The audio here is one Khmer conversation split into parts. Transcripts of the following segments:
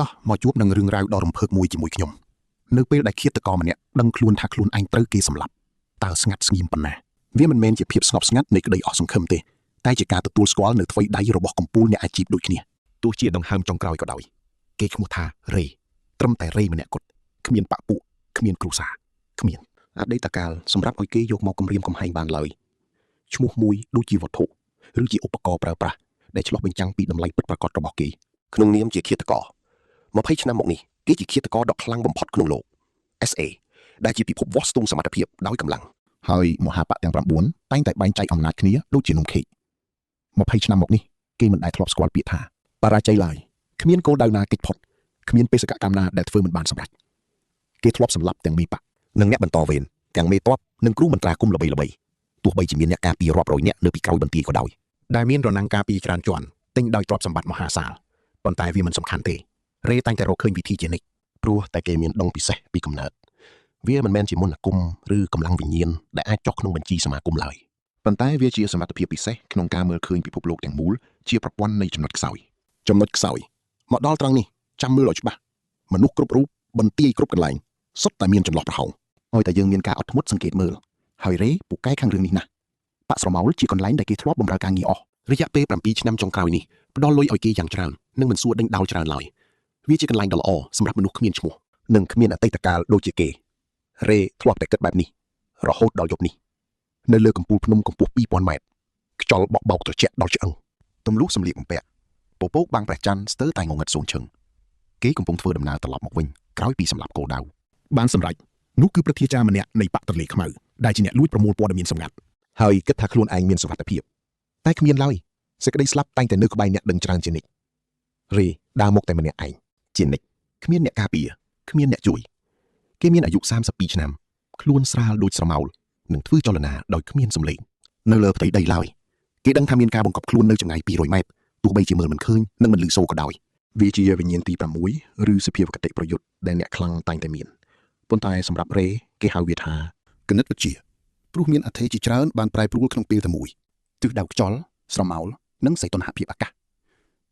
តោះមកជួបនឹងរឿងរ៉ាវដ៏រំភើបមួយជាមួយខ្ញុំនៅពេលដែលឃាតករម្នាក់ដឹងខ្លួនថាខ្លួនឯងត្រូវគេសម្លាប់តើស្ងាត់ស្ងៀមប៉ុណ្ណាវាមិនមែនជាភាពស្ងប់ស្ងាត់នៃក្តីអស់សង្ឃឹមទេតែជាការទទួលស្គាល់នៅថ្វីដៃរបស់កំពូលអ្នកអាជីពដូចគ្នាទោះជាដង្ហើមចុងក្រោយក៏ដោយគេឈ្មោះថារេត្រឹមតែរេម្នាក់គត់គ្មានបាក់ពួកគ្មានគ្រួសារគ្មានអតីតកាលសម្រាប់ឲ្យគេយកមកគំរាមកំហែងបានឡើយឈ្មោះមួយដូចជាវត្ថុឬជាឧបករណ៍ប្រើប្រាស់ដែលឆ្លុះបញ្ចាំងពីតម្លៃពិតប្រាកដរបស់គេក្នុងនាមជាឃាតករ20ឆ្នាំមកនេះគេជាឃាតករដ៏ខ្លាំងបំផុតក្នុងលោក SA ដែលជាពិភពវាស់ស្ទង់សមត្ថភាពដោយកម្លាំងហើយមហាបកទាំង9តែងតែបែងចែកអំណាចគ្នាដូចជានំខេក20ឆ្នាំមកនេះគេមិនដែលធ្លាប់ស្គាល់ពាក្យថាបរាជ័យឡើយគ្មានគោលដៅណាគេចផុតគ្មានបេសកកម្មណាដែលធ្វើមិនបានសម្រេចគេធ្លាប់សម្លាប់ទាំងមេបកនិងអ្នកបន្តវេនទាំងមេតបនិងគ្រូមន្ត្រាគុំល្បីទោះបីជាមានអ្នកការពាររាប់រយនាក់នៅពីក្រោយបន្ទាយក៏ដោយដែលមានរនាំងការពារច្រើនជាន់ទិញដោយទ្រព្យសម្បត្តិមហាសាលប៉ុន្តែវាមិនសំខាន់ទេរេតែងតែរកឃើញវិធីជានិច្ចព្រោះតែគេមានដងពិសេសពីកំណើតវាមិនមែនជាមន្តអាគមឬកម្លាំងវិញ្ញាណដែលអាចចុះក្នុងបញ្ជីសមាគមឡើយប៉ុន្តែវាជាសមត្ថភាពពិសេសក្នុងការមើលឃើញពិភពលោកទាំងមូលជាប្រព័ន្ធនៃចំណុចខ្សោយមកដល់ត្រង់នេះចាំមើលឲ្យច្បាស់មនុស្សគ្រប់រូបបន្ទាយគ្រប់កន្លែងសុទ្ធតែមានចន្លោះប្រហោងឲ្យតែយើងមានការអត់ធ្មត់សង្កេតមើលហើយរេពូកែខាងរឿងនេះណាស់បាក់ស្រមោលជាកន្លែងដែលគេធ្លាប់បម្រើការងារអស់រយៈពេល7ឆ្នាំចុងក្រោយនេះផ្ដល់លុយឲ្យគេយ៉ាងច្រើននិងមិនសួរដេញដោលច្រើនឡើយវាជាកន្លែងដ៏ល្អសម្រាប់មនុស្សគ្មានឈ្មោះនិងគ្មានអតីតកាលដូចជាគេរេធ្លាប់តែគិតបែបនេះរហូតដល់យប់នេះនៅលើកំពូលភ្នំកម្ពស់2000ម៉ែត្រខ្យល់បក់បោកត្រជាក់ដល់ឆ្អឹងទម្លុះសម្លៀកបំពាក់ពពកបាំងព្រះច័ន្ទស្ទើរតែងងឹតសូនឈឹងគេកំពុងធ្វើដំណើរត្រឡប់មកវិញក្រោយពីសម្លាប់គោលដៅបានសម្រេចនោះគឺប្រធាចារម្នាក់នៃបកទលេខ្មៅដែលជាអ្នកលួចប្រមូលព័ត៌មានសម្ងាត់ហើយគិតថាខ្លួនឯងមានសុវត្ថិភាពតែគ្មានឡើយសេចក្តីស្លាប់តែងតែនៅក្បែរអ្នកដឹងច្រើនជានិច្ចរេដើរមកតែម្នាក់ឯងជានិច្ចគ្មានអ្នកការពារគ្មានអ្នកជួយគេមានអាយុ32ឆ្នាំខ្លួនស្រាលដូចស្រមោលនិងធ្វើចលនាដោយគ្មានសម្លេងនៅលើផ្ទៃដីឡើយគេដឹងថាមានការបង្កប់ខ្លួននៅចម្ងាយ200ម៉ែត្រទោះបីជាមើលមិនឃើញនិងមិនឮសូរក៏ដោយវាជាវិញ្ញាណទី6ឬសភាវគតិប្រយុទ្ធដែលអ្នកខ្លាំងតែងតែមានប៉ុន្តែសម្រាប់រេគេហៅវាថាគណិតវិទ្យាព្រោះមានអត្ថេជាច្រើនបានប្រែប្រួលក្នុងពេលតែមួយទិសដៅខ្យល់ស្រមោលនិងសីតុណ្ហភាពអាកាស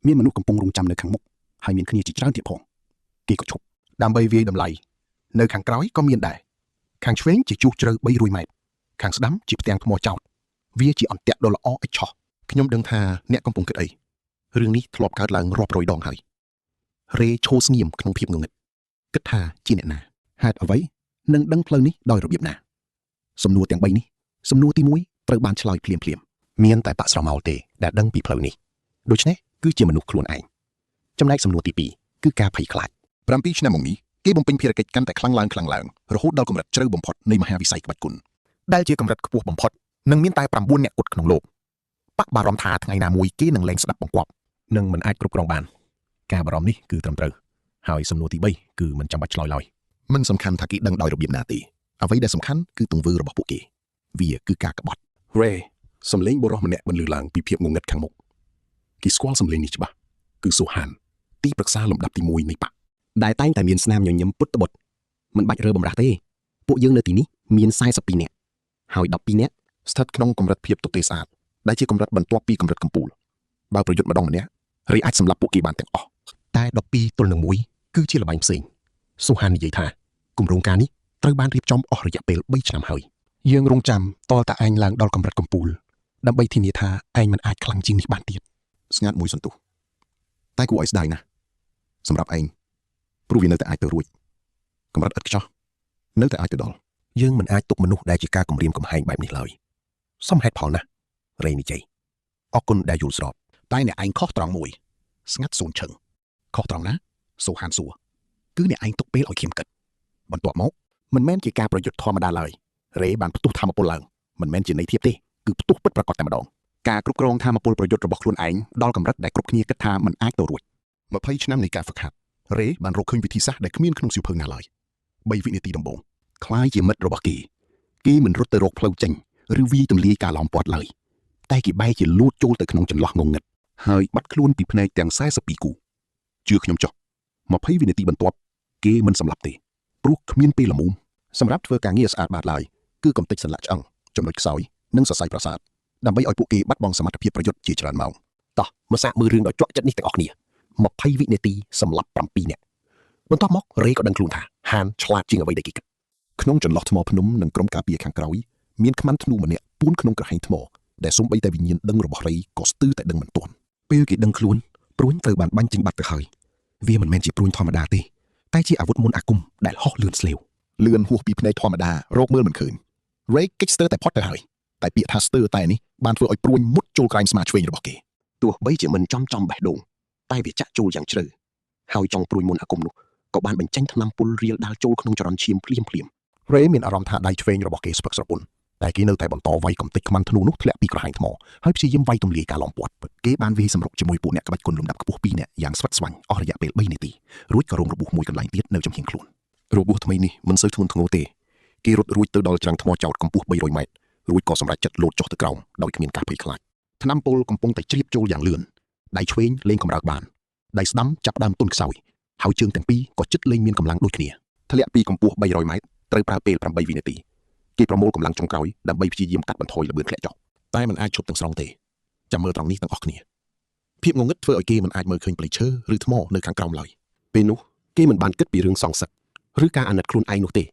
មានមនុស្សកំពុងរង់ចាំនៅខាងមុខហើយមានគ្នាជាច្រើនទៀតផងគេក៏ឈប់ដើម្បីវាយតម្លៃនៅខាងក្រោយក៏មានដែរខាងឆ្វេងជាជួសជ្រៅ300ម៉ែត្រខាងស្ដាំជាផ្ទាំងថ្មចោតវាជាអន្ទាក់ដ៏ល្អឥតឆោះខ្ញុំដឹងថាអ្នកកំពុងគិតអីរឿងនេះធ្លាប់កើតឡើងរាប់រយដងហើយរេឈោស្ងៀមក្នុងភាពងងឹតគិតថាជាអ្នកណាហេតុអ្វីនឹងដឹងផ្លូវនេះដោយរបៀបណាសំណួរទាំង3នេះសំណួរទី1ត្រូវបានឆ្លើយភ្លាមមានតែបាក់ស្រមោលទេដែលដឹងពីផ្លូវនេះដូច្នេះគឺជាមនុស្សខ្លួនឯងចំណែកសំណួរទី2គឺការភ័យខ្លាច7ឆ្នាំមកនេះគេបំពេញភារកិច្ចកាន់តែខ្លាំងឡើងរហូតដល់កម្រិតជ្រៅបំផុតនៃមហាវិស័យក្បាច់គុណដែលជាកម្រិតខ្ពស់បំផុតនិងមានតែ9អ្នកគត់ក្នុងលោកបាក់បារម្ភថាថ្ងៃណាមួយគេនឹងលែងស្ដាប់បង្គាប់និងមិនអាចគ្រប់គ្រងបានការបារម្ភនេះគឺត្រឹមត្រូវហើយសំណួរទី3គឺមិនចាំបាច់ឆ្លើយឡើយមិនសំខាន់ថាគេដឹងដោយរបៀបណាទេអ្វីដែលសំខាន់គឺទង្វើរបស់ពួកគេវាគឺការក្បត់រេសំឡេងបុរសម្នាក់បន្លឺឡើងពីភាពងងឹតខាងមុខគេស្គាល់សំឡេងនេះច្បាស់គឺសូហានទីប្រឹក្សាលំដាប់ទី1នៃបកដែលតែងតែមានស្នាមញញឹមពុតត្បុតមិនបាច់រើបំរាស់ទេពួកយើងនៅទីនេះមាន42នាក់ហើយ12នាក់ស្ថិតក្នុងកម្រិតភាពទទេស្អាតដែលជាកម្រិតបន្ទាប់ពីកម្រិតកំពូលបើប្រយុទ្ធម្ដងម្នាក់រីអាចសម្លាប់ពួកគេបានទាំងអស់តែ12ទល់នឹង1គឺជាល្បែងផ្សេងសូហាននិយាយថាគម្រោងការនេះត្រូវបានរៀបចំអស់រយៈពេល3ឆ្នាំហើយយើងរងចាំតលតាឯងឡើងដល់កម្រិតកំពូលដើម្បីធានាថាឯងមិនអាចខ្លាំងជាងនេះបានទៀតស្ងាត់មួយសន្ទុះតែគួរឲ្យស្ដាយណាស់សម្រាប់ឯងព្រោះវានៅតែអាចទៅរួចកម្រិតឥតខ្ចោះនៅតែអាចទៅដល់យើងមិនអាចទុកមនុស្សដែលជាការគំរាមកំហែងបែបនេះឡើយសមហេតុផលណាស់រេនិយាយអរគុណដែលយល់ស្របតែអ្នកឯងខុសត្រង់មួយស្ងាត់សូនឈឹងខុសត្រង់ណាសូហានសួរគឺអ្នកឯងទុកពេលឲ្យខ្ញុំគិតបន្ទាប់មកមិនមែនជាការប្រយុទ្ធធម្មតាឡើយរេបានផ្ទុះធម្មពលឡើងមិនមែនជាន័យធៀបទេគឺផ្ទុះពិតប្រាកដតែម្ដងការគ្រប់គ្រងធម្មពលប្រយុទ្ធរបស់ខ្លួនឯងដល់កម្រិតដែលគ្រប់គ្នាគិតថាមិនអាចទៅរួច20ឆ្នាំនៃការហ្វឹកហាត់រេបានរកឃើញវិធីសាស្ត្រដែលគ្មានក្នុងសៀវភៅណាឡើយ3វិនាទីដំបូងคล้ายជាមិត្តរបស់គេមិនរត់ទៅរកផ្លូវចេញឬវាយទម្លាយការឡោមព័ទ្ធឡើយតែគេបែរជាលូតចូលទៅក្នុងចន្លោះងងឹតហើយបាត់ខ្លួនពីភ្នែកទាំង42គូជឿខ្ញុំចុះ20វិនាទីបន្ទាប់គេមិនសម្លាប់ទេព្រោះគ្មានពេលល្មមសម្រាប់ធ្វើការងារស្អាតបាតឡើយគឺកំទេចសន្លាក់ឆ្អឹងចំណុចខ្សោយនិងសរសៃប្រសាទដើម្បីឲ្យពួកគេបាត់បង់សមត្ថភាពប្រយុទ្ធជាច្រើនម៉ោងតោះមកសាកមើលរឿងដ៏ជាប់ចិត្តនេះទាំងអស់គ្នា 20 វិនាទីសម្រាប់7នាក់បន្ទាប់មករេក៏ដឹងខ្លួនថាហានឆ្លាតជាងអ្វីដែលគេគិតក្នុងចន្លោះថ្មភ្នំនិងក្រុមការពារខាងក្រោយមានខ្មាន់ធ្នូម្នាក់ពួនក្នុងក្រហែងថ្មដែលសូម្បីតែវិញ្ញាណដឹងរបស់រេក៏ស្ទើរតែដឹងមិនទាន់ពេលគេដឹងខ្លួនព្រួញត្រូវបានបាញ់ចេញបាត់ទៅហើយវាមិនមែនជាព្រួញធម្មតាទេតែជាអាវុធមន្តអាគមដែលហោះលឿនស្លេវលឿនហួសពីភ្នែកធម្មតារកមើលមិនឃើញរេគេចស្ទើរតែផុតទៅហើយតែពាក្យថាស្ទើរតែនេះបានធ្វើឲ្យព្រួញមុតចូលក្រែងស្មាឆ្វេងរបស់គេទោះបីជាមិនចំបេះដូងតែវាចាក់ចូលយ៉ាងជ្រៅហើយចង់ព្រួយមន្តអាគមនោះក៏បានបញ្ចេញថ្នាំពុលរៀលដាល់ចូលក្នុងចរន្តឈាមភ្លាមរេមានអារម្មណ៍ថាដៃឆ្វេងរបស់គេស្ពឹកស្រពន់តែគេនៅតែបន្តវាយកំទេចខ្មាន់ធ្នូនោះធ្លាក់ពីក្រហែងថ្មហើយព្យាយាមវាយទម្លាយការឡោមព័ទ្ធគេបានវាយសម្រុកជាមួយពួកអ្នកក្បាច់គុណលំដាប់ខ្ពស់2នាក់យ៉ាងស្វិតស្វាញអស់រយៈពេល3នាទីរួចក៏រងរបួសមួយកន្លែងទៀតនៅចំហៀងខ្លួនរបួសថ្មីនេះមិនសូវធ្ងន់ធ្ងរទេគេរត់រួចទៅដល់ច្រាំងថ្មចោតកម្ពស់300ម៉ែត្ររួចក៏សម្រេចចិត្តលោតចុះទៅក្រោមដោយគ្មានការភ័យខ្លាចថ្នាំពុលកំពុងតែជ្រាបចូលយ៉ាងលឿនដៃឆ្វេងលេងកម្រើកបានដៃស្ដាំចាប់ដើមទន់ខ្សោយហើយជើងទាំងពីរក៏ជិតលេងមានកម្លាំងដូចគ្នាធ្លាក់ពីកម្ពស់300ម៉ែត្រត្រូវប្រើពេល8វិនាទីគេប្រមូលកម្លាំងចុងក្រោយដើម្បីព្យាយាមកាត់បន្ថយល្បឿនធ្លាក់ចុះតែมันអាចឈប់ទាំងស្រុងទេចាំមើលត្រង់នេះទាំងអស់គ្នាភាពងងឹតធ្វើឲ្យគេមិនអាចមើលឃើញព្រៃឈើឬថ្មនៅខាងក្រោមឡើយពេលនោះគេមិនបានគិតពីរឿងសងសឹកឬការអាណិតខ្លួនឯងនោះទ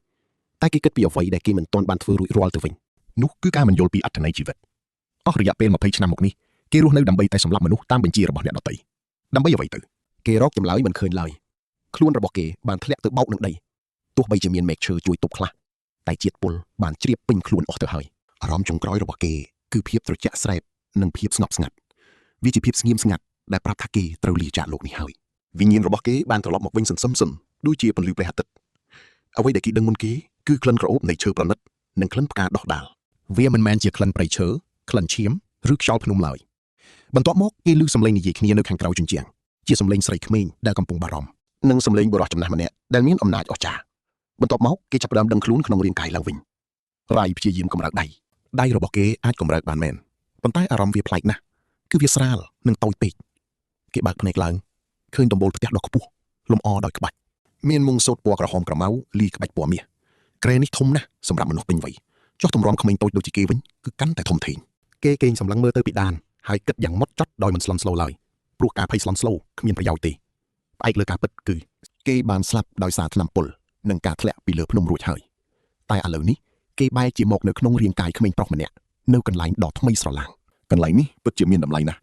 េតែគេគិតពីអ្វីដែលគេមិនទាន់បានធ្វើរួចរាល់ទៅវិញនោះគឺការមិនយល់ពីអត្ថន័យជីវិតអស់រយៈពេល20ឆ្នាំមកនេះគេរស់នៅដើម្បីតែសម្លាប់មនុស្សតាមបញ្ជារបស់អ្នកដទៃដើម្បីអ្វីទៅគេរកចម្លើយមិនឃើញឡើយខ្លួនរបស់គេបានធ្លាក់ទៅបោកនឹងដីទោះបីជាមានមែកឈើជួយទប់ខ្លះតែជាតិពុលបានជ្រាបពេញខ្លួនអស់ទៅហើយអារម្មណ៍ចុងក្រោយរបស់គេគឺភាពត្រជាក់ស្រែបនិងភាពស្ងប់ស្ងាត់វាជាភាពស្ងៀមស្ងាត់ដែលប្រាប់ថាគេត្រូវលាចាកលោកនេះហើយវិញ្ញាណរបស់គេបានត្រឡប់មកវិញសន្សឹមដូចជាពន្លឺព្រះអាទិត្យអ្វីដែលគេដឹងមុនគេគឺក្លិនក្រអូបនៃឈើប្រណិតនិងក្លិនផ្កាដោះដាលវាមិនមែនជាក្លិនព្រៃឈើក្លិនឈាមឬខ្យល់ភ្នំឡើយបន្ទាប់មកគេឮសំឡេងនិយាយគ្នានៅខាងក្រៅជញ្ជាំងជាសំឡេងស្រីក្មេងដែលកំពុងបារម្ភនិងសំឡេងបុរសចំណាស់ម្នាក់ដែលមានអំណាចអស្ចារ្យបន្ទាប់មកគេចាប់ផ្ដើមដឹងខ្លួនក្នុងរាងកាយឡើងវិញរ៉ៃព្យាយាមកម្រើកដៃរបស់គេអាចកម្រើកបានមែនប៉ុន្តែអារម្មណ៍វាប្លែកណាស់គឺវាស្រាលនិងតូចពេកគេបើកភ្នែកឡើងឃើញដំបូលផ្ទះដ៏ខ្ពស់លម្អដោយក្បាច់មានមុងសូត្រពណ៌ក្រហមក្រមៅលីក្បាច់ពណ៌មាសក្រែនេះធំណាស់សម្រាប់មនុស្សពេញវ័យចុះទម្រាំក្មេងតូចដូចជាគេវិញគឺកាន់តែធំធេងគេកេងសម្លឹងមើលទៅពីដានហើយគិតយ៉ាងម៉ត់ចត់ដោយមិនស្លន់ស្លោឡើយព្រោះការភ័យស្លន់ស្លោគ្មានប្រយោជន៍ទេផ្អែកលើការពិតគឺគេបានស្លាប់ដោយសារថ្នាំពុលនិងការធ្លាក់ពីលើភ្នំរួចហើយតែឥឡូវនេះគេបែរជាមកនៅក្នុងរាងកាយក្មេងប្រុសម្នាក់នៅកន្លែងដ៏ថ្មីស្រឡាងកន្លែងនេះពិតជាមានតម្លៃណាស់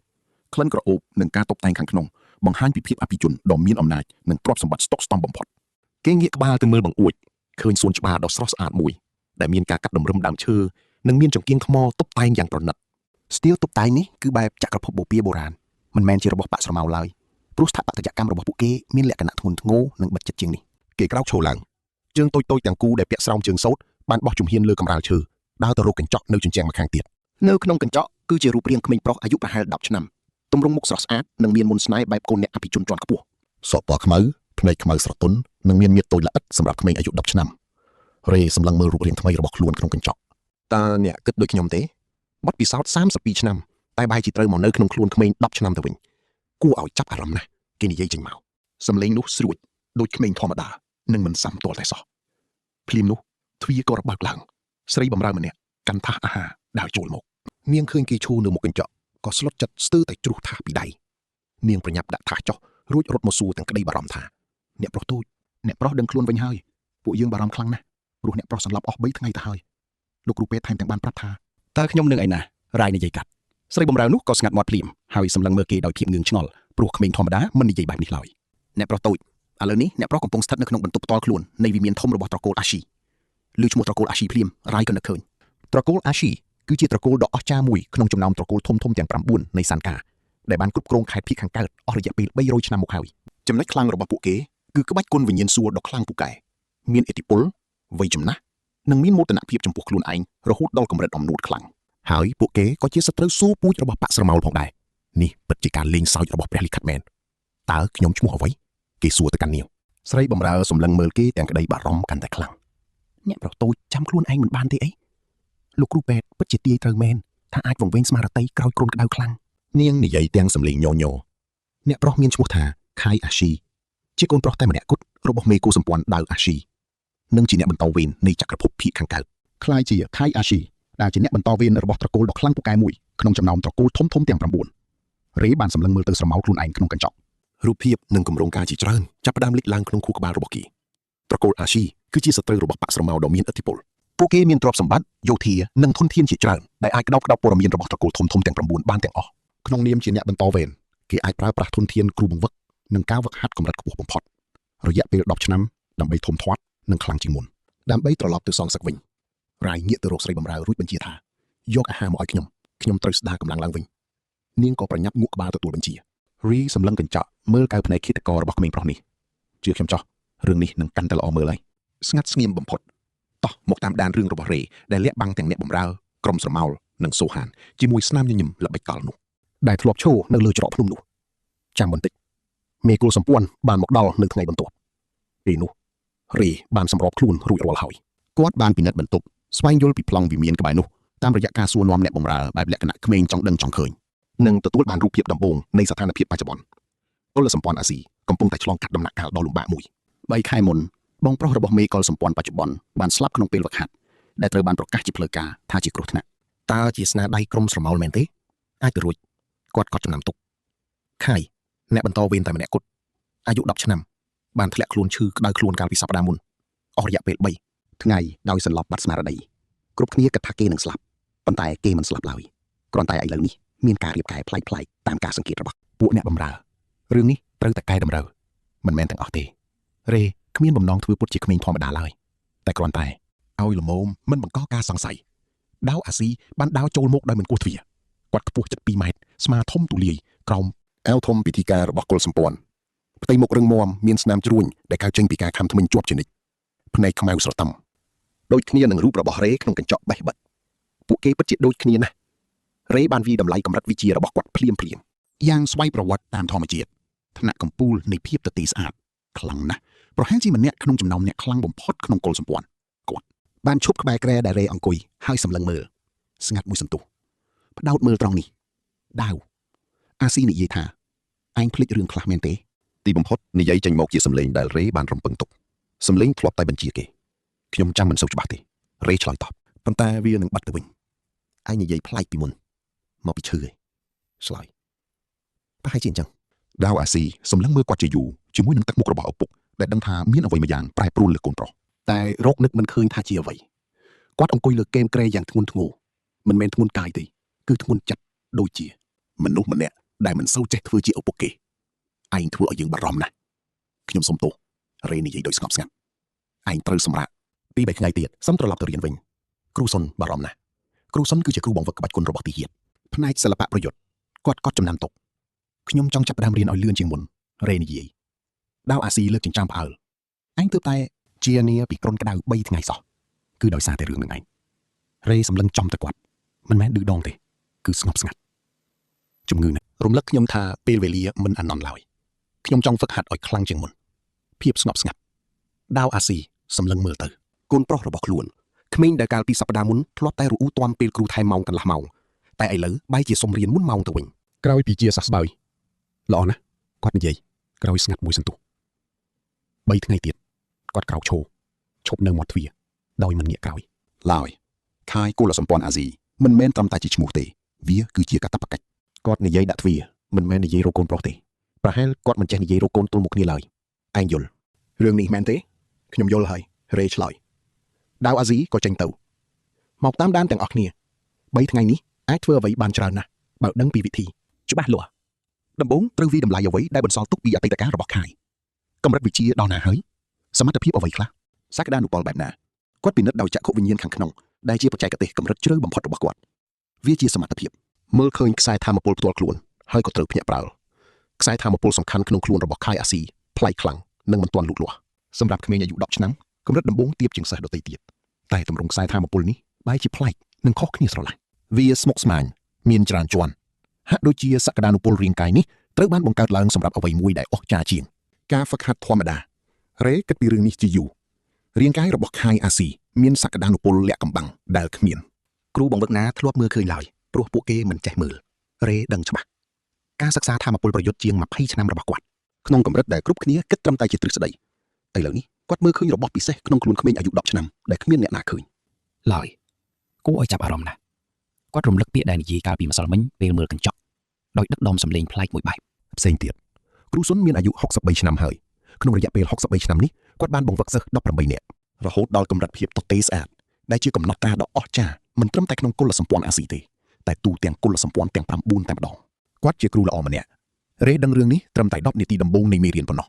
ក្លិនក្រអូបនិងការតុបតែងខាងក្នុងបង្ហាញពីភាពអភិជនដ៏មានអំណាចនិងទ្រព្យសម្បត្តិស្តុកស្តម្ភបំផុតគេងាកក្បាលទៅមើលបង្អួចឃើញសួនច្បារដ៏ស្រស់ស្អាតមួយដែលមានការកាត់តម្រឹមដើមឈើនិងមានចង្គៀងថ្មតុបតែងយ៉ាងប្រណិតស្ទីលតុបតែងនេះគឺបែបចក្រភពបូព៌ាបុរាណមិនមែនជារបស់ប៉ាក់ស្រមោលឡើយព្រោះស្ថាបត្យកម្មរបស់ពួកគេមានលក្ខណៈធ្ងន់ធ្ងរនិងបិទជិតជាងនេះគេក្រោកឈរឡើងជើងតូចៗទាំងគូដែលពាក់ស្រោមជើងសូត្របានបោះជំហានលើកម្រាលឈើដើរទៅរកកញ្ចក់នៅជញ្ជាំងម្ខាងទៀតនៅក្នុងកញ្ចក់គឺជារូបរាងក្មេងប្រុសអាយុប្រហែល10ឆ្នាំទម្រង់មុខស្រស់ស្អាតនិងមានមន្តស្នេហ៍បែបកូនអ្នកអភិជនជាន់ខ្ពស់សក់ពណ៌ខ្មៅភ្នែកខ្មៅស្រទន់និងមានមាឌតូចល្អិតសម្រាប់ក្មេងអាយុ10ឆ្នាំរេសម្លឹងមើលរូបរាងថ្មីរបស់ខ្លួនក្នុងកញ្ចក់តើអ្នកគិតដូចខ្ញុំទេបទពិសោធន៍32ឆ្នាំតែបែរជាត្រូវមកនៅក្នុងខ្លួនក្មេង10ឆ្នាំទៅវិញគួរឲ្យចាប់អារម្មណ៍ណាស់គេនិយាយចេញមកសំឡេងនោះស្រួចដូចក្មេងធម្មតានិងមិនសាំទាល់តែសោះភ្លាមនោះទ្វារក៏របើកឡើងស្រីបម្រើម្នាក់កាន់ថាសអាហារដើរចូលមកនាងឃើញគេឈូនៅមុខកញ្ចក់ក៏ស្លុតចិត្តស្ទើរតែជ្រុះថាសពីដៃនាងប្រញាប់ដាក់ថាសចុះរួចរត់មកសួរទាំងក្តីបារម្ភថាអ្នកប្រុសតូចអ្នកប្រុសដឹងខ្លួនវិញហើយពួកយើងបារម្ភខ្លាំងណាស់ព្រោះអ្នកប្រុសសន្លប់អស់3ថ្ងៃទៅហើយលោកគ្រូពេទ្យថែមទាំងបានប្រាប់ថាតើខ្ញុំនឹងឯណារ៉ាយនិយាយកាត់ស្រីបម្រើនោះក៏ស្ងាត់មាត់ភ្លាមហើយសម្លឹងមើលគេដោយភាពងឿងឆ្ងល់ព្រោះក្មេងធម្មតាមិននិយាយបែបនេះឡើយអ្នកប្រុសតូចឥឡូវនេះអ្នកប្រុសកំពុងស្ថិតនៅក្នុងបន្ទប់ផ្ទាល់ខ្លួននៃវិមានធំរបស់ត្រកូលអាស៊ីឮឈ្មោះត្រកូលអាស៊ីភ្លាមរ៉ាយក៏នឹកឃើញត្រកូលអាស៊ីគឺជាត្រកូលដ៏អស្ចារ្យមួយក្នុងចំណោមត្រកូលធំទាំង9នៃសានកាដែលបានគ្រប់គ្រងខេត្តភាគខាងកើតអស់រយៈពេល300ឆ្នាំមកហើយចំណុចខ្លាំងរបស់ពួកគេគឺក្បាច់គុណវិញ្ញាណសួរដ៏ខ្លាំងពូកែមានឥទ្ធិពលវ័យចំណាស់និងមានមោទនភាពចំពោះខ្លួនឯងរហូតដល់កម្រិតអំនួតខ្លាំងហើយពួកគេក៏ជាសត្រូវសួរពូជរបស់ប៉ាក់ស្រមោលផងដែរនេះពិតជាការលេងសើចរបស់ព្រះលិខិតមែនតើខ្ញុំឈ្មោះអ្វីគេសួរទៅកាន់នាងស្រីបម្រើសម្លឹងមើលគេទាំងក្តីបារម្ភកាន់តែខ្លាំងអ្នកប្រុសតូចចាំខ្លួនឯងមិនបានទេអីលោកគ្រូពេទ្យពិតជាទាយត្រូវមែនថាអាចវង្វេងស្មារតីក្រោយគ្រុនក្តៅខ្លាំងនាងនិយាយទាំងសម្លេងញញអ្នកប្រុសមានឈ្មោះថាខៃអាស៊ីជាកូនប្រុសតែម្នាក់គត់របស់មេគូសម្ព័ន្ធដាវអាស៊ីនិងជាអ្នកបន្តវេននៃចក្រភពភាគខាងកើតคล้ายជាខៃអាស៊ីដែលជាអ្នកបន្តវេនរបស់ត្រកូលដ៏ខ្លាំងពូកែមួយក្នុងចំណោមត្រកូលធំទាំង9រេបានសម្លឹងមើលទៅស្រមោលខ្លួនឯងក្នុងកញ្ចក់ រូបភាពនិងគម្រោងការជាច្រើនចាប់ផ្ដើមលេចឡើងក្នុងខួរក្បាលរបស់គេត្រកូលអាស៊ីគឺជាសត្រូវរបស់បក្សស្រមោលដ៏មានឥទ្ធិពលពួកគេមានទ្រព្យសម្បត្តិយោធានិងធនធានជាច្រើនដែលអាចក្តោបព័ត៌មានរបស់ត្រកូលធំៗទាំង9បានទាំងអស់ក្នុងនាមជាអ្នកបន្តវេនគេអាចប្រើប្រាស់ធនធានគ្រូបង្វឹកនិងការវឹកហាត់កម្រិតខ្ពស់បំផុតរយៈពេល10ឆ្នាំដើម្បីធំធាត់និងខ្លាំងជាងមុនដើម្បីត្រឡប់ទៅសងសឹកវិញរ៉ាយងាកទៅរកស្រីបម្រើរួចបញ្ជាថាយកអាហារមកឲ្យខ្ញុំត្រូវស្ដារកម្លាំងឡើងវិញនាងក៏ប្រញាប់ងក់ក្បាលទទួលបញ្ជារីសម្លឹងកញ្ចក់មើលកៅភ្នែកឃាតកររបស់ក្មេងប្រុសនេះជឿខ្ញុំចោះរឿងនេះនឹងកាន់តែល្អមើលហើយស្ងាត់ស្ងៀមបំផុតតោះមកតាមដានរឿងរបស់រ៉េដែលលាក់បាំងទាំងអ្នកបម្រើក្រុមស្រមោលនិងសូហានជាមួយស្នាមញញឹមល្បិចកលនោះដែលធ្លាប់ឈរនៅលើច្រកភ្នំនោះចាំបន្តិចមេគូលសម្ព័ន្ធបានមកដល់នៅថ្ងៃបន្ទាប់ពេលនោះរ៉េបានសម្របខ្លួនរួចរាល់ហើយគាត់បានពិនិត្យបន្ទប់ស្វែងយល់ពីប្លង់វិមានក្បែរនោះតាមរយៈការសួរនាំអ្នកបម្រើបែបលក្ខណៈក្មេងចង់ដឹងចង់ឃើញនិងទទួលបានរូបភាពដំបូងនៃស្ថានភាពបច្ចុប្បន្នគលសម្ព័ន្ធអាស៊ីកំពុងតែឆ្លងកាត់ដំណាក់កាលដ៏លំបាកមួយ3ខែមុនបងប្រុសរបស់មេកុលសម្ព័ន្ធបច្ចុប្បន្នបានស្លាប់ក្នុងពេលវឹកហាត់ដែលត្រូវបានប្រកាសជាផ្លូវការថាជាគ្រោះថ្នាក់តើជាស្នាដៃក្រុមស្រមោលមែនទេអាចទៅរួចគាត់ក៏ចំណាំទុកខៃអ្នកបន្តវេនតែម្នាក់គត់អាយុ10ឆ្នាំបានធ្លាក់ខ្លួនឈឺក្តៅខ្លួនកាលពីសប្តាហ៍មុនអស់រយៈពេល3ថ្ងៃដោយសន្លប់បាត់ស្មារតីគ្រប់គ្នាគិតថាគេនឹងស្លាប់ប៉ុន្តែគេមិនស្លាប់ឡើយគ្រាន់តែឥឡូវនេះមានការរៀបការប្លែកៗតាមការសង្កេតរបស់ពួកអ្នកបម្រើរឿងនេះត្រូវតែកែតម្រូវមិនមែនទាំងអស់ទេរ៉េគ្មានបំណងធ្វើពុតជាក្មេងធម្មតាឡើយតែគ្រាន់តែឲ្យល្មមមិនបង្កការសង្ស័យដាវអាស៊ីបានដាវចូលមកដោយមិនគោះទ្វារគាត់ខ្ពស់ជិត2ម៉ែត្រស្មាធំទូលាយក្រោមអែវធំពិធីការរបស់គុលសម្ព័ន្ធផ្ទៃមុខរឹងមាំមានស្នាមជ្រួញដែលកើតចេញពីការខំធ្មេញជាប់ជានិច្ចភ្នែកខ្មៅស្រតំដូចគ្នានឹងរូបរបស់រ៉េក្នុងកញ្ចក់បេះបិទពួកគេពិតជាដូចគ្នាណាស់រ៉េបានវិតម្លៃកម្រិតវិជារបស់គាត់ភ្លាមយ៉ាងស្វ័យប្រវត្តិតាមធម្មជាតិថ្នាក់កម្ពូលនៃភាពទទីស្អាតខ្លាំងណាស់ប្រហែលជាម្នាក់ក្នុងចំណោមអ្នកខ្លាំងបំផុតក្នុងគុលសម្ព័ន្ធគាត់បានឈប់ក្បែរក្រែដែលរ៉េអង្គុយហើយសម្លឹងមើលស្ងាត់មួយសន្ទុះផ្ដោតមើលត្រង់នេះដាវអាស៊ីនិយាយថាឯងភ្លេចរឿងខ្លះមែនទេទីបំផុតនិយាយចេញមកជាសម្លេងដែលរ៉េបានរំពឹងទុកសម្លេងធ្លាប់តែបញ្ជាគេខ្ញុំចាំមិនសូវច្បាស់ទេរ៉េឆ្លើយតបប៉ុន្តែវានឹងបាត់ទៅវិញឯងនិយាយប្លែកពីមុនមកពីឈឺឯងឆ្លើយប្រហែលជាអញ្ចឹងដាវអាស៊ីសម្លឹងមើលគាត់ជាយូរជាមួយនឹងទឹកមុខរបស់ឪពុកដែលដឹងថាមានអ្វីមួយយ៉ាងប្រែប្រួលលើកូនប្រុសតែរកនឹកមិនឃើញថាជាអ្វីគាត់អង្គុយលើកេមក្រែយ៉ាងធ្ងន់ធ្ងរមិនមែនធ្ងន់កាយទេគឺធ្ងន់ចិត្តដូចជាមនុស្សម្នាក់ដែលមិនសូវចេះធ្វើជាឪពុកគេឯងធ្វើឲ្យយើងបារម្ភណាស់ខ្ញុំសុំទោសរ៉េនិយាយដោយស្ងប់ស្ងាត់ឯងត្រូវសម្រាក2-3ថ្ងៃទៀតសឹមត្រឡប់ទៅរៀនវិញគ្រូសុនបារម្ភណាស់គ្រូសុនគឺជាគ្រូបង្វឹកក្បាច់គុណរបស់ទីហៀតផ្នែកសិល្បៈប្រយុទ្ធគាត់កត់ចំណាំទុកខ្ញុំចង់ចាប់ផ្ដើមរៀនឲ្យលឿនជាងមុនរ៉េនិយាយដាវអាស៊ីលើកចិញ្ចើមផ្អើលឯងទើបតែជានីពីក្រុនក្តៅ3ថ្ងៃសោះគឺដោយសារតែរឿងនឹងឯងរ៉េសម្លឹងចំទៅគាត់មិនមែនឌឺដងទេគឺស្ងប់ស្ងាត់ជំងឺនេះរំលឹកខ្ញុំថាពេលវេលាមិនអាណន់ឡើយខ្ញុំចង់ហ្វឹកហាត់ឲ្យខ្លាំងជាងមុនភាពស្ងប់ស្ងាត់ដាវអាស៊ីសម្លឹងមើលទៅកូនប្រុសរបស់ខ្លួនក្មេងដែលកាលពីសប្តាហ៍មុនធ្លាប់តែរអ៊ូទាំពេលគ្រូថែមម៉ោងកន្លះម៉ោងតែឥឡូវបែរជាសុំរៀនមុនម៉ោងទៅវិញក្រោយពីជាសះស្បើយល្អណាស់គាត់និយាយក្រោយស្ងាត់មួយសន្ទុះ3ថ្ងៃទៀតគាត់ក្រោកឈប់នៅមាត់ទ្វារដោយមិនងាកក្រោយឡើយខាយគោលសម្ព័ន្ធអាស៊ីមិនមែនត្រឹមតែជាឈ្មោះទេវាគឺជាកាតព្វកិច្ចគាត់និយាយដាក់ទ្វារមិនមែននិយាយរកកូនប្រុសទេប្រហែលគាត់មិនចេះនិយាយរកកូនទល់មុខគ្នាឡើយឯងយល់រឿងនេះមែនទេខ្ញុំយល់ហើយរ៉េឆ្លើយដាវអាស៊ីក៏ចេញទៅមកតាមដានទាំងអស់គ្នា3ថ្ងៃនេះអាចធ្វើអ្វីបានច្រើនណាស់បើដឹងពីវិធីច្បាស់លាស់ដំបូងត្រូវវិតម្លៃអ្វីដែលបន្សល់ទុកពីអតីតកាលរបស់ខាយកម្រិតវិជាដល់ណាហើយសមត្ថភាពអ្វីខ្លះសក្តានុពលបែបណាគាត់ពិនិត្យដោយចក្ខុវិញ្ញាណខាងក្នុងដែលជាបច្ចេកទេសកម្រិតជ្រៅបំផុតរបស់គាត់វាជាសមត្ថភាពមើលឃើញខ្សែធម៌ពលផ្ទាល់ខ្លួនហើយក៏ត្រូវភ្ញាក់ផ្អើលខ្សែធម៌ពលសំខាន់ក្នុងខ្លួនរបស់ខាយអាស៊ីប្លែកខ្លាំងនិងមិនទាន់លូតលាស់សម្រាប់ក្មេងអាយុ10ឆ្នាំកម្រិតដំបូងទាបជាងសិស្សដទៃទៀតតែទម្រង់ខ្សែធម៌ពលនេះបែរជាប្លែកនិងខុសគ្នាស្រឡះវាស្មុគស្មាញមានច្រើនជាន់ហាក់ដូចជាសក្តានុពលរាងកាយនេះត្រូវបានបង្កើតឡើងសម្រាប់អ្វីមួយដែលអស្ចារ្យជាងការហ្វឹកហាត់ធម្មតារ៉េគិតពីរឿងនេះជាយូររាងកាយរបស់ខាយអាស៊ីមានសក្តានុពលលាក់កំបាំងដែលគ្មានគ្រូបង្វឹកណាធ្លាប់មើលឃើញឡើយព្រោះពួកគេមិនចេះមើលរ៉េដឹងច្បាស់ការសិក្សាធម៌ពលប្រយុទ្ធជាង20ឆ្នាំរបស់គាត់ក្នុងកម្រិតដែលគ្រប់គ្នាគិតត្រឹមតែជាទ្រឹស្ដីឥឡូវនេះគាត់មើលឃើញរបស់ពិសេសក្នុងខ្លួនក្មេងអាយុ10ឆ្នាំដែលគ្មានអ្នកណាឃើញឡើយគួរឲ្យចាប់អារម្មណ៍ណាស់គាត់រំលឹកពាក្យដែលនិយាយកាលពីម្សិលមិញពេលមើលកញ្ចក់ដោយដឹកនាំសម្លេងប្លែកមួយបែបផ្សេងទៀត គ្រូសុនមានអាយុ63ឆ្នាំហើយក្នុងរយៈពេល63ឆ្នាំនេះគាត់បានបង្វឹកសិស្ស18នាក់រហូតដល់កម្រិតភាពទទេស្អាតដែលជាកំណត់ត្រាដ៏អស្ចារ្យមិនត្រឹមតែក្នុងគុលសម្ព័ន្ធអាស៊ីទេតែទូទាំងគុលសម្ព័ន្ធទាំង9តែម្ដងគាត់ជាគ្រូល្អម្នាក់រេដឹងរឿងនេះត្រឹមតែ10នាទីដំបូងនៃមេរៀនប៉ុណ្ណោះ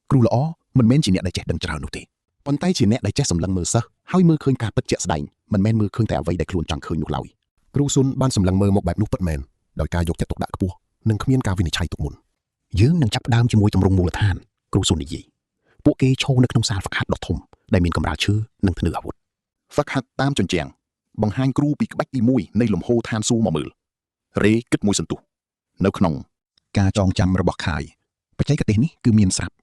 គ្រូល្អមិនមែនជាអ្នកដែលចេះដឹងច្រើននោះទេប៉ុន្តែជាអ្នកដែលចេះសម្លឹងមើលសិស្សហើយមើលឃើញការពិតជាក់ស្ដែងមិនមែនមើលឃើញតែអ្វីដែលខ្លួនចង់ឃើញនោះឡើយគ្រូសុនបានសម្លឹងមើលមកបែបនោះពិតមែនដោយការយកចិត្តទុកដាក់ខ្ពស់និងគ្មានការវិនិច្ឆ័យទុកមុនយើងនឹងចាប់ផ្ដើមជាមួយទម្រង់មូលដ្ឋានគ្រូសុននិយាយពួកគេឈរនៅក្នុងសាលហ្វឹកហាត់ដ៏ធំដែលមានកម្រាលឈើនិងធ្នើអាវុធហ្វឹកហាត់តាមជញ្ជាំងបង្ហាញគ្រូពីក្បាច់ទី1នៃលំហូរឋានសួគ៌មកមើលរេគិតមួយសន្ទុះនៅក្នុងការចងចាំរបស់ខាយបច្ចេកទេសនេះគឺមានស្រាប់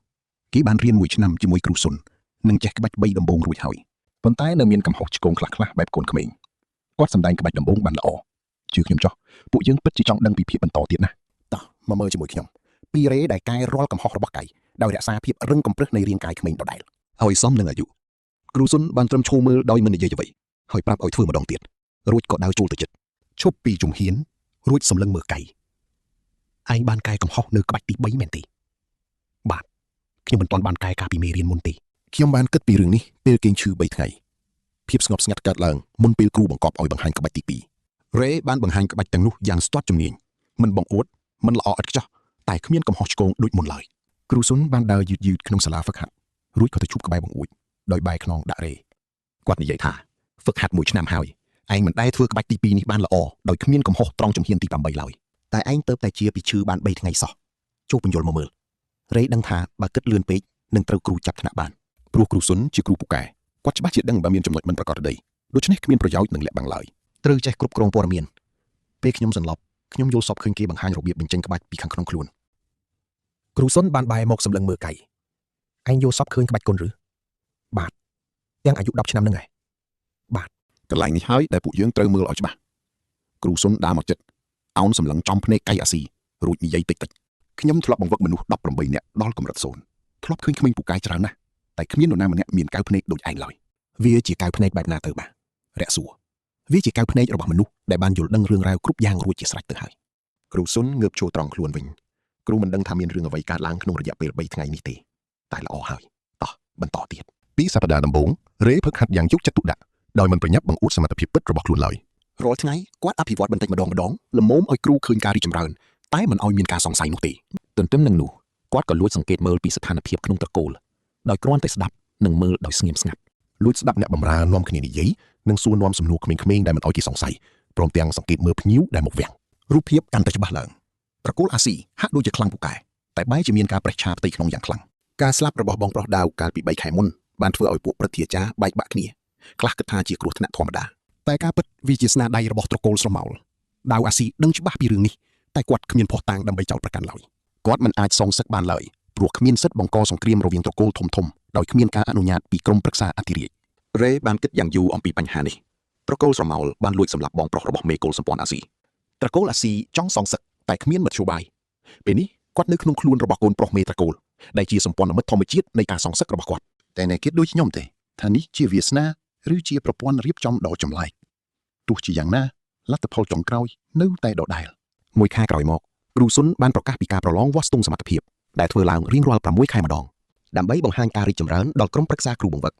គេបានរៀន1ឆ្នាំជាមួយគ្រូសុននិងចេះក្បាច់3ដំបូងរួចហើយប៉ុន្តែនៅមានកំហុសឆ្គងខ្លះៗបែបកូនក្មេងគាត់សម្ដែងក្បាច់ដំបូងបានល្អជឿខ្ញុំចុះពួកយើងពិតជាចង់ដឹងពីភាពបន្តទៀតណាតោះមកមើលជាមួយខ្ញុំពីរេដែលកែរាល់កំហុសរបស់កៃដោយរក្សាភាពរឹងកំព្រឹសនៃរាងកាយក្មេងដដែលហើយសមនឹងអាយុគ្រូសុនបានត្រឹមឈោមើលដោយមិននិយាយអ្វីហើយប្រាប់ឲ្យធ្វើម្ដងទៀតរួចក៏ដាវចូលទៅចិត្តឈប់ពីជំហានរួចសម្លឹងមើលកៃឯងបានកែកំហុសនៅក្បាច់ទី3មែនទេបាទខ្ញុំមិនទាន់បានកែកាលពីមេរៀនមុនទេខ្ញុំបានគិតពីរឿងនេះពេលគេងឈឺ3ថ្ងៃភាពស្ងប់ស្ងាត់កើតឡើងមុនពេលគ្រូបង្គាប់ឲ្យបង្ហាញក្បាច់ទី2រេបានបង្ហាញក្បាច់ទាំងនោះយ៉ាងស្ទាត់ជំនាញមិនបង្អួតមិនល្អឥតខ្ចោះតែគ្មានកំហុសឆ្គងដូចមុនឡើយគ្រូសុនបានដើរយឺតៗក្នុងសាលាហ្វឹកហាត់រួចក៏ទៅជួបក្បែរបង្អួចដោយបែរខ្នងដាក់រេគាត់និយាយថាហ្វឹកហាត់1ឆ្នាំហើយឯងមិនដែលធ្វើក្បាច់ទី2នេះបានល្អដោយគ្មានកំហុសត្រង់ជំហានទី8ឡើយតែឯងទៅតែជាពីឈឺបាន3ថ្ងៃសោះចូលបញ្យល់មកមើលរេដឹងថាបើគិតលឿនពេកនឹងត្រូវគ្រូចាប់ថ្នាក់បានព្រោះគ្រូសុនជាគ្រូពូកែគាត់ច្បាស់ជាដឹងបើមានចំណុចមិនប្រក្រតីដូច្នេះគ្មានប្រយោជន៍នឹងលាក់បាំងឡើយត្រូវចេះគ្រប់គ្រងព័ត៌មានពេលខ្ញុំសន្លប់ខ្ញុំយល់សពឃើញគេបង្ហាញរបៀបបញ្ចេញក្បាច់ពីខាងក្នុងខ្លួនគ្រូសុនបានបែរមកសម្លឹងមើលកៃឯងយល់សពឃើញក្បាច់គុនឬបាទទាំងអាយុ10ឆ្នាំហ្នឹងឯងបាទកន្លែងនេះហើយដែលពួកយើងត្រូវមើលឲ្យច្បាស់គ្រូសុនដើរមកចិត្តអោនសម្លឹងចំភ្នែកកៃអាស៊ីរួចនិយាយតិចខ្ញុំធ្លាប់បង្វឹកមនុស្ស18នាក់ដល់កម្រិត0ធ្លាប់ឃើញក្មេងពូកែច្រើនណាស់តែគ្មាននរណាម្នាក់មានកៅភ្នែកដូចឯងឡើយវាជាកៅភ្នែកបែបណាទៅបាទរយៈសួរវាជាកៅភ្នែករបស់មនុស្សដែលបានយល់ដឹងរឿងរ៉ាវគ្រប់យ៉ាងរួចជាស្រេចទៅហើយគ្រូសុនងើបចូលត្រង់ខ្លួនវិញគ្រូមិនដឹងថាមានរឿងអ្វីកើតឡើងក្នុងរយៈពេល3ថ្ងៃនេះទេតែល្អហើយតោះបន្តទៀតពីសប្តាហ៍ដំបូងរេផឹកហាត់យ៉ាងយកចិត្តទុកដាក់ដោយមិនប្រញាប់បង្អួតសមត្ថភាពពិតរបស់ខ្លួនឡើយរាល់ថ្ងៃគាត់អភិវឌ្ឍបន្តិចម្ដងល្មមឲ្យគ្រូឃើញការរីកចម្រើនតែមិនឲ្យមានការសង្ស័យនោះទេទន្ទឹមនឹងនោះគាត់ក៏លួចសង្កេតមើលពីស្ថានភាពក្នុងត្រកូលដោយគ្រាន់តែស្ដាប់និងមើលដោយស្ងៀមស្ងាត់លួចស្ដាប់អ្នកបម្រើនាំគ្នានិយាយនិងសួរនាំសំណួរក្មេងៗដែលមិនឲ្យគេសង្ស័យព្រមទាំងសង្កេតមើលភ្ញៀវដែលមកវាំងរូបភាពកាន់តែច្បាស់ឡើងត្រកូលអាស៊ីហាក់ដូចជាខ្លាំងពូកែតែបែរជាមានការប្រេះឆាផ្ទៃក្នុងយ៉ាងខ្លាំងការស្លាប់របស់បងប្រុសដាវកាលពី3ខែមុនបានធ្វើឲ្យពួកព្រឹទ្ធាចារ្យបែកបាក់គ្នាខ្លះគិតថាជាគ្រោះថ្នាក់ធម្មតាតែការពិតវាជាស្នាដៃរបស់ត្រកូលស្រមោលដាវអាស៊ីដឹងច្បាស់ពីរឿងនេះតែគាត់គ្មានភស្តុតាងដើម្បីចោទប្រកាន់ឡើយគាត់មិនអាចសងសឹកបានឡើយព្រោះគ្មានសិទ្ធិបង្កសង្គ្រាមរវាងត្រកូលធំដោយគ្មានការអនុញ្ញាតពីក្រុមប្រឹក្សាអធិរាជរេបានគិតយ៉ាងយូរអំពីបញ្ហានេះត្រកូលស្រមោលបានលួចសម្លាប់បងប្រុសរបស់មេកុលសម្ព័ន្ធអាស៊ីត្រកូលអាស៊ីចង់សងសឹកតែគ្មានមធ្យោបាយពេលនេះគាត់នៅក្នុងខ្លួនរបស់កូនប្រុសមេត្រកូលដែលជាសម្ព័ន្ធមិត្តធម្មជាតិនៃការសងសឹករបស់គាត់តែអ្នកគិតដូចខ្ញុំទេថានេះជាវាសនាឬជាប្រព័ន្ធរៀបចំដ៏ចម្លែកទោះជាយ៉ាងណាលទ្ធផលចុងក្រោយនៅតែដដែលមួយខែក្រោយមកគ្រូសុនបានប្រកាសពីការប្រឡងវាស់ស្ទង់សមត្ថភាពដែលធ្វើឡើងរៀងរាល់6ខែម្ដងដើម្បីបង្ហាញការរីកចម្រើនដល់ក្រុមប្រឹក្សាគ្រូបង្វឹក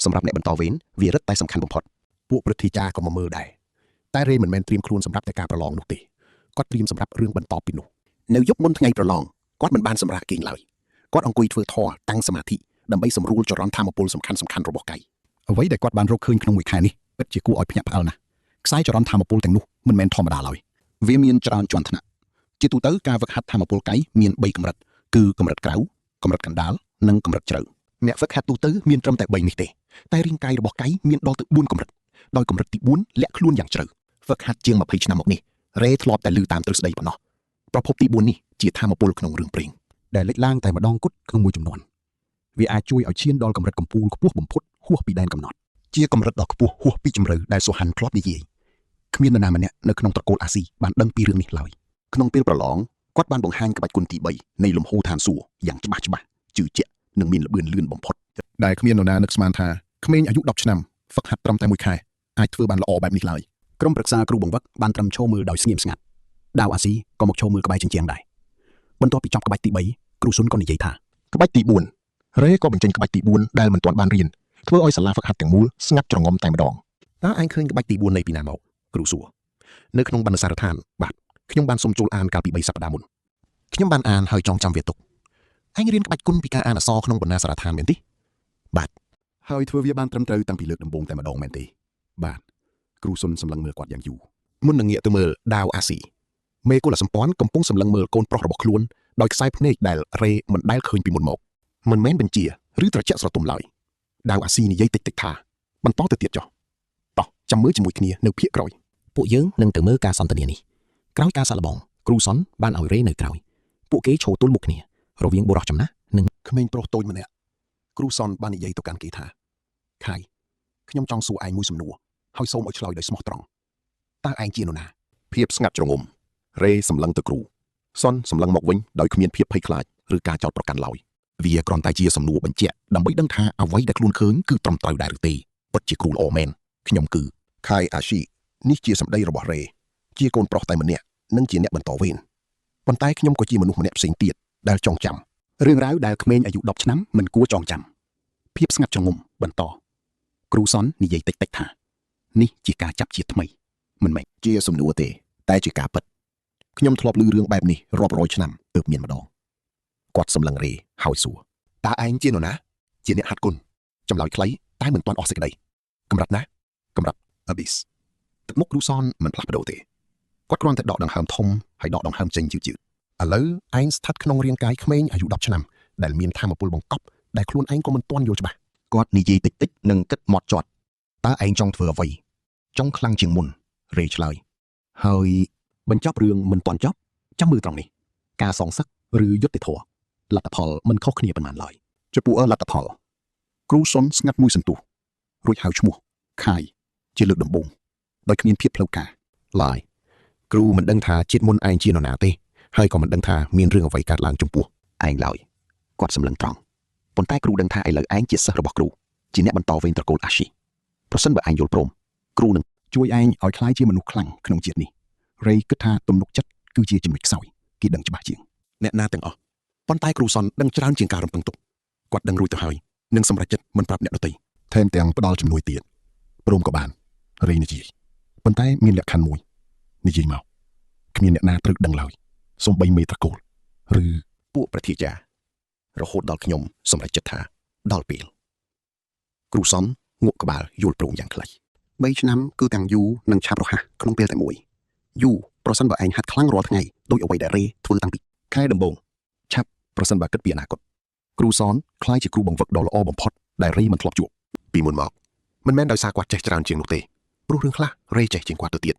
សម្រាប់អ្នកបន្តវេនវារឹតតែសំខាន់បំផុតពួកព្រឹទ្ធាចារ្យក៏មកមើលដែរតែរេមិនមែនត្រៀមខ្លួនសម្រាប់តែការប្រឡងនោះទេគាត់ត្រៀមសម្រាប់រឿងបន្តពីនោះនៅយប់មុនថ្ងៃប្រឡងគាត់មិនបានសម្រាកគេងឡើយគាត់អង្គុយធ្វើធម៌តាំងសមាធិដើម្បីសម្រួលចរន្តធម៌ពលសំខាន់របស់កៃអ្វីដែលគាត់បានរកឃើញក្នុងមួយខែនេះពិតជាគួរឲ្យភ្ញាក់ផ្អើលណាស់ខ្សែចរន្តធម៌ពលទាំងនោះមិនមែនធម្មតាឡើយវាមានច្រើនជាន់ថ្នាក់ជាទូទៅការហ្វឹកហាត់ធម៌ពលកៃមាន3កម្រិតគឺកម្រិតក្រៅកម្រិតកណ្ដាលនិងកម្រិតជ្រៅអ្នកហ្វឹកហាត់ទូទៅមានត្រឹមតែ3នេះទេតែរាងកាយរបស់កៃមានដល់ទៅ4កម្រិតដោយកម្រិតទី4លាក់ខ្លួនយ៉ាងជ្រៅហ្វឹកហាត់ជាង20ឆ្នាំមកនេះរេធ្លាប់តែឮតាមទ្រឹស្ដីប៉ុណ្ណោះប្រភពទី4នេះជាធម៌ពលក្នុងរឿងព្រេងដែលលេចឡើងតែម្ដងគត់ក្នុងមួយចំនួនវាអាចជួយឲ្យឈានដល់កម្រិតកម្ពូលខ្ពស់បំផុតហួសពីដែនកំណត់ជាកម្រិតដ៏ខ្ពស់ហួសពីជម្រៅដែលសូហាន់ធ្លាប់និយាយគ្មាននរណាម្នាក់នៅក្នុងត្រកូលអាស៊ីបានដឹងពីរឿងនេះឡើយក្នុងពេលប្រឡងគាត់បានបង្ហាញក្បាច់គុណទី3នៃលំហូរឋានសួគ៌យ៉ាងច្បាស់ជឿជាក់និងមានល្បឿនលឿនបំផុតដែលគ្មាននរណានឹកស្មានថាក្មេងអាយុ10ឆ្នាំហ្វឹកហាត់ត្រឹមតែ1ខែអាចធ្វើបានល្អបែបនេះឡើយក្រុមប្រឹក្សាគ្រូបង្វឹកបានត្រឹមឈរមើលដោយស្ងៀមស្ងាត់ដាវអាស៊ីក៏មកឈរមើលក្បែរជញ្ជាំងដែរបន្ទាប់ពីចប់ក្បាច់ទី គ្រូសុនក៏និយាយថាក្បាច់ទី4រ៉េក៏បញ្ចេញក្បាច់ទី4ដែលមិនទាន់បានរៀនធ្វើឲ្យសាលាហ្វឹកហាត់ទាំងមូលស្ងាត់ច្រងំតែម្ដងតើឯងឃើញក្បាច់ទី4នៃពីណាមកគ្រូសួរនៅក្នុងបណ្ណសារឋានបាទខ្ញុំបានសុំចូលអានកាលពី3សប្តាហ៍មុនខ្ញុំបានអានហើយចងចាំវាទុកឯងរៀនក្បាច់គុណពីការអានអក្សរក្នុងបណ្ណសារឋានមែនទេបាទហើយធ្វើវាបានត្រឹមត្រូវតាំងពីលើកដំបូងតែម្ដងមែនទេបាទគ្រូសុនសម្លឹងមើលគាត់យ៉ាងយូរមុននឹងងាកទៅមើលដាវអាស៊ីមេកុលសម្ព័ន្ធកំពុងសម្លឹងមើលកូនប្រុសរបស់ខ្លួនដោយខ្សែភ្នែកដែលរ៉េមិនដែលឃើញពីមុនមកមិនមែនបញ្ជាឬត្រជាក់ស្រទុំឡើយដាវអាស៊ីនិយាយតិចតិចថាបន្តទៅទៀតចុះតោះចាំមើលជាមួយគ្នានៅភាគក្រោយពួកយើងនឹងទៅមើលការសន្ទនានេះក្រោយការសាក់លបងគ្រូសុនបានឲ្យរ៉េនៅក្រោយពួកគេឈរទល់មុខគ្នារវាងបុរសចំណាស់និងក្មេងប្រុសតូចម្នាក់គ្រូសុនបាននិយាយទៅកាន់គេថាខៃខ្ញុំចង់សួរឯងមួយសំណួរហើយសូមឲ្យឆ្លើយដោយស្មោះត្រង់តើឯងជានរណាភាពស្ងាត់ជ្រងំរ៉េសម្លឹងទៅគ្រូសុនសម្លឹងមកវិញដោយគ្មានភាពភ័យខ្លាចឬការចោទប្រកាន់ឡើយវាគ្រាន់តែជាសំណួរបញ្ជាក់ដើម្បីដឹងថាអ្វីដែលខ្លួនឃើញគឺត្រឹមត្រូវដែរឬទេពិតជាគ្រូល្អមែនខ្ញុំគឺខៃអាស៊ីនេះជាសម្ដីរបស់រ៉េជាកូនប្រុសតែម្នាក់និងជាអ្នកបន្តវេនប៉ុន្តែខ្ញុំក៏ជាមនុស្សម្នាក់ផ្សេងទៀតដែលចងចាំរឿងរ៉ាវដែលក្មេងអាយុ10ឆ្នាំមិនគួរចងចាំភាពស្ងាត់ជ្រងំបន្តគ្រូសុននិយាយតិចតិចថានេះជាការចាប់ជាថ្មីមិនមែនជាសំណួរទេតែជាការពិតខ្ញុំធ្លាប់ឮរឿងបែបនេះរាប់រយឆ្នាំទើបមានម្ដងគាត់សម្លឹងរ៉េហើយសួរតើឯងជានរណាជាអ្នកហាត់គុណចម្លើយខ្លីតែមិនទាន់អស់សេចក្តីកម្រិតណាកម្រិត Abyss ទឹកមុខគ្រូសុនមិនផ្លាស់ប្ដូរទេគាត់គ្រាន់តែដកដង្ហើមធំហើយដកដង្ហើមចេញយឺតៗឥឡូវឯងស្ថិតក្នុងរាងកាយក្មេងអាយុ10ឆ្នាំដែលមានថាមពលបង្កប់ដែលខ្លួនឯងក៏មិនទាន់យល់ច្បាស់គាត់និយាយតិចតិចនិងគិតម៉ត់ចត់តើឯងចង់ធ្វើអ្វីចង់ខ្លាំងជាងមុនរ៉េឆ្លើយហើយបញ្ចប់រឿងមិនទាន់ចប់ចាំមើលត្រង់នេះការសងសឹកឬយុត្តិធម៌លទ្ធផលមិនខុសគ្នាប៉ុន្មានឡើយចំពោះលទ្ធផលគ្រូសុនស្ងាត់មួយសន្ទុះរួចហៅឈ្មោះខៃជាលើកដំបូងដោយគ្មានភាពផ្លូវការឡើយគ្រូមិនដឹងថាជាតិមុនឯងជានរណាទេហើយក៏មិនដឹងថាមានរឿងអ្វីកើតឡើងចំពោះឯងឡើយគាត់សម្លឹងត្រង់ប៉ុន្តែគ្រូដឹងថាឥឡូវឯងជាសិស្សរបស់គ្រូជាអ្នកបន្តវេនត្រកូលអាស៊ីប្រសិនបើឯងយល់ព្រមគ្រូនឹងជួយឯងឲ្យក្លាយជាមនុស្សខ្លាំងក្នុងជាតិនេះរ៉េគិតថាទំនុកចិត្តគឺជាចំណុចខ្សោយគេដឹងច្បាស់ជាងអ្នកណាទាំងអស់ប៉ុន្តែគ្រូសុនដឹងច្រើនជាងការរំពឹងទុកគាត់ដឹងរួចទៅហើយនឹងសម្រេចចិត្តមិនប្រាប់អ្នកដទៃថែមទាំងផ្ដល់ជំនួយទៀតព្រមក៏បានរ៉េនិយាយប៉ុន្តែមានលក្ខខណ្ឌមួយនិយាយមកគ្មានអ្នកណាត្រូវដឹងឡើយសូម្បីមេត្រកូលឬពួកប្រធាចារហូតដល់ខ្ញុំសម្រេចចិត្តថាដល់ពេលគ្រូសុនងក់ក្បាលយល់ព្រមយ៉ាងខ្លី3ឆ្នាំគឺទាំងយូរនិងឆាប់រហ័សក្នុងពេលតែមួយយូរប្រសិនបើឯងហាត់ខ្លាំងរាល់ថ្ងៃដោយអ្វីដែលរ៉េធ្វើតាំងពីខែដំបូងឆាប់ប្រសិនបើគិតពីអនាគតគ្រូសុនខ្លាយជាគ្រូបង្វឹកដ៏ល្អបំផុតដែលរ៉េមិនធ្លាប់ជួបពីមុនមកមិនមែនដោយសារគាត់ចេះច្រើនជាងនោះទេព្រោះរឿងខ្លះរ៉េចេះជាងគាត់ទៅទៀត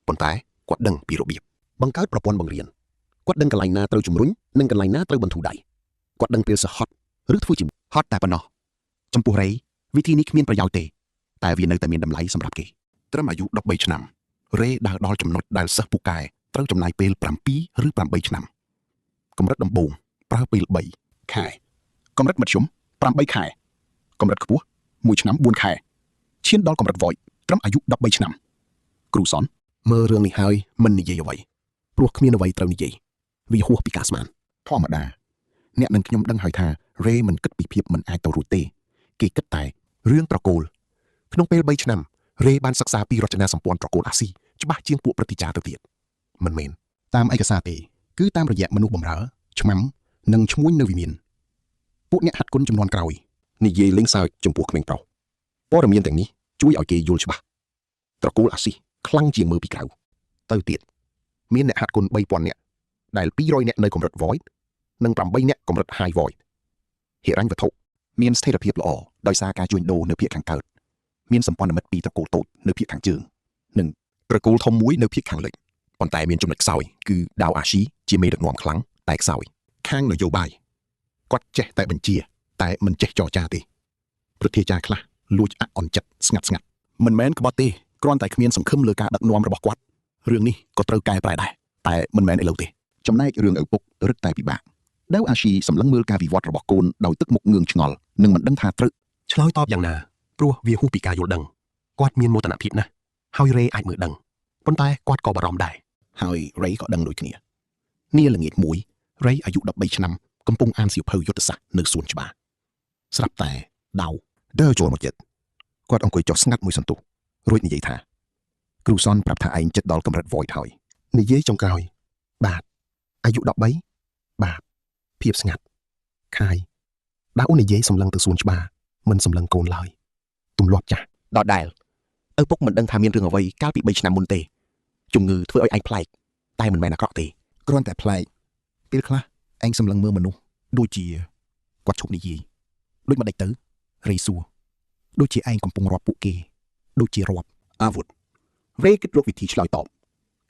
ប៉ុន្តែគាត់ដឹងពីរបៀបបង្កើតប្រព័ន្ធបង្រៀនគាត់ដឹងកន្លែងណាត្រូវជំរុញនិងកន្លែងណាត្រូវបន្ធូរដៃគាត់ដឹងពេលសិស្សហត់ឬធ្វើជាហត់តែប៉ុណ្ណោះចំពោះរ៉េវិធីនេះគ្មានប្រយោជន៍ទេតែវានៅតែមានតម្លៃសម្រាប់គេត្រឹមអាយុ13ឆ្នាំរ៉េដើរដល់ចំណុចដែលសិស្សពូកែត្រូវចំណាយពេល7ឬ8ឆ្នាំកម្រិតដំបូងប្រើពេល3ខែកម្រិតមធ្យម8ខែកម្រិតខ្ពស់1ឆ្នាំ4ខែឈានដល់កម្រិត Void ត្រឹមអាយុ13ឆ្នាំគ្រូសុនមើលរឿងនេះហើយមិននិយាយអ្វីព្រោះគ្មានអ្វីត្រូវនិយាយវាហួសពីការស្មានធម្មតាអ្នកនឹងខ្ញុំដឹងហើយថារ៉េមិនគិតពីភាពមិនអាចទៅរួចទេគេគិតតែរឿងត្រកូលក្នុងពេល3ឆ្នាំរ៉េបានសិក្សាពីរចនាសម្ព័ន្ធត្រកូលអាស៊ីច្បាស់ជាងពួកព្រឹទ្ធាចារ្យទៅទៀតមិនមែនតាមឯកសារទេគឺតាមរយៈមនុស្សបម្រើឆ្មាំនិងឈ្មួញនៅវិមានពួកអ្នកហាត់គុណចំនួនក្រោយនិយាយលេងសើចចំពោះក្មេងប្រុសព័ត៌មានទាំងនេះជួយឲ្យគេយល់ច្បាស់ត្រកូលអាស៊ីខ្លាំងជាងមើលពីក្រៅទៅទៀតមានអ្នកហាត់គុណ 3000 នាក់ដែល200នាក់នៅកម្រិត Void និង8នាក់កម្រិត High Void ហិរញ្ញវត្ថុមានស្ថិរភាពល្អដោយសារការជួញដូរនៅភាគខាងកើតមានសម្ព័ន្ធមិត្តពីត្រកូលតូចនៅភាគខាងជើងនិងត្រកូលធំមួយនៅភាគខាងលិចប៉ុន្តែមានចំណុចខ្សោយគឺដាវអាស៊ីជាមេដឹកនាំខ្លាំងតែខ្សោយខាងនយោបាយគាត់ចេះតែបញ្ជាតែមិនចេះចរចាទេព្រឹទ្ធាចារ្យខ្លះលួចអន់ចិត្តស្ងាត់មិនមែនក្បត់ទេគ្រាន់តែគ្មានសង្ឃឹមលើការដឹកនាំរបស់គាត់រឿងនេះក៏ត្រូវកែប្រែដែរតែមិនមែនឥឡូវទេចំណែករឿងឪពុករឹតតែពិបាកដាវអាស៊ីសម្លឹងមើលការវិវត្តរបស់កូនដោយទឹកមុខងឿងឆ្ងល់និងមិនដឹងថាត្រូវឆ្លើយតបយ៉ាងណាព្រោះវាហួសពីការយល់ដឹងគាត់មានមោទនភាពណាស់ហើយរ៉េអាចមើលដឹងប៉ុន្តែគាត់ក៏បារម្ភដែរហើយរ៉េក៏ដឹងដូចគ្នានាល្ងាចមួយរ៉េអាយុ13ឆ្នាំ កំពុងអានសៀវភៅយុទ្ធសាស្ត្រនៅសួនច្បារស្រាប់តែដៅដើរចូលមកចិត្តគាត់អង្គុយចុះស្ងាត់មួយសន្ទុះរួចនិយាយថាគ្រូសនប្រាប់ថាឯងចិត្តដល់កម្រិត void ហើយនិយាយចុងក្រោយបាទអាយុ13បាទភាពស្ងាត់ខាយដៅនិយាយសម្លឹងទៅសួនច្បារមិនសម្លឹងកូនឡើយទម្លាប់ចាស់ដដែលឪពុកមិនដឹងថាមានរឿងអ្វីកាលពី3ឆ្នាំមុនទេជំងឺធ្វើឲ្យឯងប្លែកតែមិនមែនអាក្រក់ទេគ្រាន់តែប្លែកពេលខ្លះឯងសម្លឹងមើលមនុស្សដូចជាគាត់ឈប់និយាយដូចមិនដេចទៅរេសួរដូចជាឯងកំពុងរាប់ពួកគេដូចជារាប់អាវុធរេគិតរកវិធីឆ្លើយតប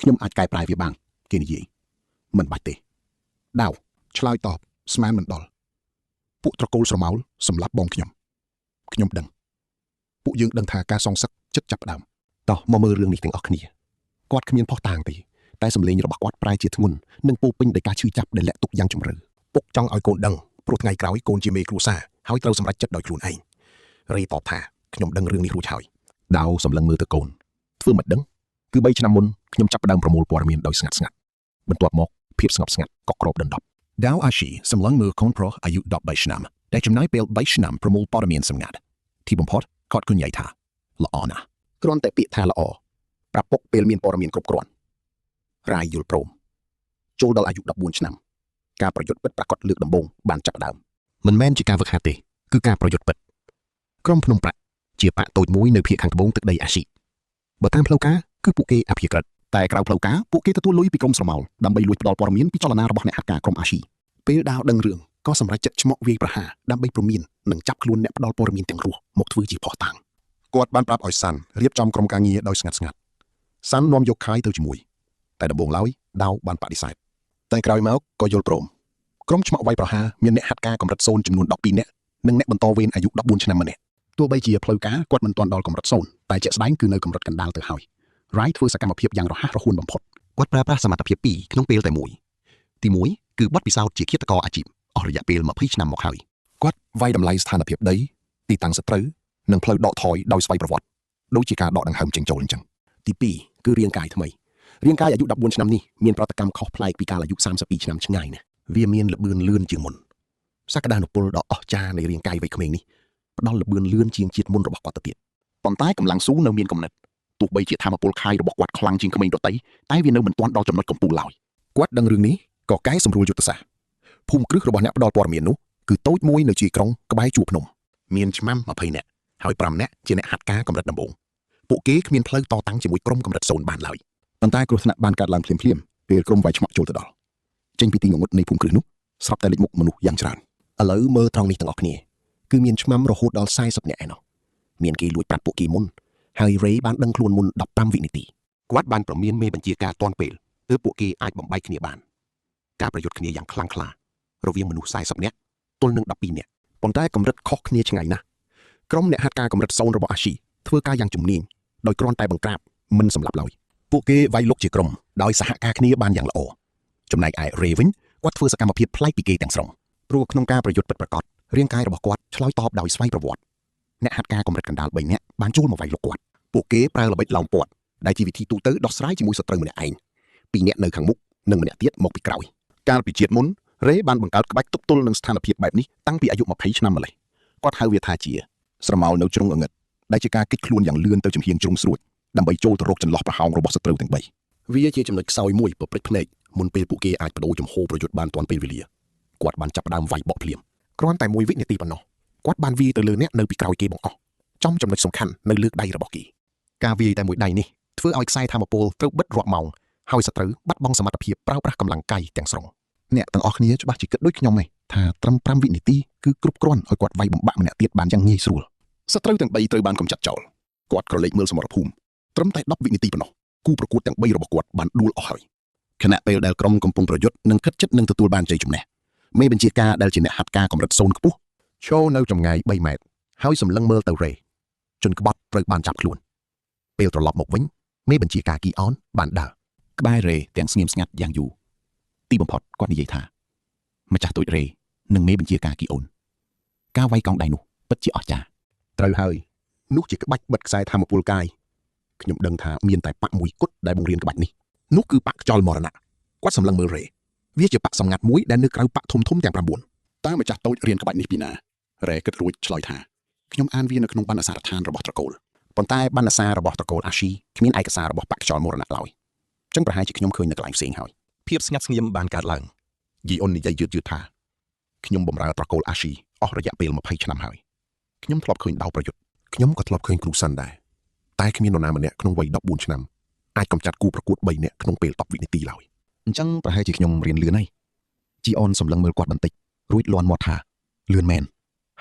ខ្ញុំអាចកែប្រែវាបានគេនិយាយមិនបាច់ទេដៅឆ្លើយតបស្មានមិនដល់ពួកត្រកូលស្រមោលសម្លាប់បងខ្ញុំដឹងពួកយើងដឹងថាការសងសឹកចិត្តចាប់ផ្ដើមតោះមកមើលរឿងនេះទាំងអស់គ្នាគាត់គ្មានផុសតាងទេតែសម្លេងរបស់គាត់ប្រែជាធ្ងន់និងពោពេញដោយការឈឺចាប់ដែលលាក់ទុកយ៉ាងជ្រៅពុកចង់ឲ្យកូនដឹងព្រោះថ្ងៃក្រោយកូនជាមេគ្រួសារហើយត្រូវសម្រេចចិត្តដោយខ្លួនឯងរេតបថាខ្ញុំដឹងរឿងនេះរួចហើយដៅសម្លឹងមើលទៅកូនធ្វើមិនដឹងគឺ3ឆ្នាំមុនខ្ញុំចាប់ផ្ដើមប្រមូលព័ត៌មានដោយស្ងាត់បន្ទាប់មកភាពស្ងប់ស្ងាត់ក៏គ្របដណ្ដប់ដាវអាស៊ីសម្លឹងមើលកូនប្រុសអាយុ13ឆ្នាំដែលចំណាយពេល3ឆ្នាំប្រមូលព័ត៌មានសម្ងាត់ទីបំផុតគាត់ក៏និយាយថាល្អណាស់គ្រាន់តែពាក្យថាល្អប្រាប់ពុកពេលមានព័ត៌មានគ្រប់គ្រាន់រាយយល់ព្រមចូលដល់អាយុ14ឆ្នាំការប្រយុទ្ធពិតប្រាកដលើកដំបូងបានចាប់ផ្ដើមមិនមែនជាការវឹកហាត់ទេគឺការប្រយុទ្ធពិតក្រុមភ្នំប្រាក់ជាបាក់តូចមួយនៅភាគខាងត្បូងទឹកដីអាស៊ីបើតាមផ្លូវការគឺពួកគេអភិក្រិតតែក្រៅផ្លូវការពួកគេទទួលលុយពីក្រុមស្រមោលដើម្បីលួចផ្ដាល់ព័ត៌មានពីចលនារបស់អ្នកហាត់ការក្រុមអាស៊ីពេលដាវដឹងរឿងក៏សម្រេចចិត្តឆ្មក់វាយប្រហារដើម្បីព្រមាននិងចាប់ខ្លួនអ្នកផ្ដាល់ព័ត៌មានទាំងរស់មកធ្វើជាភស្តុតាងគាត់បានប្រាប់ឲ្យសាន់រៀបចំក្រុមការងារដោយស្ងាត់សាន់នាំយកខាយទៅជាមួយតែដំបូងឡើយដាវបានបដិសេធតែក្រោយមកក៏យល់ព្រមក្រុមឆ្មក់វាយប្រហារមានអ្នកហាត់ការកម្រិត0ចំនួន12នាក់និងអ្នកបន្តវេនអាយុ14ឆ្នាំម្នាក់ទោះបីជាផ្លូវការគាត់មិនទាន់ដល់កម្រិត0តែជាក់ស្ដែងគឺនៅកម្រិតកណ្ដាលទៅហើយ Wright ធ្វើសកម្មភាពយ៉ាងរហ័សរហួនបំផុតគាត់ប្រើប្រាស់សមត្ថភាព2ក្នុងពេលតែមួយទី1គឺបទពិសោធន៍ជាឃាតករអាជីពអស់រយៈពេល20ឆ្នាំមកហើយគាត់វាយតម្លៃស្ថានភាពដីទីតាំងសត្រូវនិងផ្លូវដកថយដោយស្វ័យប្រវត្តិដូចជាការដកដង្ហើមចេញចូលអញ្ចឹងទី2គឺរាងកាយថ្មីរាងកាយអាយុ14ឆ្នាំនេះមានប្រតិកម្មខុសប្លែកពីកាលអាយុ32ឆ្នាំឆ្ងាយណាស់វាមានល្បឿនលឿនជាងមុនសក្តានុពលដ៏អស្ចារ្យនៃរាងកាយវ័យក្មេងនេះផ្ដល់ល្បឿនលឿនជាងជាតិមុនរបស់គាត់ទៅទៀតប៉ុន្តែកម្លាំងស៊ូនៅមានកំណត់ទោះបីជាធម៌ពលខាយរបស់គាត់ខ្លាំងជាងក្មេងដទៃតែវានៅមិនទាន់ដល់ចំណុចកំពូលឡើយគាត់ដឹងរឿងនេះក៏កែសម្រួលយុទ្ធសាស្ត្រភូមិគ្រឹះរបស់អ្នកផ្ដល់ព័ត៌មាននោះគឺតូចមួយនៅជាយក្រុងក្បែរជួរភ្នំមានឆ្មាំ20នាក់ហើយ5នាក់ជាអ្នកហាត់ការកម្រិតដំបូងពួកគេគ្មានផ្លូវតតាំងជាមួយក្រុមកម្រិត0បានឡើយប៉ុន្តែគ្រោះថ្នាក់បានកើតឡើងភ្លាមពេលក្រុមវាយឆ្មក់ចូលទៅដល់ចេញពីទីងងឹតនៃភូមិគ្រឹះនោះស្រាប់តែលេចមុខមនុស្សយ៉ាងច្រើនឥឡូវមើលត្រង់នេះទាំងអស់គ្នាគឺមានឆ្មាំរហូតដល់40នាក់ឯណោះមានគេលួចប្រាប់ពួកគេមុនហើយ Ray បានដឹងខ្លួនមុន15វិនាទីគាត់បានប្រមានមេបញ្ជាការទាន់ពេលទើបពួកគេអាចបំបែកគ្នាបានការប្រយុទ្ធគ្នាយ៉ាងខ្លាំងក្លារវាងមនុស្ស40នាក់ទល់នឹង12នាក់ប៉ុន្តែកម្រិតខុសគ្នាឆ្ងាយណាស់ក្រុមអ្នកហាត់ការកម្រិត0របស់អាស៊ីធ្វើការយ៉ាងជំនាញដោយគ្រាន់តែបង្ក្រាបមិនសម្លាប់ឡើយពួកគេវាយលុកជាក្រុមដោយសហការគ្នាបានយ៉ាងល្អចំណែកឯ Ray វិញគាត់ធ្វើសកម្មភាពប្លែកពីគេទាំងស្រុងព្រោះក្នុងការប្រយុទ្ធពិតប្រាកដរាងកាយរបស់គាត់ឆ្លើយតបដោយស្វ័យប្រវត្តិអ្នកហាត់ការកម្រិតកណ្ដាល3នាក់បានចូលមកវាយលុកគាត់ពួកគេប្រើល្បិចឡោមព័ទ្ធដែលជាវិធីទូទៅដោះស្រាយជាមួយសត្រូវម្នាក់ឯង2នាក់នៅខាងមុខនិងម្នាក់ទៀតមកពីក្រោយកាលពីជាតិមុន Ray បានបង្កើតក្បាច់ទប់ទល់នឹងស្ថានភាពបែបនេះតាំងពីអាយុ20ឆ្នាំម្លេះគាត់ហៅវាថាជាស្រមោលនៅជ្រុងអងឹតដែលជាការគេចខ្លួនយ៉ាងលឿនទៅចំហៀងជ្រុងស្រួចដើម្បីចូលទៅរកចន្លោះប្រហោងរបស់សត្រូវទាំង3វាជាចំណុចខ្សោយមួយប្រព្រឹត្តភ្នែកមុនពេលពួកគេអាចបដូរចំហប្រយុទ្ធបានទាន់ពេលវេលាគាត់បានចាប់ផ្ដើមវាយបកភ្លាមគ្រាន់តែ1វិនាទីប៉ុណ្ណោះគាត់បានវាយទៅលើអ្នកនៅពីក្រោយគេបង្អស់ចំចំណុចសំខាន់នៅលើដៃរបស់គេការវាយតែមួយដៃនេះធ្វើឲ្យខ្សែធម្មពលត្រូវបិទរាប់ម៉ោងហើយសត្រូវបាត់បង់សមត្ថភាពប្រើប្រាស់កម្លាំងកាយទាំងស្រុងអ្នកទាំងអស់គ្នាច្បាស់ជាគិតដូចខ្ញុំឯងថាត្រឹម5វិនាទីគឺគ្រប់គ្រាន់ឲ្យគាត់វាយបំបាក់ម្នាក់ទៀតបានយ៉ាងងាយស្រួលសត្រូវទាំង3ត្រូវបានកំចាត់ចោលគាត់ក្រឡេកមើលសមរភូមិត្រឹមតែ10វិនាទីប៉ុណ្ណោះគូប្រកួតទាំង3របស់គាត់បានដួលអស់ហើយខណៈពេលដែលក្រុមកំពុងប្រយុទ្ធនិងខិតជិតនឹងទទួលបានជ័យជំនះមេបញ្ជាការដែលជាអ្នកហាត់ការកម្រិត0ខ្ពស់ឈរនៅចម្ងាយ3ម៉ែត្រហើយសម្លឹងមើលទៅ Ray ជនក្បត់ត្រូវបានចាប់ខ្លួនពេលត្រឡប់មកវិញមេបញ្ជាការគីអនបានដើរក្បែរ Ray ទាំងស្ងៀមស្ងាត់យ៉ាងយូរទីបំផុតគាត់និយាយថាម្ចាស់ទូច Ray និងមេបញ្ជាការគីអូនការវាយកង់ដៃនោះពិតជាអស្ចារ្យត្រូវហើយនោះជាក្បាច់បិទខ្សែធម្មពលកាយខ្ញុំដឹងថាមានតែប៉មួយគត់ដែលបង្រៀនក្បាច់នេះនោះគឺប៉ខ្យល់មរណៈគាត់សម្លឹងមើល Ray វាជាបកសម្ងាត់មួយដែលនៅក្រៅបកធំទាំង9តើម្ចាស់តូចរៀនក្បាច់នេះពីណារ៉េគិតរួចឆ្លើយថាខ្ញុំអានវានៅក្នុងបណ្ណសារដ្ឋានរបស់ត្រកូលប៉ុន្តែបណ្ណសាររបស់ត្រកូលអាស៊ីគ្មានឯកសាររបស់បកខ្យល់មរណៈឡើយចឹងប្រហែលជាខ្ញុំឃើញនៅកន្លែងផ្សេងហើយភាពស្ងាត់ស្ងៀមបានកើតឡើងយីអ៊ុននិយាយយឺតថាខ្ញុំបម្រើត្រកូលអាស៊ីអស់រយៈពេល20ឆ្នាំហើយខ្ញុំធ្លាប់ឃើញដៅប្រយុទ្ធខ្ញុំក៏ធ្លាប់ឃើញគ្រូសិនដែរតែគ្មាននរណាម្នាក់ក្នុងវ័យ14ឆ្នាំអាចកម្ចាត់គូប្រកួត3នាក់ក្នុងពេល10វិនាទីឡើយអញ្ចឹងប្រហែលជាខ្ញុំរៀនលឿនហើយជីអនសម្លឹងមើលគាត់បន្តិចរួចលាន់មាត់ថាលឿនមែន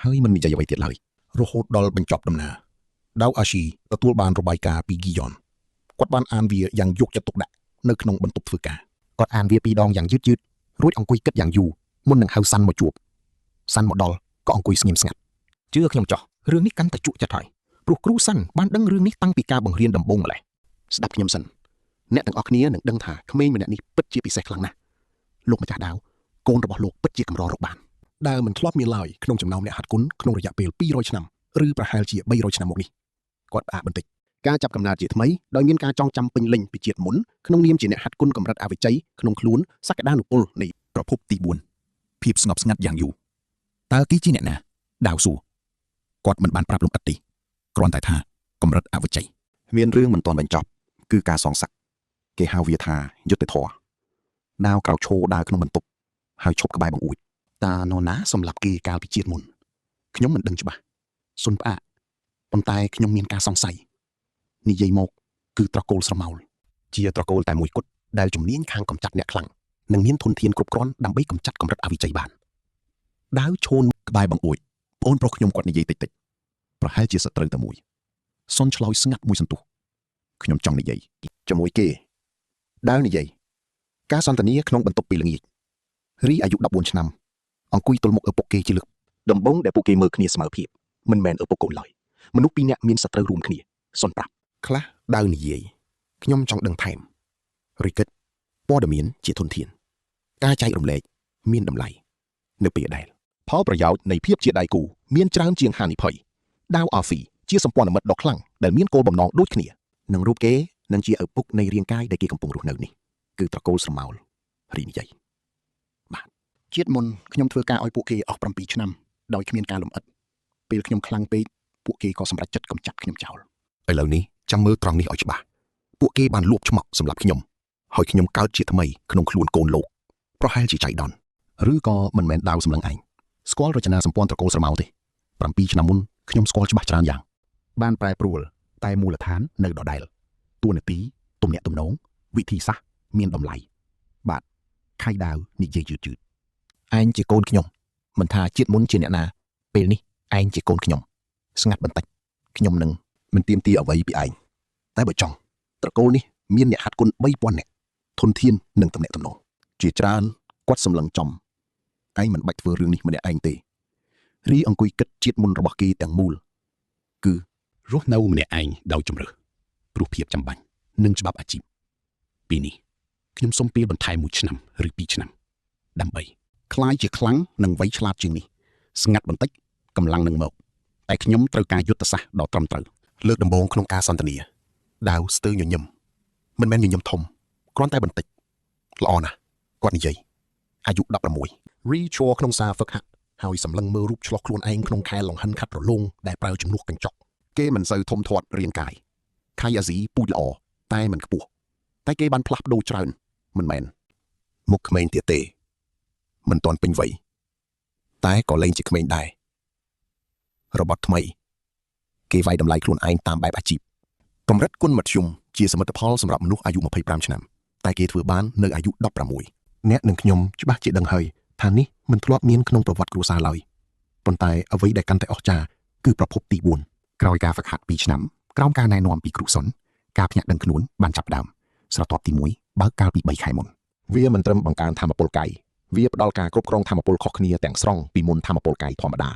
ហើយមិននិយាយអ្វីទៀតឡើយរហូតដល់បញ្ចប់ដំណើរដាវអាស៊ីទទួលបានរបាយការណ៍ពីហ្គីយ៉នគាត់បានអានវាយ៉ាងយកចិត្តទុកដាក់នៅក្នុងបន្ទប់ធ្វើការគាត់អានវា2ដងយ៉ាងយឺតរួចអង្គុយគិតយ៉ាងយូរមុននឹងហៅសាន់មកជួបសាន់មកដល់ក៏អង្គុយស្ងៀមស្ងាត់ជឿខ្ញុំចោះរឿងនេះកាន់តែជក់ចិត្តហើយព្រោះគ្រូសាន់បានដឹងរឿងនេះតាំងពីការបង្រៀនដំបូងម្ល៉េះស្ដាប់ខ្ញុំសិនអ្នកទាំងអស់គ្នានឹងដឹងថាក្មេងម្នាក់នេះពិតជាពិសេសខ្លាំងណាស់លោកម្ចាស់ដាវកូនរបស់លោកពិតជាកម្ររកបានដែលមិនធ្លាប់មានឡើយក្នុងចំណោមអ្នកហាត់គុណក្នុងរយៈពេល200ឆ្នាំឬប្រហែលជា300ឆ្នាំមកនេះគាត់ផ្អាកបន្តិចការចាប់កំណើតជាថ្មីដោយមានការចងចាំពេញលេញពីជាតិមុនក្នុងនាមជាអ្នកហាត់គុណកម្រិតអវិជ័យក្នុងខ្លួនសក្តានុពលនៃប្រភពទី4ភាពស្ងប់ស្ងាត់យ៉ាងយូរតើគេជាអ្នកណាដាវសួរគាត់មិនបានប្រាប់លំអិតទេគ្រាន់តែថាកម្រិតអវិជ័យមានរឿងមិនទាន់បញ្ចប់គឺការសងសឹកគេហៅវាថាយុទ្ធធរដាវក្រោកឈរដើរក្នុងបន្ទប់ហើយឈប់ក្បែរបង្អួចតើនរណាសម្រាប់គេកាលពីជាតិមុនខ្ញុំមិនដឹងច្បាស់សុនផ្អាកប៉ុន្តែខ្ញុំមានការសង្ស័យនិយាយមកគឺត្រកូលស្រមោលជាត្រកូលតែមួយគត់ដែលជំនាញខាងកម្ចាត់អ្នកខ្លាំងនិងមានធនធានគ្រប់គ្រាន់ដើម្បីកម្ចាត់កម្រិតអវិជ័យបានដាវឈូនក្បែរបង្អួចប្អូនប្រុសខ្ញុំគាត់និយាយតិចប្រហែលជាសត្រូវតែមួយសុនឆ្លើយស្ងាត់មួយសន្ទុះខ្ញុំចង់និយាយជាមួយគេដាវនិយាយការសន្ទនាក្នុងបន្ទប់ពេលល្ងាចរីអាយុ14ឆ្នាំអង្គុយទល់មុខឪពុកគេជាលើកដំបូងដែលពួកគេមើលគ្នាស្មើភាពមិនមែនឪពុកកូនឡើយមនុស្សពីរនាក់មានសត្រូវរួមគ្នាសុនប្រាប់ខ្លះដាវនិយាយខ្ញុំចង់ដឹងថែមរីគិតព័ត៌មានជាធនធានការចែករំលែកមានតម្លៃនៅពេលដែលផលប្រយោជន៍នៃភាពជាដៃគូមានច្រើនជាងហានិភ័យដាវអាហ្វីជាសម្ព័ន្ធមិត្តដ៏ខ្លាំងដែលមានគោលបំណងដូចគ្នានឹងរូបគេនឹងជាឪពុកនៃរាងកាយដែលគេកំពុងរស់នៅនេះគឺត្រកូលស្រមោលរីនិយាយបាទជាតិមុនខ្ញុំធ្វើការឲ្យពួកគេអស់7ឆ្នាំដោយគ្មានការលំអិតពេលខ្ញុំខ្លាំងពេកពួកគេក៏សម្រេចចិត្តកម្ចាត់ខ្ញុំចោលឥឡូវនេះចាំមើលត្រង់នេះឲ្យច្បាស់ពួកគេបានលួបឆ្មក់សម្រាប់ខ្ញុំហើយខ្ញុំកើតជាថ្មីក្នុងខ្លួនកូនលោកប្រហែលជាចៃដន្យឬក៏មិនមែនដាវសម្លឹងឯងស្គាល់រចនាសម្ព័ន្ធត្រកូលស្រមោលទេ7ឆ្នាំមុនខ្ញុំស្គាល់ច្បាស់ច្រើនយ៉ាងបានប្រែប្រួលតែមូលដ្ឋាននៅដដែលតួនាទីទំនាក់ទំនងវិធីសាស្ត្រមានតម្លៃបាទខៃដាវនិយាយយឺតឯងជាកូនខ្ញុំមិនថាជាតិមុនជាអ្នកណាពេលនេះឯងជាកូនខ្ញុំស្ងាត់បន្តិចខ្ញុំនឹងមិនទាមទារអ្វីពីឯងតែបើចង់ត្រកូលនេះមានអ្នកហាត់គុណ3000នាក់ធនធាននិងទំនាក់ទំនងជាច្រើនគាត់សម្លឹងចំឯងមិនបាច់ធ្វើរឿងនេះម្នាក់ឯងទេរីអង្គុយគិតជាតិមុនរបស់គេទាំងមូលគឺរស់នៅម្នាក់ឯងដោយជំរឿព្រោះភាពចាំបាច់និងច្បាប់អាជីពពីនេះខ្ញុំសូមពេលបន្ថែម1ឆ្នាំឬ2ឆ្នាំដើម្បីคล้ายជាខ្លាំងនិងវៃឆ្លាតជាងនេះស្ងាត់បន្តិចកម្លាំងនឹងមកតែខ្ញុំត្រូវការយុទ្ធសាស្ត្រដ៏ត្រឹមត្រូវលើកដំបូងក្នុងការសន្ទនាដាវស្ទើរញញឹមមិនមែនញញឹមធំគ្រាន់តែបន្តិចល្អណាស់គាត់និយាយអាយុ16រីឈរក្នុងសាលហ្វឹកហាត់ហើយសម្លឹងមើលរូបឆ្លោះខ្លួនឯងក្នុងខែលង្ហិនខាត់រលោងដែលប្រើជំនួសកញ្ចក់គេមិនសូវធំធាត់រាងកាយខៃអាស៊ីពូជល្អតែមិនខ្ពស់តែគេបានផ្លាស់ប្ដូរច្រើនមិនមែនមុខក្មេងទៀតទេមិនទាន់ពេញវ័យតែក៏លែងជាក្មេងដែររបត់ថ្មីគេវាយតម្លៃខ្លួនឯងតាមបែបអាជីពកម្រិតគុណមធ្យមជាសមិទ្ធផលសម្រាប់មនុស្សអាយុ25ឆ្នាំតែគេធ្វើបាននៅអាយុ16អ្នកនិងខ្ញុំច្បាស់ជាដឹងហើយថានេះមិនធ្លាប់មានក្នុងប្រវត្តិគ្រួសារឡើយប៉ុន្តែអ្វីដែលកាន់តែអស្ចារ្យគឺប្រភពទី4ក្រោយការហ្វឹកហាត់2ឆ្នាំក្រោមការណែនាំពីគ្រូសុនការភ្ញាក់ដឹងខ្លួនបានចាប់ផ្ដើមស្រទាប់ទី1បើកកាលពី3ខែមុនវាមិនត្រឹមបង្កើនថាមពលកាយវាផ្ដល់ការគ្រប់គ្រងថាមពលខុសគ្នាទាំងស្រុងពីមុនថាមពលកាយធម្មតា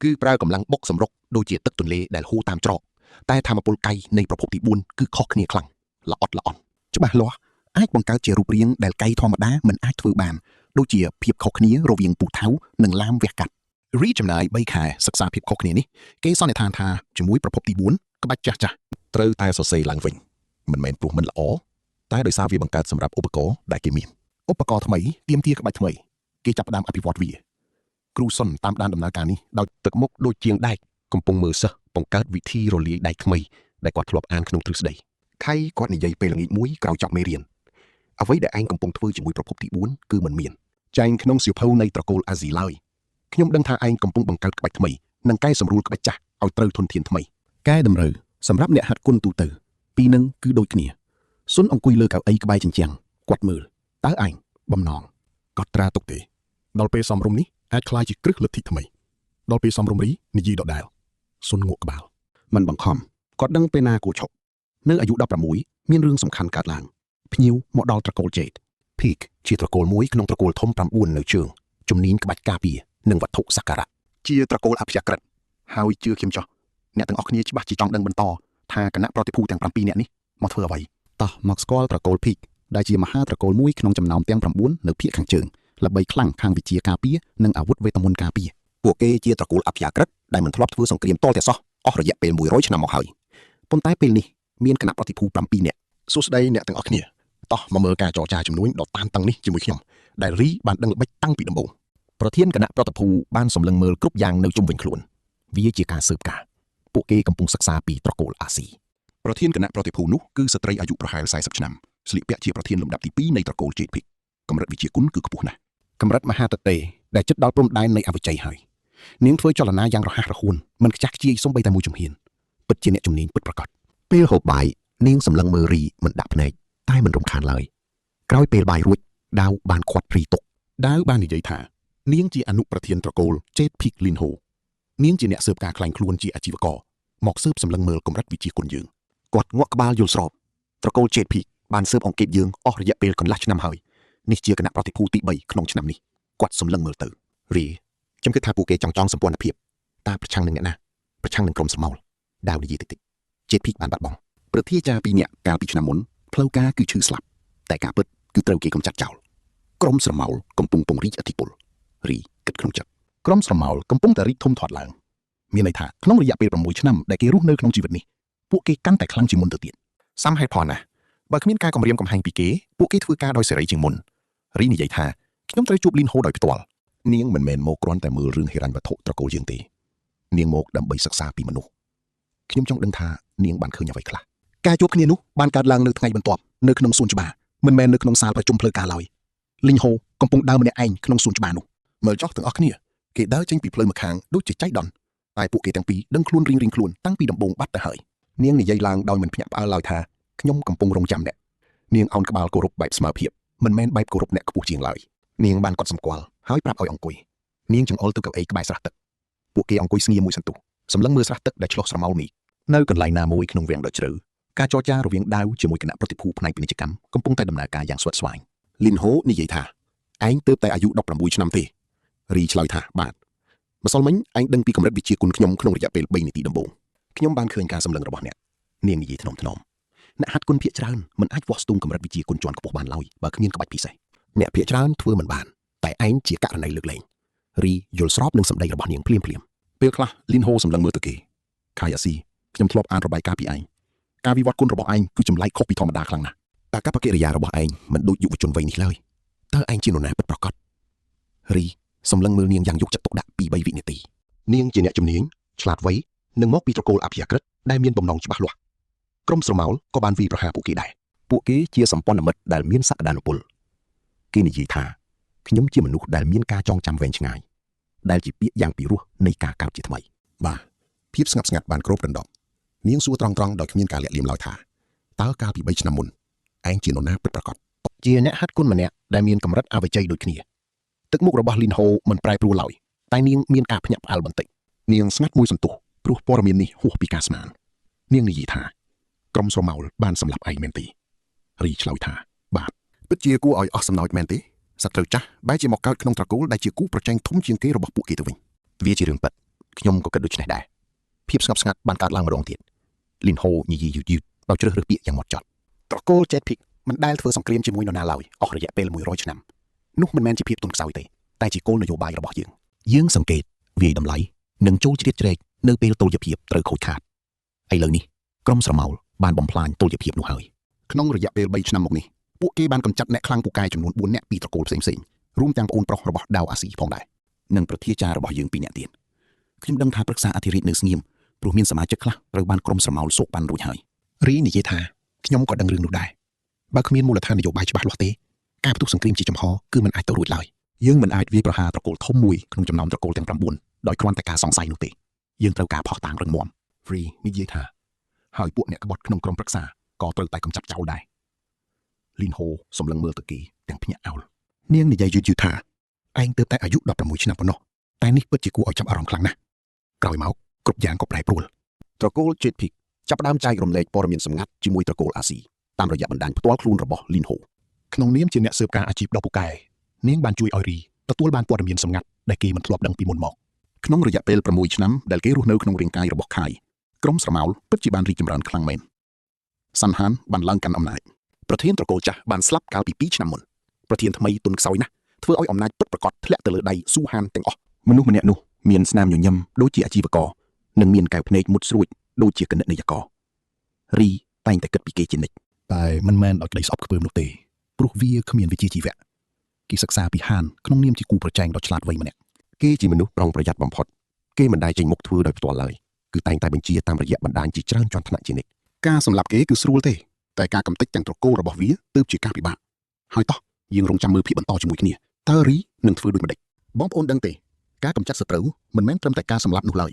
គឺប្រើកម្លាំងបុកសម្រុកដូចជាទឹកទន្លេដែលហូរតាមច្រកតែថាមពលកាយនៃប្រភពទី4គឺខុសគ្នាខ្លាំងល្អិតល្អន់ច្បាស់លាស់អាចបង្កើតជារូបរាងដែលកាយធម្មតាមិនអាចធ្វើបានដូចជាភាពខុសគ្នារវាងពូថៅនិងឡាមវះកាត់រីចំណាយ3ខែសិក្សាភាពខុសគ្នានេះគេសន្និដ្ឋានថាជាមួយប្រភពទី4ក្បាច់ចាស់ត្រូវតែសរសេរឡើងវិញមិនមែនព្រោះមិនល្អតែដោយសារវាបង្កើតសម្រាប់ឧបករណ៍ដែលគេមាន ឧបករណ៍ថ្មីទៀមទាក្បាច់ថ្មីគេចាប់ផ្ដើមអភិវឌ្ឍវាគ្រូសុនតាមដានដំណើរការនេះដោយទឹកមុខដូចជាងដែកកំពុងមើលសិស្សបង្កើតវិធីរលាយដែកថ្មីដែលគាត់ធ្លាប់អានក្នុងទ្រឹស្ដីខៃគាត់និយាយពេលល្ងាចមួយក្រោយចប់មេរៀនអ្វីដែលឯងកំពុងធ្វើជាមួយប្រភពទី4គឺមិនមានចែងក្នុងសៀវភៅនៃត្រកូលអាស៊ីឡើយខ្ញុំដឹងថាឯងកំពុងបង្កើតក្បាច់ថ្មីនិងកែសម្រួលក្បាច់ចាស់ឲ្យត្រូវធនធានថ្មីកែតម្រូវសម្រាប់អ្នកហាត់គុនទូទៅពីរនឹងគឺដូចគ្នាសុនអង្គុយលើកៅអីក្បែរជញ្ជាំងគាត់មើលតើឯងបំណងគាត់ត្រាទុកទេដល់ពេលសំរុំនេះអាចខ្លាយជាគ្រឹះលទ្ធិថ្មីដល់ពេលសំរុំរីនិយាយដដែលសុនងក់ក្បាលមិនបង្ខំគាត់ដឹងពេលណាគួរឈប់នៅអាយុ16មានរឿងសំខាន់កើតឡើងភ្ញៀវមកដល់ត្រកូលជេត Peak ជាត្រកូលមួយក្នុងត្រកូលធំ9នៅជើងជំនាញក្បាច់ការពារនិងវត្ថុសក្ការៈជាត្រកូលអភិជាក្រិតហើយជឿខ្ញុំចោះអ្នកទាំងអស់គ្នាច្បាស់ជាចង់ដឹងបន្តថាគណៈប្រតិភូទាំង7នាក់នេះមកធ្វើអ្វីតោះមកស្គាល់ត្រកូល Peak ដែលជាមហាត្រកូលមួយក្នុងចំណោមទាំង9នៅភាគខាងជើងល្បីខ្លាំងខាងវិជាការពារនិងអាវុធវេទមន្តការពារពួកគេជាត្រកូលអភិជាក្រិតដែលមិនធ្លាប់ធ្វើសង្គ្រាមតលតែសោះអស់រយៈពេល100ឆ្នាំមកហើយប៉ុន្តែពេលនេះមានគណៈប្រតិភូ7នាក់សួស្ដីអ្នកទាំងអស់គ្នាតោះមកមើលការចរចាជំនួយដ៏តានតឹងនេះជាមួយខ្ញុំដែលរីបានដឹងល្បិចតាំងពីដំបូងប្រធានគណៈប្រតិភូបានសម្លឹងមើលគ្រប់យ៉ាងនៅជុំវិញខ្លួនវាជាការស៊ើបការពួកគេកំពុងសិក្សាពីត្រកូលអាស៊ីប្រធានគណៈប្រតិភូនោះគឺស្ត្រីអាយុប្រហែល40ឆ្នាំស្លៀកពាក់ជាប្រធានលំដាប់ទី2នៃត្រកូលជេតភិកកម្រិតវិជាគុណគឺខ្ពស់ណាស់កម្រិតមហាតេដែលជិតដល់ព្រំដែននៃអវិជ័យហើយនាងធ្វើចលនាយ៉ាងរហ័សរហួនមិនខ្ជះខ្ជាយសូម្បីតែមួយជំហានពិតជាអ្នកជំនាញពិតប្រាកដពេលហូបបាយនាងសម្លឹងមើលរីមិនដាក់ភ្នែកតែមិនរំខានឡើយក្រោយពេលបាយរួចដាវបានខាត់រីទុកដាវបាននិយាយថានាងជាអនុប្រធានត្រកូលជេតភិកលីនហូនាងជាអ្នកស៊ើបការខ្លាញ់ខ្លួនជាអាជីវករមកស៊ើបសម្លឹងមើលកម្រិតវិជាគុណយើងគាត់ងាក់ក្បាលយល់ស្របត្រកូលជេតភិកបានស៊ើបអង្កេតយើងអស់រយៈពេលកន្លះឆ្នាំហើយនេះជាគណៈប្រតិភូទី3ក្នុងឆ្នាំនេះគាត់សម្លឹងមើលទៅរីខ្ញុំគិតថាពួកគេចង់សម្ព័ន្ធភាពតែប្រឆាំងនឹងអ្នកណាប្រឆាំងនឹងក្រុមស្រមោលដាវនិយាយតិចជេតភិកបានបាត់បង់ប្រធាចារ2នាក់កាលពីឆ្នាំមុនផ្លូវការគឺឈឺស្លាប់តែការពិតគឺត្រូវគេកំចាត់ចោលក្រុមស្រមោលកំពុងពង្រីកឥទ្ធិពលរីគិតក្នុងចិត្តក្រុមស្រមោលកំពុងតែរីកធំធាត់ឡើងមានន័យថាក្នុងរយៈពេល6ឆ្នាំដែលគេរស់នៅក្នុងជីវិតនេះពួកគេកាន់តែខ្លាំងជាងមុនទៅទៀតសំហេតុផលណាស់បើគ្មានការគំរាមកំហែងពីគេពួកគេធ្វើការដោយសេរីជាងមុនរីនិយាយថាខ្ញុំត្រូវជួបលីនហូដោយផ្ទាល់នាងមិនមែនមកគ្រាន់តែមើលរឿងហិរញ្ញវត្ថុត្រកូលយើងទេនាងមកដើម្បីសិក្សាពីមនុស្សខ្ញុំចង់ដឹងថានាងបានឃើញអ្វីខ្លះការជួបគ្នានោះបានកើតឡើងនៅថ្ងៃបន្ទាប់នៅក្នុងសួនច្បារមិនមែននៅក្នុងសាលប្រជុំផ្លូវការឡើយលីនហូកំពុងដើរម្នាក់ឯងក្នុងសួនច្បារនោះមើលចោះទាំងអស់គ្នាគេដើរចេញពីផ្លូវម្ខាងដូចជាចៃដន្យតែពួកគេទាំងពីរដឹងខ្លួនរៀងខ្លួនតាំងពីដំបូងបាត់ទៅហើយនាងនិយាយឡើងដោយមិនភ្ញាក់ផ្អើលឡើយថាខ្ញុំកំពុងរងចាំអ្នកនាងអោនក្បាលគោរពបែបស្មើភាពមិនមែនបែបគោរពអ្នកខ្ពស់ជាងឡើយនាងបានកត់សម្គាល់ហើយប្រាប់ឲ្យអង្គុយនាងចង្អុលទៅកៅអីក្បែរស្រះទឹកពួកគេអង្គុយស្ងៀមមួយសន្ទុះសម្លឹងមើលស្រះទឹកដែលឆ្លោះស្រមោលនេះនៅកន្លែងណាមួយក្នុងវាំងដ៏ជ្រៅការចរចារវាងដាវជាមួយគណៈប្រតិភូផ្នែកពាណិជ្ជកម្មកំពុងតែដំណើរការយ៉ាងស្វិតស្វាញលីនហូនិយាយថាឯងទើបតែអាយុ16ឆ្នាំទេរីឆ្លើយថាបាទម្សិលមិញឯងដឹងពីកម្រិតវិជាគុណខ្ញុំក្នុងរយៈពេល3នាទីដំបូងខ្ញុំបានឃើញការសម្លឹងរបស់អ្នកនាងនិយាយថ្នមអ្នកហាត់គុណភាគច្រើនមិនអាចវាស់ស្ទង់កម្រិតវិជាគុណជាន់ខ្ពស់បានឡើយបើគ្មានក្បាច់ពិសេសអ្នកភាគច្រើនធ្វើមិនបានតែឯងជាករណីលើកលែងរីយល់ស្របនឹងសម្ដីរបស់នាងភ្លាមពេលខ្លះលីនហូសម្លឹងមើលទៅគេខៃអាស៊ីខ្ញុំធ្លាប់អានរបាយការណ៍ពីឯងការវិវត្តគុណរបស់ឯងគឺចម្លែកខុសពីធម្មតាខ្លាំងណាស់តែកប្បកិរិយារបស់ឯងមិនដូចយុវជនវ័យនេះឡើយតើឯងជានរណាពិតប្រាកដរីសម្លឹងមើលនាងយ៉ាងយកចិត្តទុកដាក់ពី3វិនាទីនាងជាអ្នកជំនាញឆ្លាតវៃនិងមកពីត្រកូលអភិជាក្រិតដែលមានបំណងច្បាស់លាស់ក្រុមស្រមោលក៏បានវាយប្រហារពួកគេដែរពួកគេជាសម្ព័ន្ធមិត្តដែលមានសក្តានុពលគេនិយាយថាខ្ញុំជាមនុស្សដែលមានការចងចាំវែងឆ្ងាយដែលជាពាក្យយ៉ាងពីរោះនៃការកើតជាថ្មីបាទភាពស្ងប់ស្ងាត់បានគ្របដណ្ដប់នាងសួរត្រង់ដោយគ្មានការលាក់លៀមឡើយថាតើកាលពី3ឆ្នាំមុនឯងជានរណាពិតប្រាកដជាអ្នកហាត់គុណម្នាក់ដែលមានកម្រិតអវិជ័យដូចគ្នាទឹកមុខរបស់លីនហូមិនប្រែប្រួលឡើយតែនាងមានការភ្ញាក់ផ្អើលបន្តិចនាងស្ងាត់មួយសន្ទុះព្រោះព័ត៌មាននេះហួសពីការស្មាននាងនិយាយថាក្រុមស្រមោលបានសម្លាប់ឯងមែនទេរីឆ្លើយថាបាទពិតជាគួរឲ្យអស់សំណោចមែនទេសត្រូវចាស់បែរជាមកកើតក្នុងត្រកូលដែលជាគូប្រជែងធំជាងគេរបស់ពួកគេទៅវិញវាជារឿងពិតខ្ញុំក៏គិតដូច្នេះដែរភាពស្ងប់ស្ងាត់បានកើតឡើងម្ដងទៀតលីនហូនិយាយយឺតដោយជ្រើសរើសពាក្យយ៉ាងម៉ត់ចត់ត្រកូលជេតភិកមិនដែលធ្វើសង្គ្រាមជាមួយនរណាឡើយអស់រយៈពេល100ឆ្នាំនោះមិនមែនជាភាពទន់ខ្សោយទេតែជាគោលនយោបាយរបស់យើងសង្កេតវាយតម្លៃនិងចូលជ្រៀតជ្រែកនៅពេលតុល្យភាពត្រូវខូចខាតឥឡូវនេះក្រុមស្រមោលបានបំផ្លាញតុល្យភាពនោះហើយក្នុងរយៈពេល3ឆ្នាំមកនេះ ពួកគេបានកំចាត់អ្នកខ្លាំងពូកែចំនួន4នាក់ពីត្រកូលផ្សេងៗរួមទាំងប្អូនប្រុសរបស់ដាវអាស៊ីផងដែរនិងប្រធាចាររបស់យើង2នាក់ទៀតខ្ញុំដឹងថាប្រឹក្សាអធិរាជនៅស្ងៀមព្រោះមានសមាជិកខ្លះត្រូវបានក្រុមស្រមោលសោកបានរួចហើយរីនិយាយថាខ្ញុំក៏ដឹងរឿងនោះដែរបើគ្មានមូលដ្ឋាននយោបាយច្បាស់លាស់ទេការផ្ទុះសង្គ្រាមជាចំហគឺមិនអាចទៅរួចឡើយយើងមិនអាចវាយប្រហារត្រកូលធំមួយក្នុងចំណោមត្រកូលទាំង9ដោយគ្រាន់តែការសង្ស័យនោះទេយើងត្រូវការផុសតាងរឹងមាំ Free និយាយថាហើយពួកអ្នកក្បត់ក្នុងក្រុមប្រឹក្សាក៏ត្រូវតែកំចាត់ចោលដែរលីនហូសម្លឹងមើលទៅគេទាំងភ្ញាក់អោលនាងនិយាយយឺតៗថាឯងទើបតែអាយុ16ឆ្នាំប៉ុណ្ណោះតែនេះពិតជាគួរឲ្យចាប់អារម្មណ៍ខ្លាំងណាស់ក្រោយមកគ្រប់យ៉ាងក៏ប្រែប្រួលត្រកូលជេតភីកចាប់ផ្ដើមចែករំលែកព័ត៌មានសម្ងាត់ជាមួយត្រកូលអាស៊ីតាមរយៈបណ្ដាញផ្ទាល់ខ្លួនរបស់លីនហូក្នុងនាមជាអ្នកស៊ើបការអាជីពដ៏ពូកែនាងបានជួយឲ្យរីទទួលបានព័ត៌មានសម្ងាត់ដែលគេមិនធ្លាប់ដឹងពីមុនមកក្នុងរយៈពេល6ឆ្នាំដែលគេរស់នៅក្នុងរាងកាយរបស់ខាយក្រុមស្រមោលពិតជាបានរីកចម្រើនខ្លាំងមែនសាន់ហានបានឡើងកាន់អំណាចប្រធានត្រកូលចាស់បានស្លាប់កាលពី2ឆ្នាំមុនប្រធានថ្មីទុនខ្សោយណាស់ធ្វើឲ្យអំណាចពិតប្រាកដធ្លាក់ទៅលើដៃស៊ូហានទាំងអស់មនុស្សម្នាក់នោះមានស្នាមញញឹមដូចជាអាជីវករនិងមានកែវភ្នែកមុតស្រួចដូចជាគណិតនយកររីតែងតែគិតពីគេជានិច្ចតែមិនមែនដោយក្តីស្អប់ខ្ពើមនោះទេព្រោះវាគ្មានវិជ្ជាជីវៈគេសិក្សាពីហានក្នុងនាមជាគូប្រជែងដ៏ឆ្លាតវៃម្នាក់គេជាមនុស្សប្រុងប្រយ័ត្នបំផុតគេមិនដែលចេញមុខធ្វើដោយផ្ទាល់ឡើយគឺតែងតែបញ្ជាតាមរយៈបណ្ដាញជាច្រើនជាន់ថ្នាក់ជានិច្ចការសម្លាប់គេគឺស្រួលទេតែការកំទេចទាំងត្រកូលរបស់វាទើបជាការពិបាកហើយតោះយើងរងចាំមើលភាពបន្តជាមួយគ្នាតើរីនឹងធ្វើដូចម្តេចបងប្អូនដឹងទេការកម្ចាត់សត្រូវមិនមែនត្រឹមតែការសម្លាប់នោះឡើយ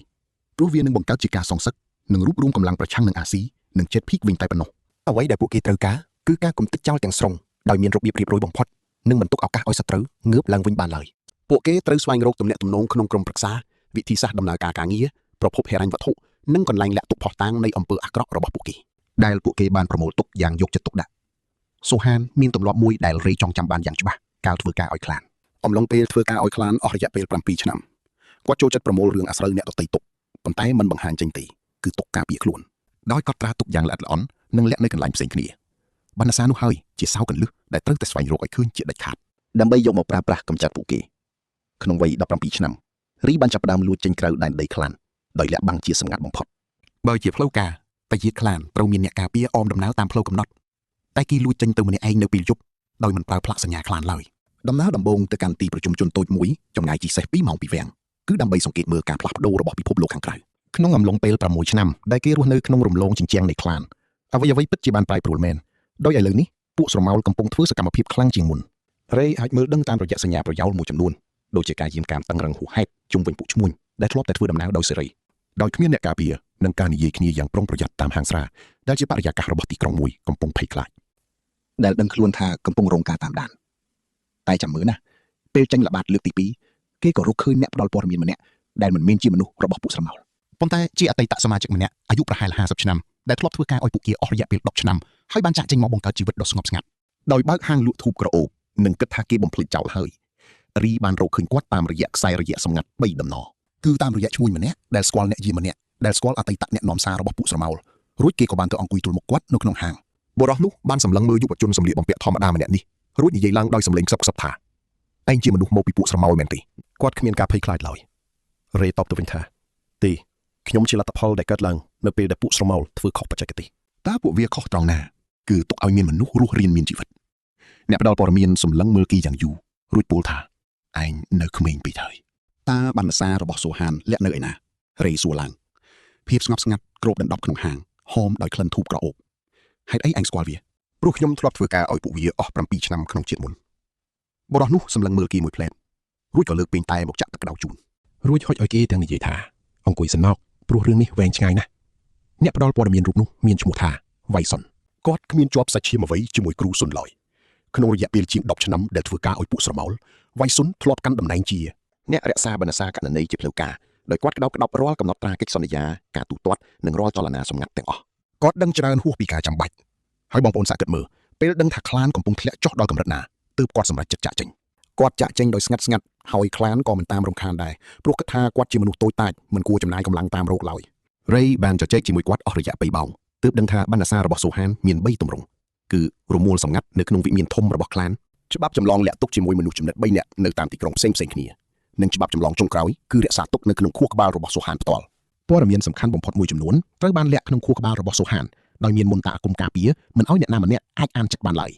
ព្រោះវានឹងបង្កើតជាការសងសឹកនិងរួបរวมកម្លាំងប្រឆាំងនឹងអាស៊ីនិងជេតភីកវិញតែប៉ុណ្ណោះអ្វីដែលពួកគេត្រូវការគឺការកំទេចចោលទាំងស្រុងដោយមានរបៀបរៀបរយបំផុតនិងមិនទុកឱកាសឲ្យសត្រូវងើបឡើងវិញបានឡើយពួកគេត្រូវស្វែងរកទំនាក់ទំនងក្នុងក្រុមប្រឹក្សាវិធីសាស្ត្រដំណើរការងារប្រភពហិរញ្ញវត្ថុនិងកន្លែងលាក់ទុកភស្តុតាងនៃអំពើអាក្រក់របស់ពួកគេដែលពួកគេបានប្រមូលទុកយ៉ាងយកចិត្តទុកដាក់សូហានមានទម្លាប់មួយដែលរេចង់ចាំបានយ៉ាងច្បាស់កាលធ្វើការឲ្យខ្លានអំឡុងពេលធ្វើការឲ្យខ្លានអស់រយៈពេល7ឆ្នាំគាត់ចូលចិត្តប្រមូលរឿងអាស្រូវអ្នកដទៃទុកប៉ុន្តែមិនបង្ហាញចេញទេគឺទុកការពារខ្លួនដោយកត់ត្រាទុកយ៉ាងល្អិតល្អន់និងលាក់នៅកន្លែងផ្សេងគ្នាបណ្ណសារនោះហើយជាសោកន្លឹះដែលត្រូវតែស្វែងរកឲ្យឃើញជាដាច់ខាតដើម្បីយកមកប្រើប្រាស់កម្ចាត់ពួកគេក្នុងវ័យ17ឆ្នាំរីបានចាប់ផ្ដើមលួចចេញក្រៅដែនដីខ្លានដោយលាក់បាំងជាសម្ងាត់បំផុតបើជាផ្លូវការតាយាតខ្លានត្រូវមានអ្នកការពារអមដំណើរតាមផ្លូវកំណត់តែគេលួចចេញទៅម្នាក់ឯងនៅពេលយប់ដោយមិនប្រើផ្លាកសញ្ញាខ្លានឡើយដំណើរដំបូងទៅកាន់ទីប្រជុំជនតូចមួយចម្ងាយជាសេះ2ម៉ោងពីវាំងគឺដើម្បីសង្កេតមើលការផ្លាស់ប្ដូររបស់ពិភពលោកខាងក្រៅក្នុងអំឡុងពេល6ឆ្នាំដែលគេរស់នៅក្នុងរំលងជញ្ជាំងនៃខ្លានអ្វីពិតជាបានប្រែប្រួលមែនដោយឥឡូវនេះពួកស្រមោលកំពុងធ្វើសកម្មភាពខ្លាំងជាងមុនរេអាចមើលដឹងតាមរយៈសញ្ញាប្រយោលមួយចំនួនដូចជាការយាមកាមតឹងរឹងហួសហេតុជុំវិញពួកឈ្មួញដែលធ្លាប់តែធ្វើដំណើរដោយសេរីដោយគ្មានអ្នកការពារនិងការនិយាយគ្នាយ៉ាងប្រុងប្រយ័ត្នតាមហាងស្រាដែលជាបរិយាកាសរបស់ទីក្រុងមួយកំពុងភ័យខ្លាចដែលដឹងខ្លួនថាកំពុងរងការតាមដានតែចាំមើលណាពេលចេញល្បាតលើកទី2គេក៏រកឃើញអ្នកផ្ដល់ព័ត៌មានម្នាក់ដែលមិនមែនជាមនុស្សរបស់ពួកស្រមោលប៉ុន្តែជាអតីតសមាជិកម្នាក់អាយុប្រហែល50ឆ្នាំដែលធ្លាប់ធ្វើការឲ្យពួកគេអស់រយៈពេល10ឆ្នាំហើយបានចាក់ចេញមកបង្កើតជីវិតដ៏ស្ងប់ស្ងាត់ដោយបើកហាងលក់ធូបក្រអូបនិងគិតថាគេបំភ្លេចចោលហើយរីបានរកឃើញគាត់តាមរយៈខ្សែរយៈសម្ងាត់3ដំណគឺតាមរយៈឈ្មួញម្នាក់ដែលស្គាល់អ្នកយាមម្នាក់ដែលស្គាល់អតីតអ្នកនាំសាររបស់ពួកស្រមោលរួចគេក៏បានទៅអង្គុយទល់មុខគាត់នៅក្នុងហាងបុរសនោះបានសម្លឹងមើលយុវជនសម្លៀកបំពាក់ធម្មតាម្នាក់នេះរួចនិយាយឡើងដោយសម្លេងខ្សឹបខ្សឹបថាឯងជាមនុស្សមកពីពួកស្រមោលមែនទេគាត់គ្មានការភ័យខ្លាចឡើយរេតបទៅវិញថាទេខ្ញុំជាលទ្ធផលដែលកើតឡើងនៅពេលដែលពួកស្រមោលធ្វើខុសបច្ចេកទេសតើពួកវាខុសត្រង់ណាគឺទុកឲ្យមានមនុស្សរស់រានមានជីវិតអ្នកផ្ដល់ព័ត៌មានសម្លឹងមើលគីយ៉ាងយូររួចពោលថាឯងនៅក្មេងពេកហើយតើបណ្ណសាររបស់សូហានលាក់នៅឯណារេសួរឡើងភាពស្ងប់ស្ងាត់គ្របដណ្ដប់ក្នុងហាងហោមដោយក្លិនធូបក្រអូបហេតុអីឯងស្គាល់វាព្រោះខ្ញុំធ្លាប់ធ្វើការឲ្យពួកវាអស់7ឆ្នាំក្នុងជាតិមុនបុរសនោះសម្លឹងមើលគីមួយផ្លែតរួចក៏លើកពេញតែមកចាក់ទឹកក្តៅជូនរួចហុចឲ្យគេទាំងនិយាយថាអង្គុយសិនមកព្រោះរឿងនេះវែងឆ្ងាយណាស់អ្នកផ្ដល់ព័ត៌មានរូបនោះមានឈ្មោះថាវៃសុនគាត់គ្មានជាប់សាច់ឈាមអ្វីជាមួយគ្រូសុនឡើយក្នុងរយៈពេលជាង10ឆ្នាំដែលធ្វើការឲ្យពួកស្រមោលវៃសុនធ្លាប់កាន់តំណែងជាអ្នករក្សាបណ្ណសារកណន័យជាផ្លូវការដោយគាត់ក្តោបរាល់កំណត់ត្រាកិច្ចសន្យាការទូទាត់និងរាល់ចលនាសម្ងាត់ទាំងអស់គាត់ដឹងច្រើនហួសពីការចាំបាច់ហើយបងប្អូនសាកគិតមើលពេលដឹងថាខ្លានកំពុងធ្លាក់ចុះដល់កម្រិតណាទើបគាត់សម្រេចចិត្តចាក់ចេញគាត់ចាក់ចេញដោយស្ងាត់ហើយខ្លានក៏មិនតាមរំខានដែរព្រោះគិតថាគាត់ជាមនុស្សតូចតាចមិនគួរចំណាយកម្លាំងតាមរោគឡើយរេបានជជែកជាមួយគាត់អស់រយៈពេល3ម៉ោងទើបដឹងថាបណ្ណសាររបស់សូហានមាន3ទម្រង់គឺរមូលសម្ងាត់នៅក្នុងវិមានធំរបស់ខ្លានច្បាប់ចម្លងលាក់ទុកជាមួយមនុស្សចំណិត3នាក់នៅតាមទីក្រុងផ្សេងគ្នានិងច្បាប់ចម្លងចុងក្រោយគឺរក្សាទុកនៅក្នុងខួរក្បាលរបស់សូហានផ្ទាល់ព័ត៌មានសំខាន់បំផុតមួយចំនួនត្រូវបានលាក់ក្នុងខួរក្បាលរបស់សូហានដោយមានមន្តអាគមការពារមិនឲ្យអ្នកណាម្នាក់អាចអានចិត្តបានឡើយ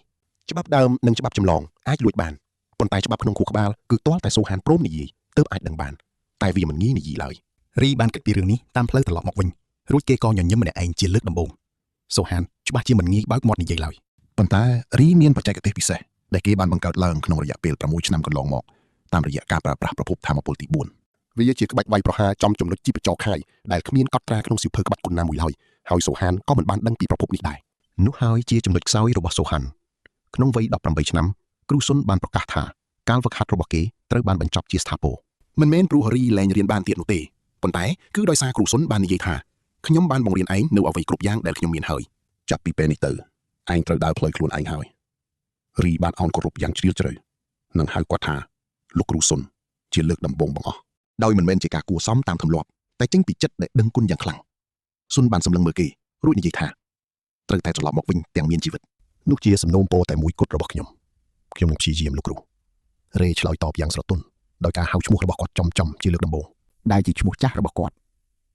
ច្បាប់ដើមនិងច្បាប់ចម្លងអាចលួចបានប៉ុន្តែច្បាប់ក្នុងខួរក្បាលគឺទាល់តែសូហានព្រមនិយាយទើបអាចដឹងបានតែវាមិនងាយនិយាយឡើយរីបានគិតពីរឿងនេះតាមផ្លូវត្រឡប់មកវិញរួចគេក៏ញញឹមម្នាក់ឯងជាលើកដំបូងសូហានច្បាស់ជាមិនងាយបើកមាត់និយាយឡើយប៉ុន្តែរីមានបច្ចេកទេសពិសេសដែលគេបានបង្កើតឡើងក្នុងរយៈពេល6ឆ្នាំកន្លងមកតាមរយៈការប្រើប្រាស់ប្រភពថាមពលទី4វាជាក្បាច់វាយប្រហារចំចំណុចជីពចរខាយដែលគ្មានកត់ត្រាក្នុងសៀវភៅក្បាច់គុណណាមួយឡើយហើយសូហានក៏មិនបានដឹងពីប្រភពនេះដែរនោះហើយជាចំណុចខ្សោយរបស់សូហានក្នុងវ័យ18ឆ្នាំគ្រូសុនបានប្រកាសថាការវឹកហាត់របស់គេត្រូវបានបញ្ចប់ជាស្ថាពរមិនមែនព្រោះរីលែងរៀនបានទៀតនោះទេប៉ុន្តែគឺដោយសារគ្រូសុនបាននិយាយថាខ្ញុំបានបង្រៀនឯងនៅអ្វីគ្រប់យ៉ាងដែលខ្ញុំមានហើយចាប់ពីពេលនេះទៅឯងត្រូវដើរផ្លូវខ្លួនឯងហើយរីបានអោនគោរពយ៉ាងជ្រាលជ្រៅនិងហៅគាត់ថាលោកគ្រូសុនជាលើកដំបូងបង្អស់ដោយមិនមែនជាការគួរសមតាមទម្លាប់តែចេញពីចិត្តដែលដឹងគុណយ៉ាងខ្លាំងសុនបានសម្លឹងមើលគេរួចនិយាយថាត្រូវតែត្រឡប់មកវិញទាំងមានជីវិតនោះជាសំណូមពរតែមួយគត់របស់ខ្ញុំនឹងព្យាយាមលោកគ្រូរេឆ្លើយតបយ៉ាងស្រទន់ដោយការហៅឈ្មោះរបស់គាត់ចំជាលើកដំបូងដែលជាឈ្មោះចាស់របស់គាត់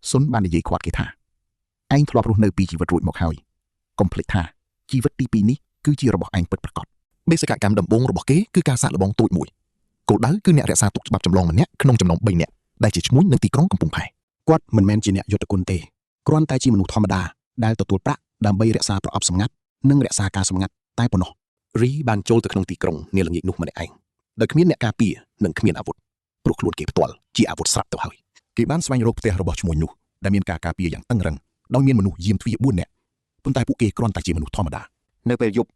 សុនបាននិយាយគាត់គេថាឯងធ្លាប់រស់នៅពីជីវិតរួចមកហើយកុំភ្លេចថាជីវិតទី2នេះគឺជារបស់ឯងពិតប្រាកដបេសកកម្មដំបូងរបស់គេគឺការសាកល្បងទូចមួយគោលដៅគឺអ្នករក្សាទុកច្បាប់ចម្លងម្នាក់ក្នុងចំណោម3នាក់ដែលជាឈ្មោះនៅទីក្រុងកំពង់ផែគាត់មិនមែនជាអ្នកយុទ្ធគុណទេគ្រាន់តែជាមនុស្សធម្មតាដែលទទួលប្រាក់ដើម្បីរក្សាប្រអប់សម្ងាត់និងរក្សាការសម្ងាត់តែប៉ុណ្ណោះរីបានចូលទៅក្នុងទីក្រុងនាល្ងាចនោះម្នាក់ឯងដោយគ្មានអ្នកការពារនិងគ្មានអាវុធព្រោះខ្លួនគេផ្ទាល់ជាអាវុធស្រាប់ទៅហើយគេបានស្វែងរកផ្ទះរបស់ឈ្មោះនោះដែលមានការការពារយ៉ាងតឹងរឹងដោយមានមនុស្សយាមទ្វារ4នាក់ប៉ុន្តែពួកគេគ្រាន់តែជាមនុស្សធម្មតានៅពេលយប់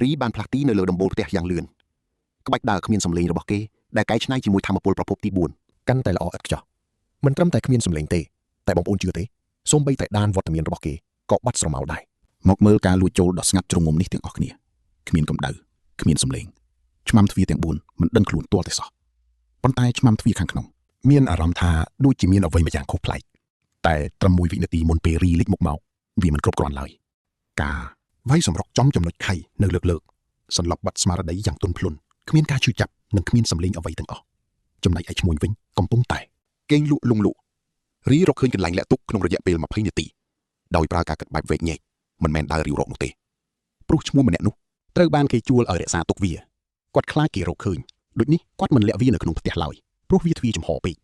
រីបានផ្លាស់ទីនៅលើដំបូលផ្ទះយ៉ាងលឿនក្បាច់ដើរគ្មានសម្លេងរបស់គេដែលកែច្នៃជាមួយធម៌ពលប្រភពទី4កាន់តែល្អឥតខ្ចោះមិនត្រឹមតែគ្មានសម្លេងទេតែបងប្អូនជឿទេសូម្បីតែដានវត្តមានរបស់គេក៏បាត់ស្រមោលដែរមកមើលការលួចចូលដ៏ស្ងាត់ជ្រុងមុំនេះទាំងអស់គ្នាគ្មានកម្ដៅគ្មានសម្លេងឆ្មាំទ្វារទាំង4មិនដឹងខ្លួនទាល់តែសោះប៉ុន្តែឆ្មាំទ្វារខាងក្នុងមានអារម្មណ៍ថាដូចជាមានអ្វីមួយយ៉ាងខុសប្លែកតែត្រឹម1វិនាទីមុនពេលរីលិចមុខមកវាមិនគ្រប់គ្រាន់ឡើយការវាយសម្រុកចំចំណុចខៃនៅលើកសន្លប់បាត់ស្មារតីយ៉ាងទន់ភ្លន់គ្មានការឈឺចាប់និងគ្មានសម្លេងអ្វីទាំងអស់ចំណែកឯឈ្មួញវិញកំពុងតែគេងលក់លងលក់រីរកឃើញកន្លែងលាក់ទុកក្នុងរយៈពេល20នាទីដោយប្រើការកាត់បែបវែកញែកមិនមែនដើររាវរកនោះទេព្រោះឈ្មោះម្នាក់នោះត្រូវបានគេជួលឲ្យរក្សាទុកវាគាត់ខ្លាចគេរកឃើញដូចនេះគាត់មិនលាក់វានៅក្នុងផ្ទះឡើយព្រោះវាទ្វារចំហពេក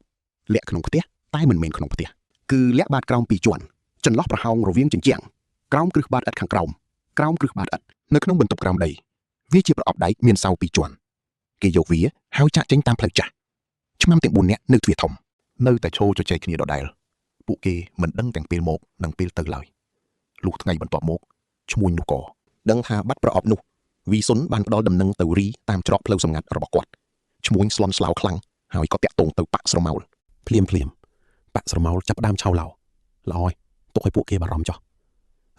លាក់ក្នុងផ្ទះតែមិនមែនក្នុងផ្ទះគឺលាក់បាតក្រោម2ជាន់ចន្លោះប្រហោងរវាងជញ្ជាំងក្រោមគ្រឹះបាតឥដ្ឋខាងក្រោមក្រោមគ្រឹះបាតឥដ្ឋនៅក្នុងបន្ទប់ក្រោមដីវាជាប្រអប់ដែកមានសៅ2ជាន់គេយកវាហើយចាក់ចេញតាមផ្លូវចាស់ឆ្មាំទាំង4នាក់នៅទ្វារធំនៅតែឈរជជែកគ្នាដដែលពួកគេមិនដឹងទាំងពេលមកនិងពេលទៅឡើយលុះថ្ងៃបន្ទាប់មកឈ្មួញនោះក៏ដឹងថាបាត់ប្រអប់នោះវីសុនបានផ្ដល់ដំណឹងទៅរីតាមច្រកផ្លូវសម្ងាត់របស់គាត់ឈ្មួញស្លន់ស្លោខ្លាំងហើយក៏តាក់ទងទៅប៉ាក់ស្រមោលភ្លាមប៉ាក់ស្រមោលចាប់ដើមឆោឡោល្អហើយទុកឲ្យពួកគេបារម្ភចុះ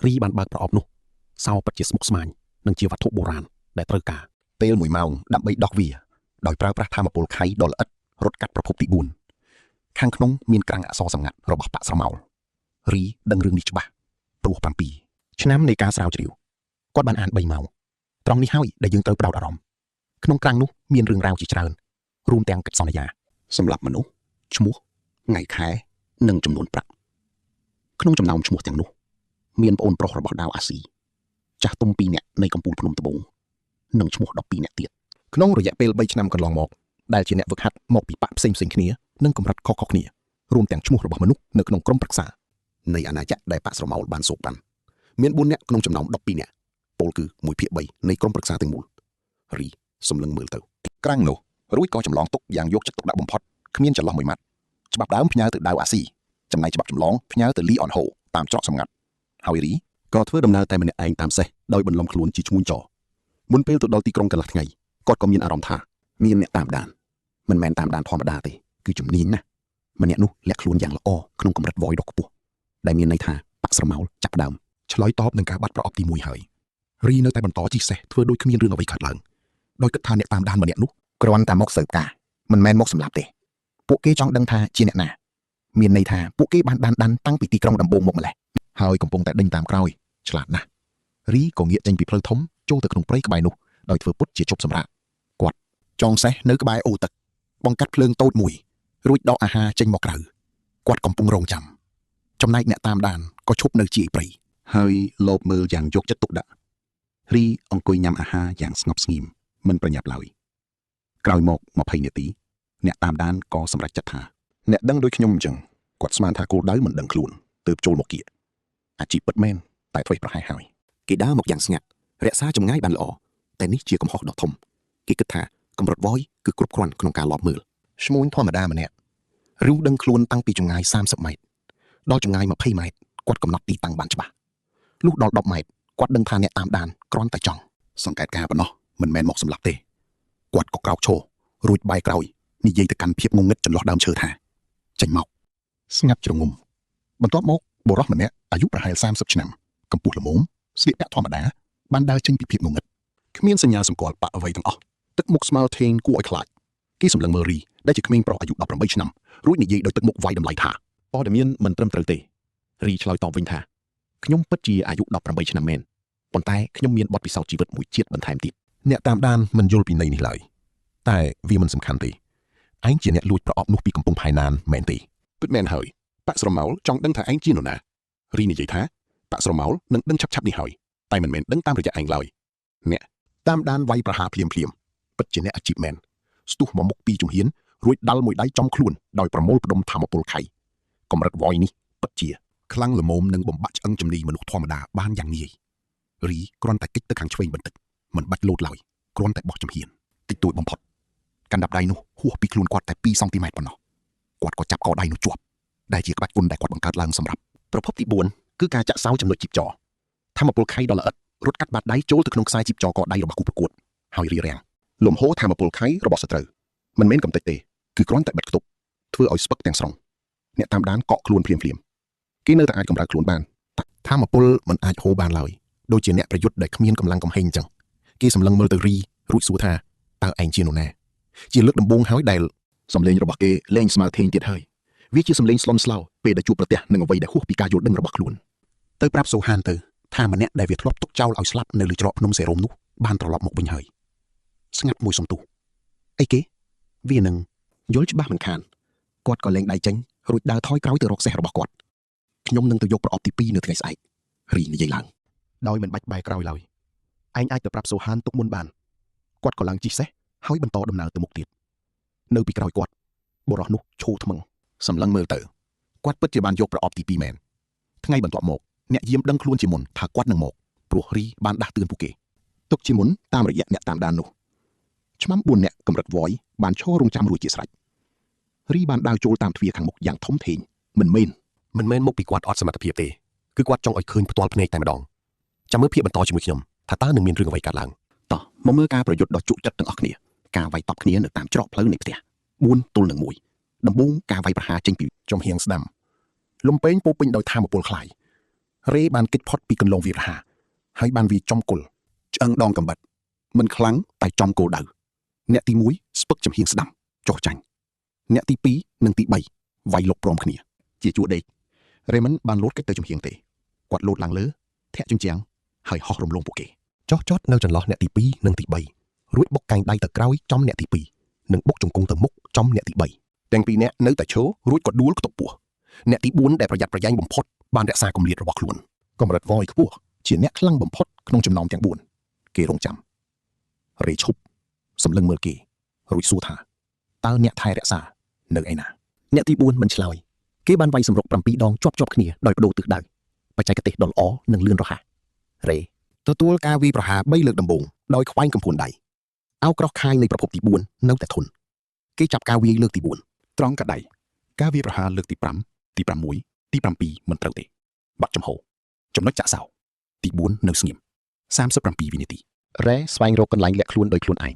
រីបានបើកប្រអប់នោះសោពិតជាស្មុគស្មាញនិងជាវត្ថុបុរាណដែលត្រូវការពេល1ម៉ោងដើម្បីដោះវាដោយប្រើប្រាស់ធម៌ពលខៃដ៏ល្អិតរត់កាត់ប្រភពទី4ខាងក្នុងមានក្រាំងអក្សរសម្ងាត់របស់ប៉ាក់ស្រមោលរីដឹងរឿងនេះច្បាស់ព្រោះ7ឆ្នាំនៃការស្រាវជ្រាវគាត់បានអាន3ម៉ោងត្រង់នេះហើយដែលយើងត្រូវផ្ដោតអារម្មណ៍ក្នុងក្រាំងនោះមានរឿងរ៉ាវជាច្រើនរួមទាំងកិច្ចសន្យាសម្រាប់មនុស្សឈ្មោះថ្ងៃខែនិងចំនួនប្រាក់ក្នុងចំណោមឈ្មោះទាំងនោះមានប្អូនប្រុសរបស់ដាវអាស៊ីចាស់ទុំ2នាក់នៃកំពូលភ្នំត្បូងនិងឈ្មោះ12នាក់ទៀតក្នុងរយៈពេល3ឆ្នាំកន្លងមកដែលជាអ្នកវឹកហាត់មកពីប៉ាក់ផ្សេងគ្នានិងកម្រិតខុសៗគ្នារួមទាំងឈ្មោះរបស់មនុស្សនៅក្នុងក្រុមប្រឹក្សានៃអាណាចក្រដែលប៉ាក់ស្រមោលបានសូកប៉ាន់មាន4នាក់ក្នុងចំណោម12នាក់ពលគឺ1/3នៃក្រុមប្រឹក្សាទាំងមូលរីសម្លឹងមើលទៅក្រាំងនោះរួចក៏ចម្លងទុកយ៉ាងយកចិត្តទុកដាក់បំផុតគ្មានចន្លោះមួយម៉ាត់ច្បាប់ដើមផ្ញើទៅដាវអាស៊ីចំណែកច្បាប់ចម្លងផ្ញើទៅលីអនហូតាមច្រកសម្ងាត់ហើយរីក៏ធ្វើដំណើរតែម្នាក់ឯងតាមសេះដោយបន្លំខ្លួនជាឈ្មួញចមុនពេលទៅដល់ទីក្រុងកន្លះថ្ងៃគាត់ក៏មានអារម្មណ៍ថាមានអ្នកតាមដានមិនមែនតាមដានធម្មតាទេគឺជំនាញណាស់ម្នាក់នោះលាក់ខ្លួនយ៉ាងល្អក្នុងកម្រិតវយដ៏ខ្ពស់ដែលមានន័យថាប៉ាក់ស្រមោលចាប់ដើមឆ្លើយតបនឹងការបាត់ប្រអប់ទី1ហើយរីនៅតែបន្តជិះសេះធ្វើដូចគ្មានរឿងអ្វីកើតឡើងដោយគិតថាអ្នកតាមដានម្នាក់នោះគ្រាន់តែមកស៊ើបការមិនមែនមកសម្លាប់ទេពួកគេចង់ដឹងថាជាអ្នកណាមានន័យថាពួកគេបានដានតាំងពីទីក្រុងដំបូងមកម្លេះហើយកំពុងតែដេញតាមក្រោយឆ្លាតណាស់រីក៏ងាកចេញពីផ្លូវធំចូលទៅក្នុងព្រៃក្បែរនោះដោយធ្វើពុតជាជប់សម្រាប់គាត់ចងសេះនៅក្បែរអូទឹកបង្កាត់ភ្លើងតូចមួយរួចដកអាហារចេញមកក្រៅគាត់កំពុងរងចាំចំណែកអ្នកតាមដានក៏ឈប់នៅជាយព្រៃហើយលបមើលយ៉ាងយកចិត្តទុកដាក់ រីអង្គុយញ៉ាំអាហារយ៉ាងស្ងប់ស្ងៀមមិនប្រញាប់ឡើយក្រោយមក20នាទីអ្នកតាមដានក៏សម្រេចចិត្តថាអ្នកដឹងដូចខ្ញុំអញ្ចឹងគាត់ស្មានថាគោលដៅមិនដឹងខ្លួនទើបចូលមកគៀអាជីពពិតមែនតែធ្វេសប្រហែសហើយគេដើរមកយ៉ាងស្ងាត់រក្សាចម្ងាយបានល្អតែនេះជាកំហុសដ៏ធំគេគិតថាកម្រិត Voice គឺគ្រប់គ្រាន់ក្នុងការលបមើលឈ្មោះធម្មតាម្នាក់ឬដឹងខ្លួនតាំងពីចម្ងាយ30ម៉ែត្រដល់ចម្ងាយ20ម៉ែត្រគាត់កំណត់ទីតាំងបានច្បាស់លុះដល់10ម៉ែត្រគាត់ដឹងថាអ្នកតាមដានគ្រាន់តែចង់សង្កេតការប៉ុណ្ណោះមិនមែនមកសម្លាប់ទេគាត់ក៏ក្រោកឈររួចបែរក្រោយនិយាយទៅកាន់ភាពងងឹតចន្លោះដើមឈើថាចេញមកស្ងាត់ជ្រងំបន្ទាប់មកបុរសម្នាក់អាយុប្រហែល30ឆ្នាំកម្ពស់ល្មមស្លៀកពាក់ធម្មតាបានដើរចេញពីភាពងងឹតគ្មានសញ្ញាសម្គាល់បាក់អ្វីទាំងអស់ទឹកមុខស្មើធេងគួរឲ្យខ្លាចគេសម្លឹងមើលរីដែលជាក្មេងប្រុសអាយុ18ឆ្នាំរួចនិយាយដោយទឹកមុខវាយតម្លៃថាព័ត៌មានមិនត្រឹមត្រូវទេរីឆ្លើយតបវិញថាខ្ញុំពិតជាអាយុ18ឆ្នាំមែនប៉ុន្តែខ្ញុំមានបទពិសោធន៍ជីវិតមួយជាតិបន្ថែមទៀតអ្នកតាមដានមិនយល់ពីន័យនេះឡើយតែវាមិនសំខាន់ទេឯងជាអ្នកលួចប្រអប់នោះពីកំពង់ផែណានមែនទេពិតមែនហើយប៉ាក់ស្រមោលចង់ដឹងថាឯងជានរណារីនិយាយថាប៉ាក់ស្រមោលនឹងដឹងឆាប់ៗនេះហើយតែមិនមែនដឹងតាមរយៈឯងឡើយអ្នកតាមដានវាយប្រហារភ្លាមពិតជាអ្នកអាជីពមែនស្ទុះមកមុខពីជំហានរួចដាល់មួយដៃចំខ្លួនដោយប្រមូលផ្ដុំធម្មពលខៃកម្រិត Voice នេះពិតជាខ្លាំងល្មមនឹងបំបាក់ឆ្អឹងជំនីមនុស្សធម្មតាបានយ៉ាងងាយរីគ្រាន់តែគិតទៅខាងឆ្វេងបន្តិចមិនបាច់លោតឡើយគ្រាន់តែបោះជំហានតិចតួចបំផុតកណ្ដាប់ដៃនោះហួសពីខ្លួនគាត់តែ2សង់ទីម៉ែត្រប៉ុណ្ណោះគាត់ក៏ចាប់កដៃនោះជាប់ដែលជាក្បាច់គុណដែលគាត់បង្កើតឡើងសម្រាប់ប្រភពទី4គឺការចាក់សោចំណុចជីបចរធម្មពលខៃដ៏ល្អិតរត់កាត់បាតដៃចូលទៅក្នុងខ្សែជីបចរកដៃរបស់គូប្រកួតហើយរារាំងលំហូរធម្មពលខៃរបស់សត្រូវមិនមែនកំទេចទេគឺគ្រាន់តែបិទគប់ធ្វើឲ្យស្ពឹកទាំងស្រុងអ្នកតាមដានកក់ខ្លួនភ្លាមគេនៅតែអាចកម្រើកខ្លួនបានធម្មពលមិនអាចហូរបានឡើយដូចជាអ្នកប្រយុទ្ធដែលគ្មានកម្លាំងកំហែងអញ្ចឹងគេសម្លឹងមើលទៅរីរួចសួរថាតើឯងជានរណាជាលើកដំបូងហើយដែលសំឡេងរបស់គេលែងស្មើធេងទៀតហើយវាជាសំឡេងស្លន់ស្លោពេលដែលជួបប្រទះនឹងអ្វីដែលហួសពីការយល់ដឹងរបស់ខ្លួនទៅប្រាប់សូហានទៅថាម្នាក់ដែលវាធ្លាប់ទុកចោលឲ្យស្លាប់នៅលើច្រកភ្នំសេរ៉ូមនោះបានត្រឡប់មកវិញហើយស្ងាត់មួយសំទុះអីគេវានឹងយល់ច្បាស់មិនខានគាត់ក៏លែងដៃចេញរួចដើរថយក្រោយទៅរកសេះរបស់គាត់ខ្ញុំនឹងទៅយកប្រអប់ទី2នៅថ្ងៃស្អែករីនិយាយឡើងដោយមិនបាច់បែរក្រោយឡើយឯងអាចទៅប្រាប់សូហានទុកមុនបានគាត់ក៏ឡើងជិះសេះហើយបន្តដំណើរទៅមុខទៀតនៅពីក្រោយគាត់បុរសនោះឈោថ្មឹងសម្លឹងមើលទៅគាត់ពិតជាបានយកប្រអប់ទី2មែនថ្ងៃបន្ទាប់មកអ្នកយាមដឹងខ្លួនជាមុនថាគាត់នឹងមកព្រោះរីបានដាស់តឿនពួកគេទុកជាមុនតាមរយៈអ្នកតាមដាននោះឆ្មាំ4អ្នកកម្រិត Voice បានឈររងចាំរួចជាស្រេចរីបានដើរចូលតាមទ្វារខាងមុខយ៉ាងធំធេងមិនមែនមុខពីគាត់អត់សមត្ថភាពទេគឺគាត់ចង់ឲ្យឃើញផ្ទាល់ភ្នែកតែម្ដងចាំមើលភាពបន្តជាមួយខ្ញុំថាតើនឹងមានរឿងអ្វីកើតឡើងតោះមកមើលការប្រយុទ្ធដ៏ជក់ចិត្តទាំងអស់គ្នាការវាយតប់គ្នានៅតាមច្រកផ្លូវនៃផ្ទះ4ទល់នឹង1ដំបូងការវាយប្រហារចេញពីចំហៀងស្ដាំលំពេងពោពេញដោយធម៌ពលខ្លាយរេបានគេចផុតពីកន្លងវាប្រហារហើយបានវាចំគុលឆ្អឹងដងកំបិតមិនខ្លាំងតែចំគោលដៅអ្នកទី1ស្ពឹកចំហៀងស្ដាំចុះចាញ់អ្នកទី2និងទី3វាយលុកព្រមគ្នាជាជួរដេករេមិនបានលោតកិច្ចទៅចំហៀងទេគាត់លោតឡើងលើធាក់ជញ្ជាំងហើយហោះរំលងពួកគេចុះចតនៅចន្លោះអ្នកទី2និងទី3រួចបុកកែងដៃទៅក្រោយចំអ្នកទី2និងបុកជង្គង់ទៅមុខចំអ្នកទី3ទាំងពីរអ្នកនៅតែឈររួចក៏ដួលខ្ទប់ពោះអ្នកទី4ដែលប្រយ័ត្នប្រយែងបំផុតបានរក្សាគម្លាតរបស់ខ្លួនកម្រិត Voice ខ្ពស់ជាអ្នកខ្លាំងបំផុតក្នុងចំណោមទាំង4គេរងចាំរេឈប់សម្លឹងមើលគេរួចសួរថាតើអ្នកថែរក្សានៅឯណាអ្នកទី4មិនឆ្លើយគេបានវាយសម្រុក7ដងជាប់គ្នាដោយបដូរទិសដៅបច្ចេកទេសដ៏ល្អនិងលឿនរហ័សរេទទួលការវាយប្រហារ3លើកដំបូងដោយខ្វែងកំភួនដៃអោក្រោះខាយនៃប្រភពទី4នៅតែធន់គេចាប់ការវាយលើកទី4ត្រង់កដៃការវាយប្រហារលើកទី5ទី6ទី7មិនត្រូវទេបាត់ចំហចំណុចចាក់សោទី4នៅស្ងៀម37វិនាទីរ៉េស្វែងរកកន្លែងលាក់ខ្លួនដោយខ្លួនឯង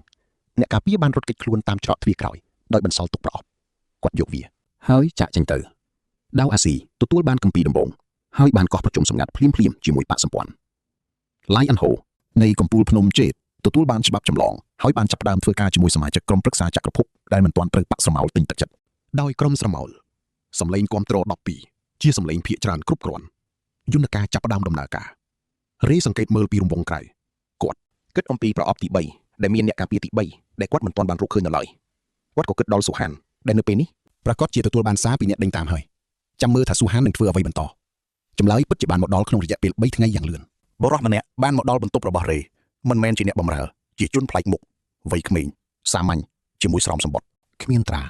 អ្នកការពារបានរត់គេចខ្លួនតាមច្រកទ្វារក្រោយដោយបន្សល់ទុកប្រអប់គាត់យកវាហើយចាក់ចេញទៅដាវអាស៊ីទទួលបានកម្ពីដំបងហើយបានកោះប្រជុំសម្ងាត់ភ្លាមជាមួយបកសម្ព័ន្ធ Lion Ho នៃកំពូលភ្នំជេតទទួលបានច្បាប់ចម្លងហើយបានចាប់ផ្ដើមធ្វើការជាមួយសមាជិកក្រុមប្រឹក្សាចក្រភពដែលមិនទាន់ត្រូវបកស្រមោលទិញទឹកចិត្តដោយក្រុមស្រមោលសម្លេងគាំទ្រ12ជាសម្លេងភាគច្រើនគ្រប់គ្រាន់យន្តការចាប់ផ្ដើមដំណើរការរេសង្កេតមើលពីរង្វង់ក្រៅគាត់គិតអំពីប្រអប់ទី3ដែលមានអ្នកការពារទី3ដែលគាត់មិនទាន់បានរកឃើញនៅឡើយគាត់ក៏គិតដល់ស៊ូហានដែលនៅពេលនេះប្រកាសជាទទួលបានសារពីអ្នកដេញតាមហើយចាំមើលថាស៊ូហាននឹងធ្វើអ្វីបន្តចម្លើយពិតជាបានមកដល់ក្នុងរយៈពេល3ថ្ងៃយ៉ាងលឿនបរិះម្នាក់បានមកដល់បន្ទប់របស់រេ មិនមែនជាអ្នកបម្រើជាជនប្លែកមុខវ័យក្មេងសាមញ្ញជាមួយស្រោមសម្បត្តិគ្មានត្រា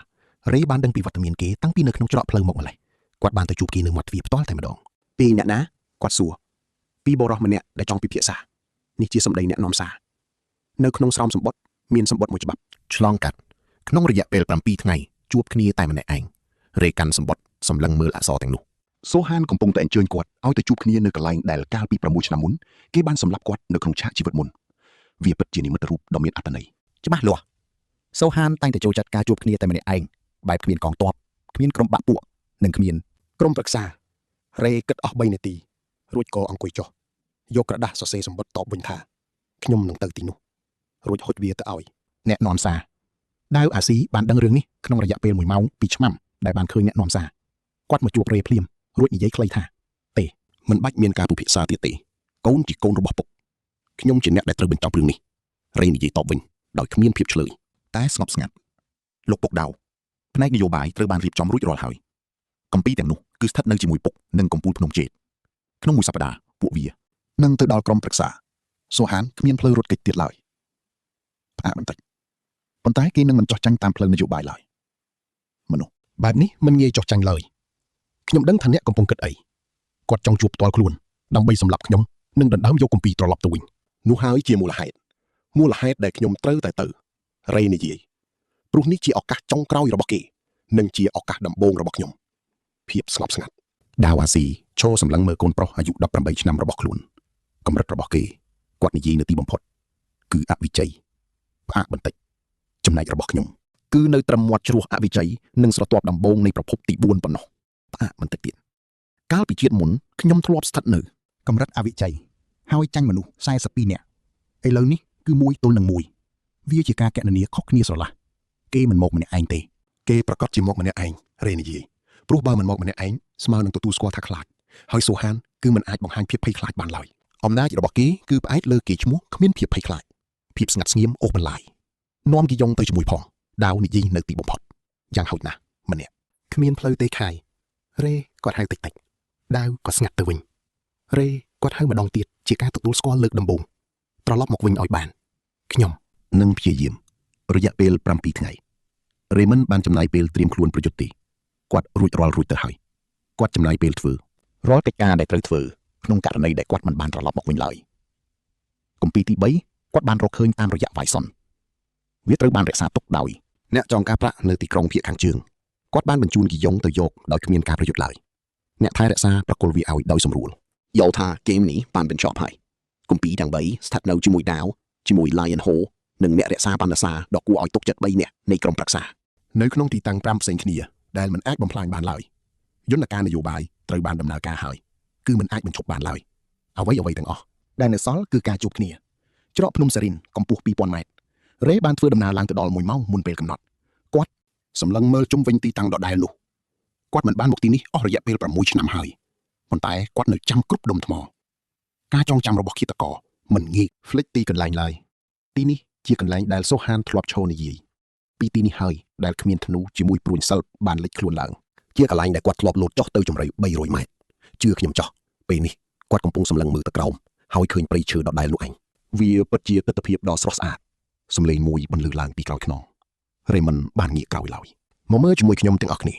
រ៉េបានដឹងពីវត្តមានគេតាំងពីនៅក្នុងច្រកផ្លូវមកម្លេះគាត់បានទៅជួបគេនៅមាត់ទ្វារផ្ទាល់តែម្ដងពីអ្នកណាគាត់សួរពីបរិះម្នាក់ដែលចង់ពិភាក្សានេះជាសម្ដីអ្នកនាំសារនៅក្នុងស្រោមសម្បត្តិមានសម្បត្តិមួយច្បាប់ឆ្លងកាត់ក្នុងរយៈពេល7ថ្ងៃជួបគ្នាតែម្នាក់ឯងរ៉េកាន់សម្បត្តិសម្លឹងមើលអក្សរទាំងនោះសូហានកំពុងតែអញ្ជើញគាត់ឲ្យទៅជួបគ្នានៅកន្លែងដែលកាលពី6ឆ្នាំមុនគេបានសម្លាប់គាត់នៅក្នុងឆាកជីវិតមុនវាពិតជានិមិត្តរូបដ៏មានអត្ថន័យច្បាស់លាស់សូហានតែងតែចូលចិត្តការជួបគ្នាតែម្នាក់ឯងបែបគ្មានកងទ័ពគ្មានក្រុមបាក់ពួកនិងគ្មានក្រុមប្រឹក្សារ៉េគិតអស់3នាទីរួចក៏អង្គុយចុះយកក្រដាស់សរសេរសម្បត្តិតបវិញថាខ្ញុំនឹងទៅទីនោះរួចហុចវាទៅឲ្យអ្នកនាំសារដាវអាស៊ីបានដឹងរឿងនេះក្នុងរយៈពេល1ម៉ោង2ឆ្នាំដែលបានឃើញអ្នកនាំសារគាត់មកជួបរ៉េភ្លាមរួចនិយាយខ្លីថាទេមិនបាច់មានការពិភាក្សាទៀតទេកូនជាកូនរបស់ពុកខ្ញុំជាអ្នកដែលត្រូវបញ្ចប់រឿងនេះរ៉េនិយាយតបវិញដោយគ្មានភាពឆ្លើយតែស្ងប់ស្ងាត់លោកពុកដាវផ្នែកនយោបាយត្រូវបានរៀបចំរួចរាល់ហើយកម្ពីទាំងនោះគឺស្ថិតនៅជាមួយពុកនិងកំពូលភ្នំជេតក្នុងមួយសប្តាហ៍ពួកវានឹងទៅដល់ក្រុមប្រឹក្សាសូហានគ្មានផ្លូវរត់គេចទៀតឡើយផ្អាកបន្តិចប៉ុន្តែគេនឹងមិនចោះចាញ់តាមផ្លូវនយោបាយឡើយមនុស្សបែបនេះមិនងាយចោះចាញ់ឡើយខ្ញុំដឹងថាអ្នកកំពុងគិតអីគាត់ចង់ជួបផ្ទាល់ខ្លួនដើម្បីសម្លាប់ខ្ញុំនិងដណ្ដើមយកគម្ពីរត្រឡប់ទៅវិញនោះហើយជាមូលហេតុដែលខ្ញុំត្រូវតែទៅរ៉េនិយាយព្រោះនេះជាឱកាសចុងក្រោយរបស់គេនិងជាឱកាសដំបូងរបស់ខ្ញុំភាពស្ងប់ស្ងាត់ដាវអាស៊ីឈរសម្លឹងមើលកូនប្រុសអាយុ18ឆ្នាំរបស់ខ្លួនកម្រិតរបស់គេគាត់និយាយនៅទីបំផុតគឺអវិជ័យផ្អាកបន្តិចចំណែករបស់ខ្ញុំគឺនៅត្រឹមមាត់ជ្រោះអវិជ័យនិងស្រទាប់ដំបូងនៃប្រភពទី4ប៉ុណ្ណោះផ្អាកបន្តិចទៀតកាលពីជាតិមុនខ្ញុំធ្លាប់ស្ថិតនៅកម្រិតអវិជ័យហើយចាញ់មនុស្ស42នាក់ឥឡូវនេះគឺ1ទល់នឹង1វាជាការកណនាខុសគ្នាស្រឡះគេមិនមកម្នាក់ឯងទេគេប្រកាសជាមកម្នាក់ឯងរ៉េនិយាយព្រោះបើមិនមកម្នាក់ឯងស្មើនឹងទទួលស្គាល់ថាខ្លាចហើយសូហានគឺមិនអាចបង្ហាញភាពភ័យខ្លាចបានឡើយអំណាចរបស់គេគឺផ្អែកលើគេឈ្មោះគ្មានភាពភ័យខ្លាចភាពស្ងាត់ស្ងៀមអូសបន្លាយនាំគីយ៉ុងទៅជាមួយផងដាវនិយាយនៅទីបំផុតយ៉ាងហោចណាស់ម្នាក់គ្មានផ្លូវទេខាយរ៉េគាត់ហៅតិចតិចដាវក៏ស្ងាត់ទៅវិញរ៉េគាត់ហៅម្ដងទៀតជាការទទួលស្គាល់លើកដំបូងត្រឡប់មកវិញឲ្យបានខ្ញុំនឹងព្យាយាមរយៈពេល7ថ្ងៃរ៉េមិនបានចំណាយពេលត្រៀមខ្លួនប្រយុទ្ធទេគាត់រួចទៅហើយគាត់ចំណាយពេលធ្វើរាល់កិច្ចការដែលត្រូវធ្វើក្នុងករណីដែលគាត់មិនបានត្រឡប់មកវិញឡើយគម្ពីរទី3គាត់បានរកឃើញតាមរយៈវ៉ៃសុនវាត្រូវបានរក្សាទុកដោយអ្នកចងការប្រាក់នៅទីក្រុងភាគខាងជើងគាត់បានបញ្ជូនគីយ៉ុងទៅយកដោយគ្មានការប្រយុទ្ធឡើយអ្នកថែរក្សាប្រគល់វាឲ្យដោយសម្រួលយល់ថាហ្គេមនេះបានបញ្ចប់ហើយគម្ពីរទាំង3ស្ថិតនៅជាមួយដាវជាមួយ Lion Ho និងអ្នករក្សាបណ្ឌសាដ៏គួរឲ្យទុកចិត្ត3នាក់នៃក្រុមប្រឹក្សានៅក្នុងទីតាំង5ផ្សេងគ្នាដែលមិនអាចបំផ្លាញបានឡើយយន្តការនយោបាយត្រូវបានដំណើរការហើយគឺមិនអាចបញ្ឈប់បានឡើយអ្វីទាំងអស់ដែលនៅសល់គឺការជួបគ្នាច្រកភ្នំសារិនកម្ពស់2000ម៉ែត្ររ៉េបានធ្វើដំណើរឡើងទៅដល់1ម៉ោងមុនពេលកំណត់គាត់សម្លឹងមើលជុំវិញទីតាំងដដែលនោះគាត់មិនបានមកទីនេះអស់រយៈពេល6ឆ្នាំហើយប៉ុន្តែគាត់នៅចាំគ្រប់ដុំថ្មការចងចាំរបស់ឃាតករមិនងាយភ្លេចទីកន្លែងឡើយទីនេះជាកន្លែងដែលសូហានធ្លាប់ឈរនិយាយពីទីនេះហើយដែលគ្មានធ្នូជាមួយព្រួញសិលបានលេចខ្លួនឡើងជាកន្លែងដែលគាត់ធ្លាប់លោតចុះទៅជម្រៅ300ម៉ែត្រជឿខ្ញុំចោះពេលនេះគាត់កំពុងសម្លឹងមើលទៅក្រោមហើយឃើញព្រៃឈើដដែលនោះឯងវាពិតជាទិដ្ឋភាពដ៏ស្រស់ស្អាតសំឡេងមួយបន្លឺឡើងពីក្រោយខ្នងរ៉េមិនបានងាកក្រោយឡើយមកមើលជាមួយខ្ញុំទាំងអស់គ្នា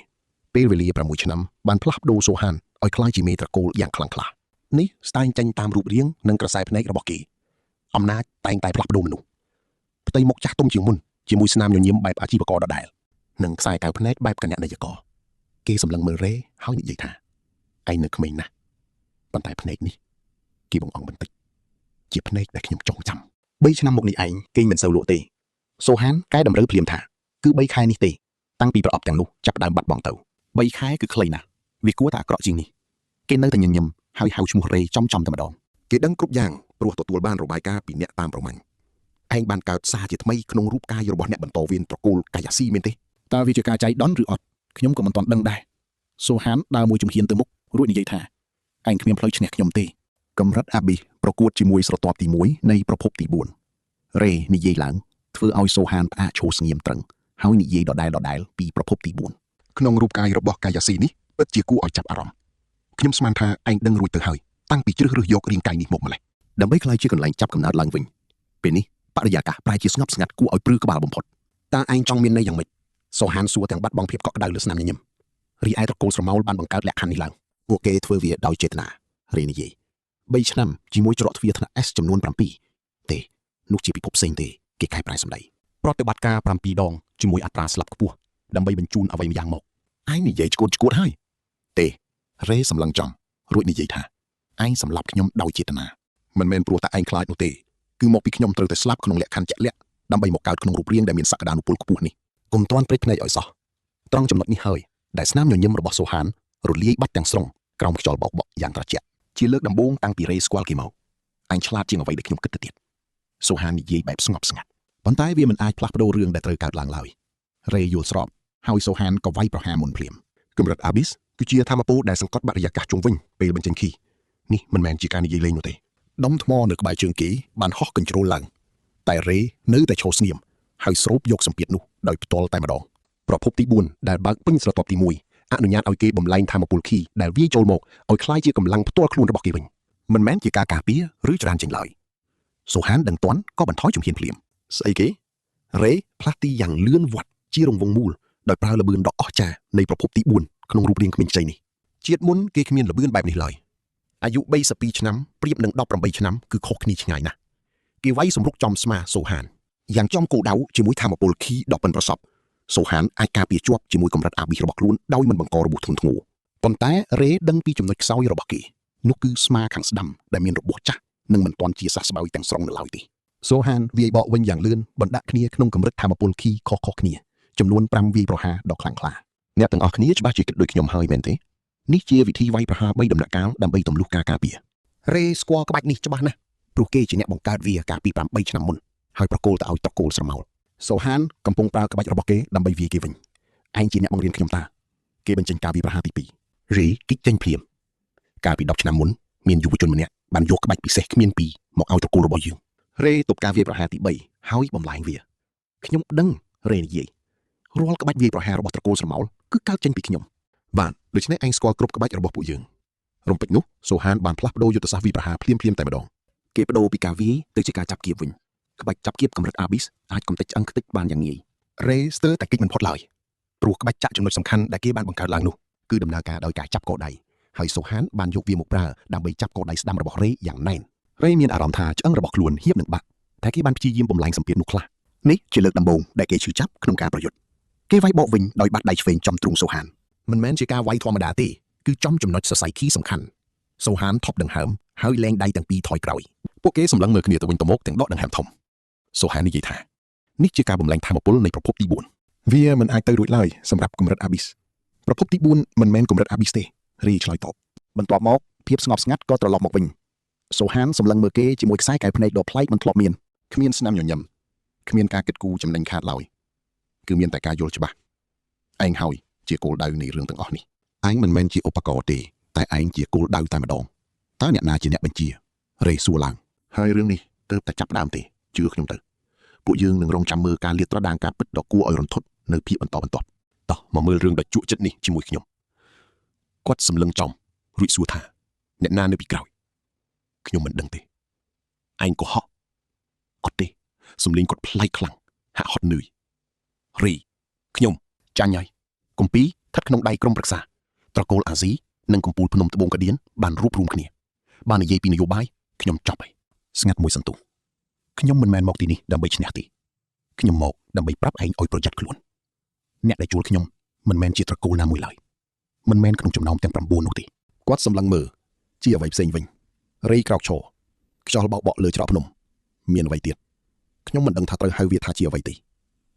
ពេលវេលា6ឆ្នាំបានផ្លាស់ប្ដូរសូហានឲ្យក្លាយជាមេត្រកូលយ៉ាងខ្លាំងក្លានេះស្ដែងចេញតាមរូបរាងនិងក្រសែភ្នែករបស់គេអំណាចតែងតែផ្លាស់ប្ដូរមនុស្សផ្ទៃមុខចាស់ទុំជាងមុនជាមួយស្នាមញញឹមបែបអាជីវករដដែលនិងខ្សែកៅភ្នែកបែបគណនេយ្យករគេសម្លឹងមើលរ៉េហើយនិយាយថាឯងនៅក្មេងណាស់ប៉ុន្តែភ្នែកនេះគេបង្អង់បន្តិចជាភ្នែកដែលខ្ញុំចងចាំ3ឆ្នាំមកនេះឯងគេមិនសូវលក់ទេសូហានកែតម្រូវភ្លាមថាគឺ3ខែនេះទេតាំងពីប្រអប់ទាំងនោះចាប់ដើមបាត់បង់ទៅ3ខែគឺខ្លីណាស់វាគួរតែអាក្រក់ជាងនេះគេនៅតែញញឹមហើយហៅឈ្មោះរ៉េចំតែម្ដងគេដឹងគ្រប់យ៉ាងព្រោះទទួលបានរបាយការណ៍ពីអ្នកតាមប្រមាញ់ឯងបានកើតសារជាថ្មីក្នុងរូបកាយរបស់អ្នកបន្តវេនត្រកូលកាយ៉ាស៊ីមែនទេតើវាជាការចៃដន្យឬអត់ខ្ញុំក៏មិនទាន់ដឹងដែរសូហានដើរមួយជំហានទៅមុខរួចនិយាយថាឯងគ្មានផ្លូវឈ្នះខ្ញុំទេកម្រិតអាប៊ីប្រកួតជាមួយស្រទាប់ទី1នៃប្រភពទី4រ៉េនិយាយឡើងធ្វើឲ្យសូហានផ្អាកឈរស្ងៀមត្រឹងហើយនិយាយដដែលពីប្រភពទី4ក្នុងរូបកាយរបស់កាយ៉ាស៊ីនេះពិតជាគួរឲ្យចាប់អារម្មណ៍ខ្ញុំស្មានថាឯងដឹងរួចទៅហើយតាំងពីជ្រើសរើសយករាងកាយនេះមកម្លេះដើម្បីក្លាយជាកន្លែងចាប់កំណើតឡើងវិញ ពេលនេះបរិយាកាសប្រែជាស្ងប់ស្ងាត់គួរឲ្យព្រឺក្បាលបំផុតតើឯងចង់មានន័យយ៉ាងម៉េចសូហានសួរទាំងបាត់បង់ភាពកក់ក្ដៅលើស្នាមញញឹមរីឯត្រកូលស្រមោលបានបង្កើតលក្ខខណ្ឌនេះឡើងពួកគេធ្វើវាដោយចេតនារេនិយាយ3ឆ្នាំជាមួយច្រកទ្វារថ្នាក់ S ចំនួន7ទេនោះជាពិភពផ្សេងទេគេកែប្រែសម្ដីប្រតិបត្តិការ7ដងជាមួយអត្រាស្លាប់ខ្ពស់ដើម្បីបញ្ជូនអ្វីម្យ៉ាងមកឯងនិយាយឈួតហើយទេរេសម្លឹងចំរួចនិយាយថាឯងសម្លាប់ខ្ញុំដោយចេតនាមិនមែនព្រោះតែឯងខ្លាចនោះទេគឺមកពីខ្ញុំត្រូវតែស្លាប់ក្នុងលក្ខខណ្ឌជាក់លាក់ដើម្បីមកកើតក្នុងរូបរាងដែលមានសក្តានុពលខ្ពស់នេះកុំទាន់ព្រិចភ្នែកឲ្យសោះត្រង់ចំណុចនេះហើយដែលស្នាមញញឹមរបស់សូហានរលាយបាត់ទាំងស្រុងក្រោមខ្យល់បោកបក់យ៉ាងត្រជាក់ជាលើកដំបូងតាំងពីរេស្គាល់គេមកអញឆ្លាតជាងអ្វីដែលខ្ញុំគិតទៅទៀតសូហាននិយាយបែបស្ងប់ស្ងាត់ប៉ុន្តែវាមិនអាចផ្លាស់ប្ដូររឿងដែលត្រូវកើតឡើងឡើយរេយល់ស្របហើយសូហានក៏វាយប្រហារមុនភ្លាមកម្រិតអាប៊ីសគឺជាធម្មពលដែលសង្កត់បរិយាកាសជុំវិញពេលបញ្ចេញខីនេះមិនមែនជាការនិយាយលេងនោះទេដុំថ្មនៅក្បែរជើងគេបានហោះកញ្ជ្រោលឡើងតែរេនៅតែឈរស្ងៀមហើយស្រូបយកសម្ពាធនោះដោយផ្ទាល់តែម្ដងប្រភពទី4ដែលបើកពេញស្រទាប់ទី1អនុញ្ញាតឲ្យគេបំលែងធម្មពលខីដែលវាយចូលមកឲ្យคล้ายជាកម្លាំងផ្ទាល់ខ្លួនរបស់គេវិញមិនមែនជាការការពារឬច្រានចេញឡើយសូហានដឹងទាន់ក៏បន្ថយជំហានភ្លាមស្អីគេរេផ្លាស់ទីយ៉ាងលឿនវត្តជារង្វង់មូលដោយប្រើល្បឿនដ៏អស្ចារ្យនៃប្រភពទី4ក្នុងរូបរាងក្មេងខ្ចីនេះជាតិមុនគេគ្មានល្បឿនបែបនេះឡើយអាយុ32ឆ្នាំប្រៀបនឹង18ឆ្នាំគឺខុសគ្នាឆ្ងាយណាស់គេវាយសម្រុកចំស្មាសូហានយ៉ាងចំគោលដៅជាមួយធម្មពលខីដ៏ប៉ិនប្រសប់សូហានអាចការពារជាប់ជាមួយកម្រិតអាប៊ីសរបស់ខ្លួនដោយមិនបង្ករបួសធ្ងន់ធ្ងរប៉ុន្តែរេដឹងពីចំណុចខ្សោយរបស់គេនោះគឺស្មាខាងស្ដាំដែលមានរបួសចាស់និងមិនទាន់ជាសះស្បើយទាំងស្រុងនៅឡើយទេសូហានវាយបកវិញយ៉ាងលឿនបណ្ដាក់គ្នាក្នុងកម្រិតធម្មពលខីខុសៗគ្នាចំនួន5វាយប្រហារដ៏ខ្លាំងក្លាអ្នកទាំងអស់គ្នាច្បាស់ជាគិតដូចខ្ញុំហើយមែនទេនេះជាវិធីវាយប្រហារ3ដំណាក់កាលដើម្បីទម្លុះការការពាររេស្គាល់ក្បាច់នេះច្បាស់ណាស់ព្រោះគេជាអ្នកបង្កើតវាកាលពី8ឆ្នាំមុនហើយប្រគល់ទៅឲ្យត្រកូលស្រមោលសូហានកំពុងប្រើក្បាច់របស់គេដើម្បីវាយគេវិញឯងជាអ្នកបង្រៀនខ្ញុំតាគេបញ្ចេញការវាយប្រហារទី2រេគិតចេញភ្លាមកាលពី10ឆ្នាំមុនមានយុវជនម្នាក់បានយកក្បាច់ពិសេសគ្មានពីរមកឲ្យត្រកូលរបស់យើងរេទប់ការវាយប្រហារទី3ហើយបំលែងវាខ្ញុំដឹងរេនិយាយរាល់ក្បាច់វាយប្រហាររបស់ត្រកូលស្រមោលគឺកើតចេញពីខ្ញុំបាទដូច្នេះឯងស្គាល់គ្រប់ក្បាច់របស់ពួកយើងរំពេចនោះសូហានបានផ្លាស់ប្ដូរយុទ្ធសាស្ត្រវាយប្រហារភ្លាមតែម្ដងគេបដូរពីការវាយទៅជាការចាប់គៀបវិញក្បាច់ចាប់គៀបកម្រិតអាប៊ីសអាចកំទេចឆ្អឹងខ្ទេចបានយ៉ាងងាយរេស្ទើរតែគេចមិនផុតឡើយព្រោះក្បាច់ចាក់ចំណុចសំខាន់ដែលគេបានបង្កើតឡើងនោះគឺដំណើរការដោយការចាប់កដៃហើយសូហានបានយកវាមកប្រើដើម្បីចាប់កដៃស្ដាំរបស់រេយ៉ាងណែនរេមានអារម្មណ៍ថាឆ្អឹងរបស់ខ្លួនហៀបនឹងបាក់តែគេបានព្យាយាមបំលែងសម្ពាធនោះខ្លះនេះជាលើកដំបូងដែលគេឈឺចាប់ក្នុងការប្រយុទ្ធគេវាយបកវិញដោយបាត់ដៃឆ្វេងចំទ្រូងសូហានមិនមែនជាការវាយធម្មតាទេគឺចំចំណុចសរសៃខីសំខាន់សូហានថប់ដង្ហើមហើយលែងដៃទាំងពីរថយក្រោយពួកគេសម្លឹងមើលគ្នាទៅវិញទៅមកទាំងដកដង្ហើមធំសូហាននិយាយថានេះជាការបំលែងធម្មពលនៃប្រភពទី4វាមិនអាចទៅរួចឡើយសម្រាប់កម្រិតអាប៊ីសប្រភពទី4មិនមែនកម្រិតអាប៊ីសទេរីឆ្លើយតបបន្ទាប់មកភាពស្ងប់ស្ងាត់ក៏ត្រឡប់មកវិញសូហានសម្លឹងមើលគេជាមួយខ្សែកែភ្នែកដ៏ប្លែកមិនធ្លាប់មានគ្មានស្នាមញញឹមគ្មានការគិតគូរចំណេញខាតឡើយគឺមានតែការយល់ច្បាស់ឯងហើយជាគោលដៅនៃរឿងទាំងអស់នេះឯងមិនមែនជាឧបករណ៍ទេតែឯងជាគោលដៅតែម្ដងតើអ្នកណាជាអ្នកបញ្ជារេសួរឡើងហើយរឿងនេះទើបតែចាប់ដើមទេជឿខ្ញុំទៅពួកយើងនឹងរងចាំមើលការលាតត្រដាងការពិតដ៏គួរឲ្យរន្ធត់នៅភាពបន្តបន្ទាប់តោះមកមើលរឿងដ៏ជក់ចិត្តនេះជាមួយខ្ញុំគាត់សម្លឹងចំរួចសួរថាអ្នកណានៅពីក្រោយខ្ញុំមិនដឹងទេឯងក៏ហត់អត់ទេសំឡេងគាត់ប្លែកខ្លាំងហាក់ហត់នឿយរីខ្ញុំចាញ់ហើយគម្ពីរស្ថិតក្នុងដៃក្រុមប្រឹក្សាត្រកូលអាស៊ីនិងកំពូលភ្នំត្បូងកដៀនបានរួបរวมគ្នាបាននិយាយពីនយោបាយខ្ញុំចប់ហើយស្ងាត់មួយសន្ទុះខ្ញុំមិនមែនមកទីនេះដើម្បីឈ្នះទេខ្ញុំមកដើម្បីប្រាប់ឯងឲ្យប្រយ័ត្នខ្លួនអ្នកដែលជួលខ្ញុំមិនមែនជាត្រកូលណាមួយឡើយមិនមែនក្នុងចំណោមទាំង9នោះទេគាត់សម្លឹងមើលជាអ្វីផ្សេងវិញរៃក្រោកឈរខ្យល់បោកបក់លើច្រកភ្នំមានអ្វីទៀតខ្ញុំមិនដឹងថាត្រូវហៅវាថាជាអ្វីទេ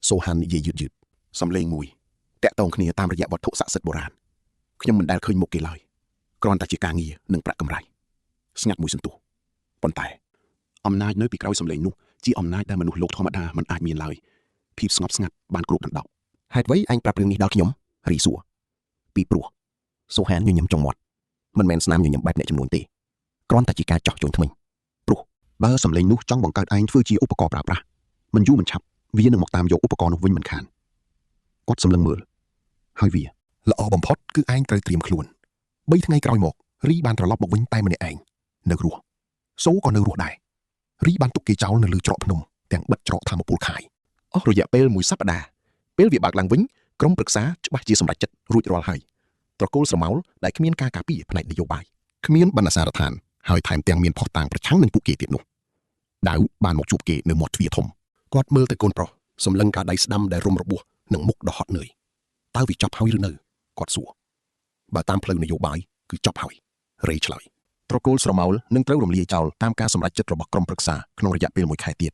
សូហាននិយាយយឺតសំឡេងមួយតាក់ទងគ្នាតាមរយៈវត្ថុស័ក្តិសិទ្ធិបុរាណខ្ញុំមិនដែលឃើញមុខគេឡើយគ្រាន់តែជាការងារនិងប្រាក់កម្រៃស្ងាត់មួយសន្ទុះប៉ុន្តែអំណាចនៅពីក្រោយសំឡេងនោះជាអំណាចដែលមនុស្សលោកធម្មតាមិនអាចមានឡើយភាពស្ងប់ស្ងាត់បានគ្របដណ្ដប់ហេតុអ្វីអញប្រាប់រឿងនេះដល់ខ្ញុំរីសួរពីព្រោះសូហានញញឹមចុងមាត់មិនមែនស្នាមញញឹមបែបអ្នកចំនួនទេគ្រាន់តែជាការចោះជុំថ្មិញព្រោះបើសំឡេងនោះចង់បង្កើតឯងធ្វើជាឧបករណ៍ប្រើប្រាស់មិនយូរមិនឆាប់វានឹងមកតាមយកឧបករណ៍នោះវិញមិនខានគាត់សម្លឹងមើលហើយវាល្អបំផុតគឺឯងត្រូវត្រៀមខ្លួន3ថ្ងៃក្រោយមករីបានត្រឡប់មកវិញតែម្នាក់ឯងនៅរស់សូក៏នៅរស់ដែរ រីបានទុកគេចោលនៅលើច្រកភ្នំទាំងបិទច្រកថាមពលខាយអស់រយៈពេលមួយសប្តាហ៍ពេលវាបើកឡើងវិញក្រុមប្រឹក្សាច្បាស់ជាសម្រេចចិត្តរួចរាល់ហើយត្រកូលស្រមោលដែលគ្មានការការពារផ្នែកនយោបាយគ្មានបណ្ណាសារដ្ឋានហើយថែមទាំងមានភស្តុតាងប្រឆាំងនឹងពួកគេទៀតនោះដាវបានមកជួបគេនៅមាត់ទ្វារធំគាត់មើលទៅកូនប្រុសសម្លឹងកាដៃស្ដាំដែលរុំរបួសនិងមុខដ៏ហត់នឿយតើវាចប់ហើយឬនៅគាត់សួរបើតាមផ្លូវនយោបាយគឺចប់ហើយរេឆ្លើយត្រកូលស្រមោលនឹងត្រូវរំលាយចោលតាមការសម្រេចចិត្តរបស់ក្រុមប្រឹក្សាក្នុងរយៈពេល1ខែទៀ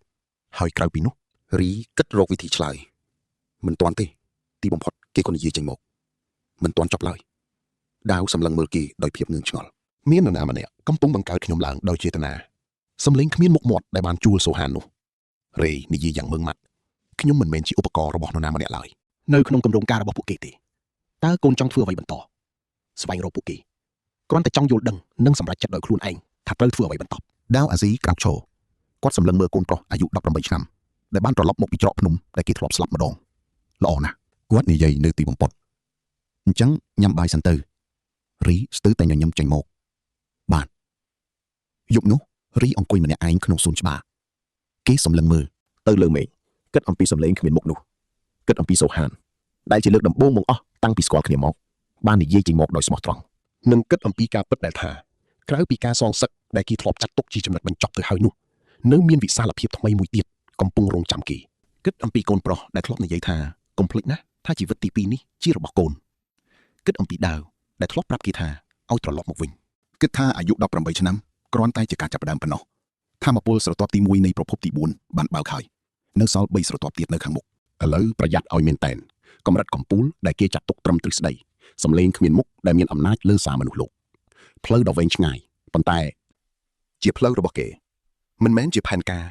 តហើយក្រៅពីនោះរីគិតរកវិធីឆ្លើយមិនទាន់ទេទីបំផុតគេក៏និយាយចេញមកមិនទាន់ចប់ឡើយដាវសម្លឹងមើលគេដោយភាពងឿងឆ្ងល់មាននរណាម្នាក់កំពុងបង្កើតខ្ញុំឡើងដោយចេតនាសំឡេងគ្មានមុខមាត់ដែលបានជួលសូហាននោះរេនិយាយយ៉ាងម៉ឺងម៉ាត់ខ្ញុំមិនមែនជាឧបករណ៍របស់នរណាម្នាក់ឡើយនៅក្នុងគម្រោងការរបស់ពួកគេទេតើកូនចង់ធ្វើអ្វីបន្តស្វែងរកពួកគេគ្រាន់តែចង់យល់ដឹងនិងសម្រេចចិត្តដោយខ្លួនឯងថាត្រូវធ្វើអ្វីបន្តដាវអាស៊ីក្រោកឈរគាត់សម្លឹងមើលកូនប្រុសអាយុ18ឆ្នាំដែលបានត្រឡប់មកពីច្រកភ្នំដែលគេធ្លាប់ស្លាប់ម្ដងល្អណាស់គាត់និយាយនៅទីបំផុតអញ្ចឹងញ៉ាំបាយសិនទៅរីស្ទើរតែញញឹមចេញមកបាទយប់នោះរីអង្គុយម្នាក់ឯងក្នុងសួនច្បារគេសម្លឹងមើលទៅលើមេឃគិតអំពីសម្លេងគ្មានមុខនោះគិតអំពីសូហានដែលជាលើកដំបូងបង្អស់តាំងពីស្គាល់គ្នាមកបាននិយាយចេញមកដោយស្មោះត្រង់និងគិតអំពីការពិតដែលថាក្រៅពីការសងសឹកដែលគេធ្លាប់ចាត់ទុកជាចំណុចបញ្ចប់ទៅហើយនោះនៅមានវិសាលភាពថ្មីមួយទៀតកំពុងរងចាំគេគិតអំពីកូនប្រុសដែលធ្លាប់និយាយថាកុំភ្លេចណាថាជីវិតទី2នេះជារបស់កូនគិតអំពីដាវដែលធ្លាប់ប្រាប់គេថាឲ្យត្រឡប់មកវិញគិតថាអាយុ18ឆ្នាំគ្រាន់តែជាការចាប់ផ្ដើមប៉ុណ្ណោះថាមពលស្រទាប់ទី1នៃប្រភពទី4បានបើកហើយនៅសល់3ស្រទាប់ទៀតនៅខាងមុខឥឡូវប្រយ័ត្នឲ្យមែនតែនកម្រិតកំពូលដែលគេចាត់ទុកត្រឹមទ្រឹស្ដីសំឡេងគ្មានមុខដែលមានអំណាចលើសារមនុស្សលោកផ្លូវដ៏វែងឆ្ងាយប៉ុន្តែជាផ្លូវរបស់គេមិនមែនជាផែនការ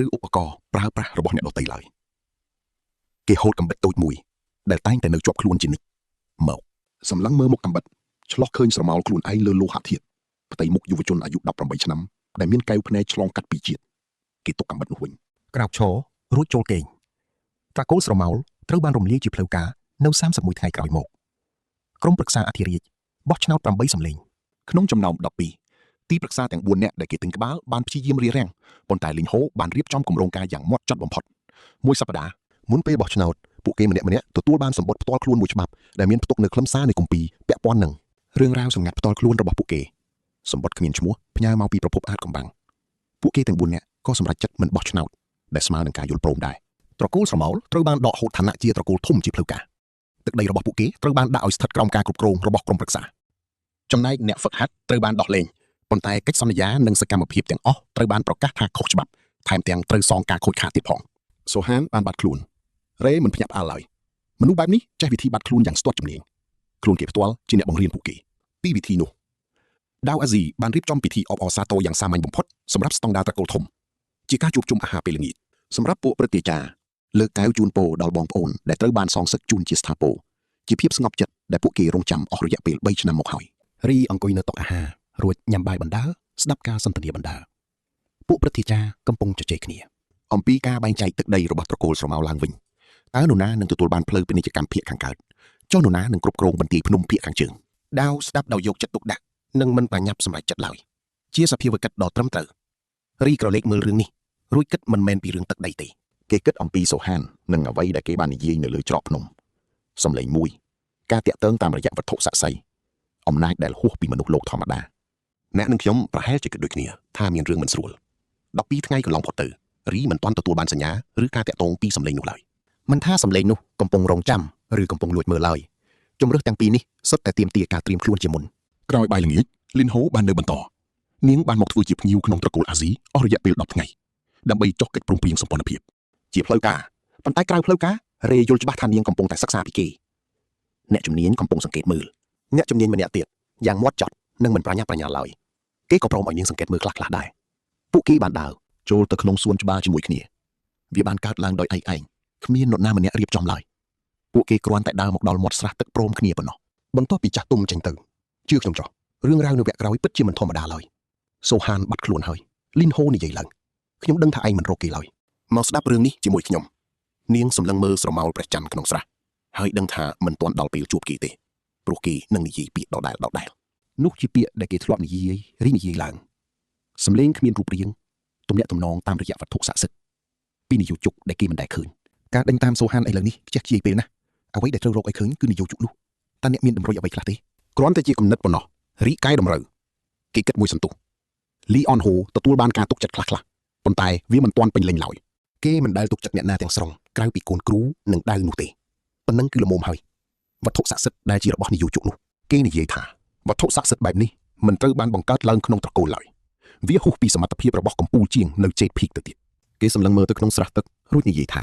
ឬឧបករណ៍ប្រើប្រាស់របស់អ្នកដទៃឡើយគេហូតកំបិតតូចមួយដែលតែងតែនៅជាប់ខ្លួនជានិច្ចមកសម្លឹងមើលមុខកំបិតឆ្លោះឃើញស្រមោលខ្លួនឯងលើលោហៈធាតុផ្ទៃមុខយុវជនអាយុ18ឆ្នាំដែលមានកែវភ្នែកឆ្លងកាត់ពីជាតិគេទុកកំបិតនោះវិញក្រោកឈររួចចូលគេងត្រកូលស្រមោលត្រូវបានរំលាយជាផ្លូវការនៅ31ថ្ងៃក្រោយមកក្រុមប្រឹក្សាអធិរាជបោះឆ្នោត8សម្លេងក្នុងចំណោម12ទីប្រឹក្សាទាំង4នាក់ដែលគេទិញក្បាលបានព្យាយាមរារាំងប៉ុន្តែលីងហូបានរៀបចំគម្រោងការយ៉ាងម៉ត់ចត់បំផុតមួយសប្តាហ៍មុនពេលបោះឆ្នោតពួកគេម្នាក់ៗទទួលបានសម្បត្តិផ្ទាល់ខ្លួនមួយច្បាប់ដែលមានផ្ទុកនៅខ្លឹមសារនៃគម្ពីរពាក់ព័ន្ធនឹងរឿងរ៉ាវសម្ងាត់ផ្ទាល់ខ្លួនរបស់ពួកគេសម្បត្តិគ្មានឈ្មោះផ្ញើមកពីប្រភពអាតកំបាំងពួកគេទាំង4នាក់ក៏សម្រេចចិត្តមិនបោះឆ្នោតដែលស្មើនឹងការយល់ព្រមដែរត្រកូលស្រមោលត្រូវបានដកហូតឋានៈជាត្រកូលធំជាផ្លូវការទឹកដីរបស់ពួកគេត្រូវបានដាក់ឲ្យស្ថិតក្រោមការគ្រប់គ្រងរបស់ក្រុមប្រឹក្សាចំណែកអ្នកហ្វឹកហាត់ត្រូវបានដោះលែងប៉ុន្តែកិច្ចសន្យានិងសកម្មភាពទាំងអស់ត្រូវបានប្រកាសថាខុសច្បាប់ថែមទាំងត្រូវសងការខូចខាតទៀតផងសូហានបានបាត់ខ្លួនរ៉េមិនភ្ញាក់ផ្អើលឡើយមនុស្សបែបនេះចេះវិធីបាត់ខ្លួនយ៉ាងស្ទាត់ជំនាញខ្លួនគេផ្ទាល់ជាអ្នកបង្រៀនពួកគេពីវិធីនោះដាវអាស៊ីបានរៀបចំពិធីអបអរសាទរយ៉ាងសាមញ្ញបំផុតសម្រាប់ស្តង់ដារត្រកូលធំជាការជួបជុំអាហារពេលល្ងាចសម្រាប់ពួកព្រឹទ្ធាចារ្យលើកកែវជូនពរដល់បងប្អូនដែលត្រូវបានសងសឹកជូនជាស្ថាពរជាភាពស្ងប់ចិត្តដែលពួកគេរងចាំអស់រយៈពេល3ឆ្នាំមកហើយរីអង្គុយនៅតុអាហាររួចញ៉ាំបាយបណ្ដើរស្ដាប់ការសន្ទនាបណ្ដើរពួកព្រឹទ្ធាចារ្យកំពុងជជែកគ្នាអំពីការបែងចែកទឹកដីរបស់ត្រកូលស្រមោលឡើងវិញតើនរណានឹងទទួលបានផ្លូវពាណិជ្ជកម្មភាគខាងកើតចុះនរណានឹងគ្រប់គ្រងបន្ទាយភ្នំភាគខាងជើងដាវស្ដាប់ដោយយកចិត្តទុកដាក់និងមិនប្រញាប់សម្រេចចិត្តឡើយជាសភាវកិច្ចដ៏ត្រឹមត្រូវរីក្រឡេកមើលរឿងនេះរួចគិតមិនមែនពីរឿងទឹកដីទេគេគិតអំពីសូហាននិងអ្វីដែលគេបាននិយាយនៅលើច្រកភ្នំសំឡេងមួយការតាក់ទងតាមរយៈវត្ថុស័ក្តិសិទ្ធិអំណាចដែលហួសពីមនុស្សលោកធម្មតាអ្នកនិងខ្ញុំប្រហែលជាគិតដូចគ្នាថាមានរឿងមិនស្រួល12ថ្ងៃកន្លងផុតទៅរីមិនទាន់ទទួលបានសញ្ញាឬការតាក់ទងពីសំឡេងនោះឡើយមិនថាសំឡេងនោះកំពុងរងចាំឬកំពុងលួចមើលឡើយជំរើសទាំងពីរនេះសុទ្ធតែទាមទារការត្រៀមខ្លួនជាមុនក្រោយបាយល្ងាចលីនហូបាននៅបន្តនាងបានមកធ្វើជាភ្ញៀវក្នុងត្រកូលអាស៊ីអស់រយៈពេល10ថ្ងៃដើម្បីចុះកិច្ចព្រមព្រៀងសម្ព័ន្ធភាពជាផ្លូវការប៉ុន្តែក្រៅផ្លូវការរេយល់ច្បាស់ថានាងកំពុងតែសិក្សាពីគេអ្នកជំនាញកំពុងសង្កេតមើលអ្នកជំនាញម្នាក់ទៀតយ៉ាងម៉ត់ចត់និងមិនប្រញាប់ប្រញាល់ឡើយគេក៏ព្រមឲ្យនាងសង្កេតមើលខ្លះៗដែរពួកគេបានដើរចូលទៅក្នុងសួនច្បារជាមួយគ្នាវាបានកើតឡើងដោយឯកឯងគ្មាននរណាម្នាក់រៀបចំឡើយពួកគេគ្រាន់តែដើរមកដល់មាត់ស្រះទឹកព្រមគ្នាប៉ុណ្ណោះបន្ទាប់ពីចាស់ទុំចេញទៅជឿខ្ញុំចោះរឿងរ៉ាវនៅវគ្គក្រោយពិតជាមិនធម្មតាឡើយសូហានបាត់ខ្លួនហើយលីនហូនិយាយឡើងខ្ញុំដឹងថាឯងមិនរកគេឡើយមកស្ដាប់រឿងនេះជាមួយខ្ញុំនាងសម្លឹងមើលស្រមោលព្រះច័ន្ទក្នុងស្រះហើយដឹងថាមិនទាន់ដល់ពេលជួបគេទេព្រោះគេនឹងនិយាយពាក្យដដែលនោះជាពាក្យដែលគេធ្លាប់និយាយរីនិយាយឡើងសំឡេងគ្មានរូបរាង ទំនាក់ទំនងតាមរយៈវត្ថុស័ក្តិសិទ្ធិពីនយោជកដែលគេមិនដែលឃើញការដេញតាមសូហានឥឡូវនេះខ្ជះខ្ជាយពេលណាស់អ្វីដែលត្រូវរកឲ្យឃើញគឺនយោជកនោះតើអ្នកមានតម្រុយអ្វីខ្លះទេគ្រាន់តែជាគំនិតប៉ុណ្ណោះរីកកែតម្រូវគេគិតមួយសន្ទុះលីអនហូទទួលបានការទុកចិត្តខ្លះៗប៉ុន្តែវាមិនទាន់ពេញលេញឡើយគេមិនដែលទុកចិត្តអ្នកណាទាំងស្រុងក្រៅពីកូនគ្រូនិងដៅនោះទេប៉ុណ្ណឹងគឺល្មមហើយវត្ថុស័ក្តិសិទ្ធិដែលជារបស់នយោជកនោះគេនិយាយថាវត្ថុស័ក្តិសិទ្ធិបែបនេះមិនត្រូវបានបង្កើតឡើងក្នុងត្រកូលឡើយវាហួសពីសមត្ថភាពរបស់កម្ពុជាជាងនៅជេតភីកទៅទៀតគេសម្លឹងមើលទៅក្នុងស្រះទឹករួចនិយាយថា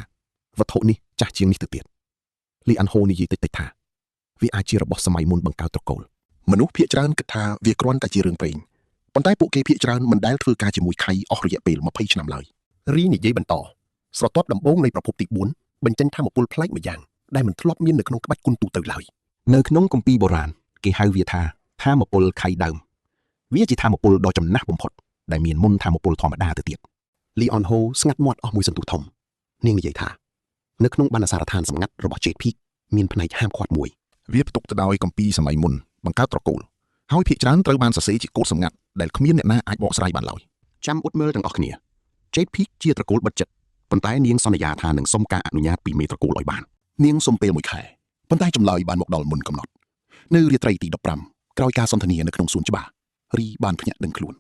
វត្ថុនេះចាស់ជាងនេះទៅទៀតលីអានហូនិយាយតិចៗថាវាអាចជារបស់សម័យមុនបង្កើតត្រកូលមនុស្សភាគច្រើនគិតថាវាគ្រាន់តែជារឿងព្រេងប៉ុន្តែពួកគេភាគច្រើនមិនដែលធ្វើការជាមួយខៃអស់រយៈពេល20ឆ្នាំឡើយរីនិយាយបន្តស្រទាប់ដំបូងនៃប្រភពទី4បញ្ចេញថាមពលប្លែកម្យ៉ាងដែលមិនធ្លាប់មាននៅក្នុងក្បាច់គុណទូទៅឡើយនៅក្នុងគម្ពីរបុរាណគេហៅវាថាថាមពលខៃដើមវាជាថាមពលដ៏ចំណាស់បំផុតដែលមានមុនថាមពលធម្មតាទៅទៀតលីអនហូស្ងាត់មាត់អស់មួយសន្ទុះធំនាងនិយាយថានៅក្នុងបណ្ណសារឋានសម្ងាត់របស់ជេតភីកមានផ្នែកហាមឃាត់មួយវាផ្ទុកទៅដោយគម្ពីរសម័យមុនបង្កើតត្រកូលហើយភាគច្រើនត្រូវបានសរសេរជាកូដសម្ងាត់ដែលគ្មានអ្នកណាអាចបកស្រាយបានឡើយចាំអ៊ុតមើលទាំងអស់គ្នាជេតភីកជាត្រកូលបិទជិតប៉ុន្តែនាងសន្យាថានឹងសុំការអនុញ្ញាតពីមេត្រកូលឲ្យបាននាងសុំពេល1ខែប៉ុន្តែចម្លើយបានមកដល់មុនកំណត់នៅរាត្រីទី15ក្រោយការសន្ទនានៅក្នុងសួនច្បាររីបានភ្ញាក់ដឹងខ្លួន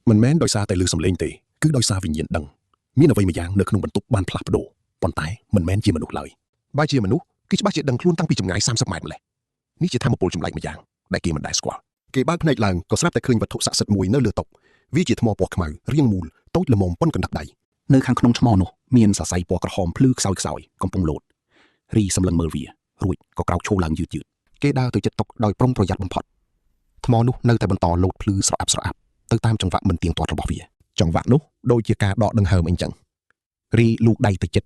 មិនមែនដោយសារតែលឺសំឡេងទេគឺដោយសារវិញ្ញាណដឹងមានអ្វីមួយយ៉ាងនៅក្នុងបន្ទប់បានផ្លាស់ប្ដូរប៉ុន្តែមិនមែនជាមនុស្សឡើយបើជាមនុស្សគឺច្បាស់ជាដឹងខ្លួនតាំងពីចម្ងាយ30ម៉ែត្រម្លេះនេះជាធម្មពលចម្លែកម្យ៉ាងដែលគេមិនដែលស្គាល់គេបើកភ្នែកឡើងក៏ស្រាប់តែឃើញវត្ថុស័ក្តិសិទ្ធិមួយនៅលើតុវាជាថ្មពណ៌ខ្មៅរាងមូលតូចល្មមប៉ុនកណ្ដាប់ដៃនៅខាងក្នុងថ្មនោះមានសរសៃពណ៌ក្រហមភ្លឺខ្សោយកំពុងលោតរីសម្លឹងមើលវារួចក៏ក្រោកឈរឡើងយឺតគេដើរទៅជិតតុដោយប្រុងប្រយ័ត្នបំផុតថ្មនោះនៅតែបន្តលោតភ្លឺស្រអាប់ទៅតាមចង្វាក់មិនទៀងទាត់របស់វាចង្វាក់នោះដូចជាការដកដង្ហើមអីចឹងរីលូកដៃទៅជិត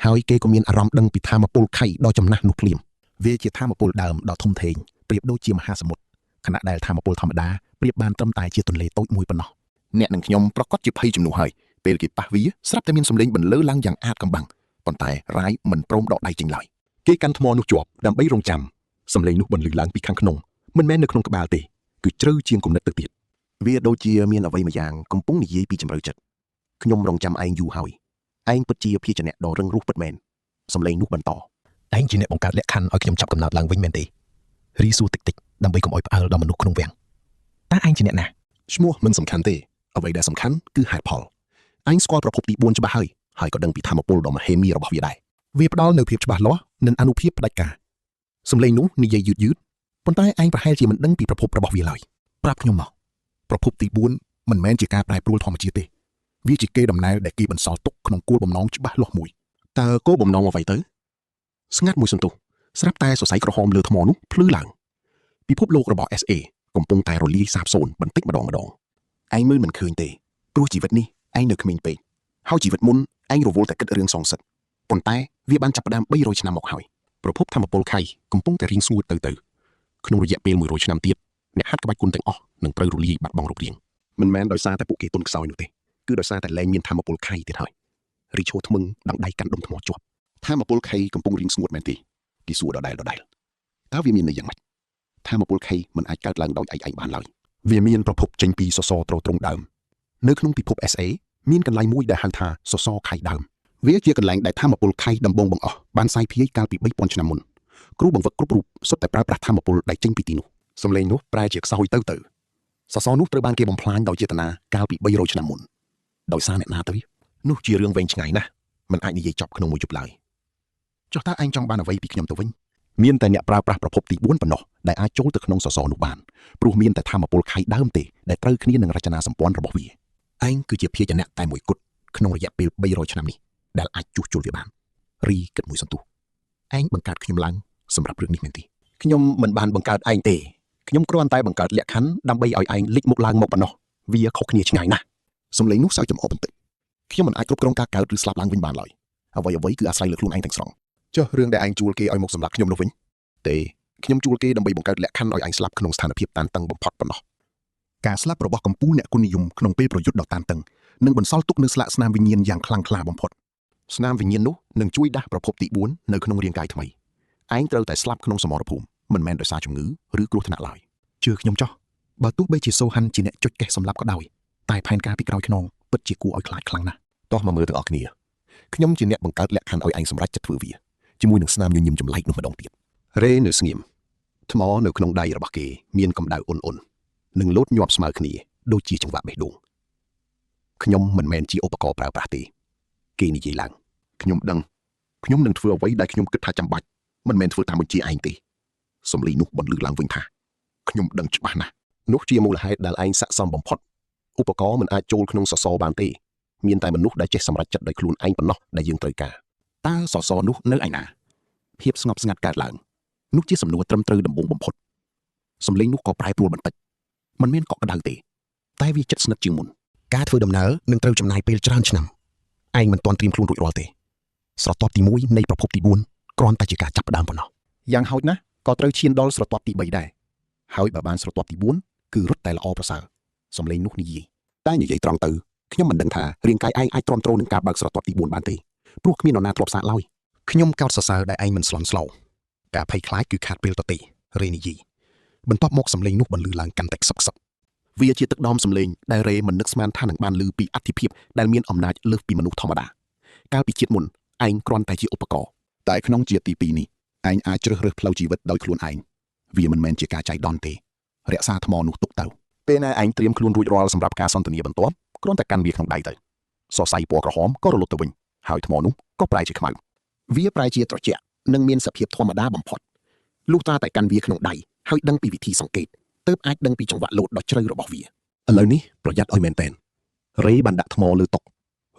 ហើយគេក៏មានអារម្មណ៍ដឹងពីថាមពលខៃដ៏ចំណាស់នោះភ្លាមវាជាថាមពលដើមដ៏ធំធេងប្រៀបដូចជាមហាសមុទ្រខណៈដែលថាមពលធម្មតាប្រៀបបានត្រឹមតែជាទន្លេតូចមួយប៉ុណ្ណោះអ្នកនិងខ្ញុំប្រកាសជាភ័យជំនួសហើយពេលគេប៉ះវាស្រាប់តែមានសម្លេងបន្លឺឡើងយ៉ាងអាតកំបាំងប៉ុន្តែរាយមិនព្រមដកដៃចេញឡើយគេកាន់ថ្មនោះជាប់ដើម្បីរងចាំសម្លេងនោះបន្លឺឡើងពីខាងក្នុងមិនមែននៅក្នុងក្បាលទេគឺជ្រៅជាងគំនិតទៅទៀតវាដូចជាមានអ្វីមួយយ៉ាងកំពុងនិយាយពីជំរឿចិត្តខ្ញុំរងចាំឯងយូរហើយឯងពិតជាភាជនៈដ៏រឹងរូសពិតមែនសម្លេងនោះបន្តឯងជាអ្នកបង្កើតលក្ខខណ្ឌឲ្យខ្ញុំចាប់កំណើតឡើងវិញមែនទេរីសួរតិចដើម្បីកុំឲ្យផ្អើលដល់មនុស្សក្នុងវាំងតើឯងជាអ្នកណាឈ្មោះមិនសំខាន់ទេអ្វីដែលសំខាន់គឺហេតុផលឯងស្គាល់ប្រភពទី4ច្បាស់ហើយក៏ដឹងពីធម្មពលដ៏មហិមារបស់វាដែរវាផ្ដល់នូវភាពច្បាស់លាស់និងអានុភាពផ្ដាច់ការសម្លេងនោះនិយាយយឺតប៉ុន្តែឯងប្រហែលជាមិនដឹងពីប្រភពរបស់វាឡើយប្រាប់ខ្ញុំមកប្រភពទី4មិនមែនជាការប្រែប្រួលធម្មជាតិទេវាជាកេរដំណែលដែលគេបន្សល់ទុកក្នុងគោលបំណងច្បាស់លាស់មួយតើគោលបំណងអ្វីទៅស្ងាត់មួយសន្ទុះស្រាប់តែសរសៃក្រហមលើថ្មនោះភ្លឺឡើងពិភពលោករបស់ SA កំពុងតែរលាយសាបសូន្យបន្តិចម្ដងឯងមើលមិនឃើញទេព្រោះជីវិតនេះឯងនៅក្មេងពេកហើយជីវិតមុនឯងរវល់តែគិតរឿងសងសឹកប៉ុន្តែវាបានចាប់ផ្ដើម300ឆ្នាំមកហើយប្រភពធម្មពលខៃកំពុងតែរៀងស្ងួតទៅក្នុងរយៈពេល100ឆ្នាំទៀតអ្នកហាត់ក្បាច់គុណទាំងអស់នឹងត្រូវរលាយបាត់បង់រូបរាងមិនមែនដោយសារតែពួកគេទុនខ្សោយនោះទេគឺដោយសារតែលែងមានធម្មពលខៃទៀតហើយរីឈោថ្មឹងដង្ដៃកាន់ដុំថ្មជាប់ធម្មពលខៃកំពុងរៀងស្ងួតមែនទេគេសួរដដែលតើវាមានន័យយ៉ាងម៉េចធម្មពលខៃមិនអាចកើតឡើងដោយឯងបានឡើយវាមានប្រភពចេញពីសសរត្រង់ដើមនៅក្នុងពិភព SA មានកន្លែងមួយដែលហៅថាសសរខៃដើមវាជាកន្លែងដែលធម្មពលខៃដំបងបង្អស់បានសាយភាយកាលពី 3000 ឆ្នាំមុនគ្រូបង្វឹកគ្រប់រូបសុទ្ធតែប្រើប្រាស់ធម្មពលដែលចេញពីទីនោះសម្លេងនោះប្រែជាខ្សោយទៅសសរនោះត្រូវបានគេបំផ្លាញដោយចេតនាកាលពី300ឆ្នាំមុនដោយសារអ្នកណាទៅនោះជារឿងវែងឆ្ងាយណាស់មិនអាចនិយាយចប់ក្នុងមួយយប់ឡើយចុះតើឯងចង់បានអ្វីពីខ្ញុំទៅវិញមានតែអ្នកប្រើប្រាស់ប្រភពទី4ប៉ុណ្ណោះដែលអាចចូលទៅក្នុងសសរនោះបានព្រោះមានតែធម្មពលខៃដើមទេដែលត្រូវគ្នានឹងរចនាសម្ព័ន្ធរបស់វាឯងគឺជាភាជនៈតែមួយគត់ក្នុងរយៈពេល300ឆ្នាំនេះដែលអាចជួសជុលវាបានរីគិតមួយសន្ទុះឯងបង្កើតខ្ញុំឡើងសម្រាប់រឿងនេះមែនទេខ្ញុំមិនបានបង្កើតឯងទេខ្ញុំគ្រាន់តែបង្កើតលក្ខខណ្ឌដើម្បីឲ្យឯងលេចមុខឡើងមកប៉ុណ្ណោះវាខុសគ្នាឆ្ងាយណាស់សំឡេងនោះសើចចំអកបន្តិចខ្ញុំមិនអាចគ្រប់គ្រងការកើតឬស្លាប់ឡើងវិញបានឡើយអ្វីគឺអាស្រ័យលើខ្លួនឯងទាំងស្រុងចុះរឿងដែលឯងជួលគេឲ្យមកសម្រាប់ខ្ញុំនោះវិញទេខ្ញុំជួលគេដើម្បីបង្កើតលក្ខខណ្ឌឲ្យឯងស្លាប់ក្នុងស្ថានភាពតានតឹងបំផុតប៉ុណ្ណោះការស្លាប់របស់កម្ពុជាអ្នកគុណនិយមក្នុងពេលប្រយុទ្ធដ៏តានតឹងនឹងបន្សល់ទុកនូវស្លាកស្នាមវិញ្ញាណយ៉ាងខ្លាំងក្លាបំផុតស្នាមវិញ្ញាណនោះនឹងជួយដាស់ប្រភពទី4នៅក្នុងរាងកាយថ្មីឯងត្រូវតែស្លាប់ក្នុងសមរភូមិមិនមែនដោយសារជំងឺឬគ្រោះថ្នាក់ឡើយជឿខ្ញុំចុះបើទោះបីជាសូហាន់ជាអ្នកចុចកេះសម្លាប់ក៏ដោយតែផែនការពីក្រោយខ្នង ពិតជាគួរឲ្យខ្លាចខ្លាំងណាស់តោះមកមើលទាំងអស់គ្នាខ្ញុំជាអ្នកបង្កើតលក្ខខណ្ឌឲ្យឯងសម្រេចចិត្តធ្វើវាជាមួយនឹងស្នាមញញឹមចម្លែកនោះម្ដងទៀត រេនៅស្ងៀមថ្មនៅក្នុងដៃរបស់គេមានកម្ដៅអ៊ុននិងលោតញាប់ស្មើគ្នាដូចជាចង្វាក់បេះដូងខ្ញុំមិនមែនជាឧបករណ៍ប្រើប្រាស់ទេគេនិយាយឡើងខ្ញុំដឹងខ្ញុំនឹងធ្វើអ្វីដែលខ្ញុំគិតថាចាំបាច់មិនមែនធ្វើតាមបញ្ជាឯងទេសំឡេងនោះបន្លឺឡើងវិញថាខ្ញុំដឹងច្បាស់ណាស់នោះជាមូលហេតុដែលឯងស័ក្តិសមបំផុតឧបករណ៍មិនអាចចូលក្នុងសសរបានទេមានតែមនុស្សដែលចេះសម្រេចចិត្តដោយខ្លួនឯងប៉ុណ្ណោះដែលយើងត្រូវការតើសសរនោះនៅឯណាភាពស្ងប់ស្ងាត់កើតឡើងនោះជាសំណួរត្រឹមត្រូវដំបូងបំផុតសំឡេងនោះក៏ប្រែប្រួលបន្តិចមិនមានកក់ក្ដៅទេតែវាជិតស្និទ្ធជាងមុនការធ្វើដំណើរនឹងត្រូវចំណាយពេលច្រើនឆ្នាំឯងមិនទាន់ត្រៀមខ្លួនរួចរាល់ទេស្រទាប់ទី1នៃប្រភពទី4គ្រាន់តែជាការចាប់ផ្ដើមប៉ុណ្ណោះយ៉ាងហោចណាស់ក៏ត្រូវឈានដល់ស្រទាប់ទី3ដែរហើយបើបានស្រទាប់ទី4គឺរត់តែល្អប្រសើរសំឡេងនោះនិយាយតែនិយាយត្រង់ទៅខ្ញុំមិនដឹងថារាងកាយឯងអាចទ្រាំទ្រនឹងការបើកស្រទាប់ទី4បានទេព្រោះគ្មាននរណាធ្លាប់សាកឡើយខ្ញុំកោតសរសើរដែលឯងមិនស្លន់ស្លោការភ័យខ្លាចគឺខាតពេលទៅទេរេនីយីបន្ទាប់មកសំឡេងនោះបន្លឺឡើងកាន់តែខ្សឹកខ្សឹកវាជាទឹកដមសំឡេងដែលរេមិននឹកស្មានថានឹងបានឮពីអត្ថិភាពដែលមានអំណាចលើសពីមនុស្សធម្មតាកាលពីជាតិមុនឯងគ្រាន់តែជាឧបករណ៍តែក្នុងជាតិទី2នេះឯងអាចជ្រើសរើសផ្លូវជីវិតដោយខ្លួនឯងវាមិនមែនជាការចៃដន្យទេរក្សាថ្មនោះទុកទៅពេលណាឯងត្រៀមខ្លួនរួចរាល់សម្រាប់ការសន្ទនាបន្ទាប់គ្រាន់តែកាន់វាក្នុងដៃទៅសរសៃពណ៌ក្រហមក៏រលត់ទៅវិញហើយថ្មនោះក៏ប្រែជាខ្មៅវាប្រែជាត្រជាក់និងមានសភាពធម្មតាបំផុតលុះត្រាតែកាន់វាក្នុងដៃហើយដឹងពីវិធីសង្កេតទើបអាចដឹងពីចង្វាក់លោតដ៏ជ្រៅរបស់វាឥឡូវនេះប្រយ័ត្នឲ្យមែនតែនរេបានដាក់ថ្មលើតុ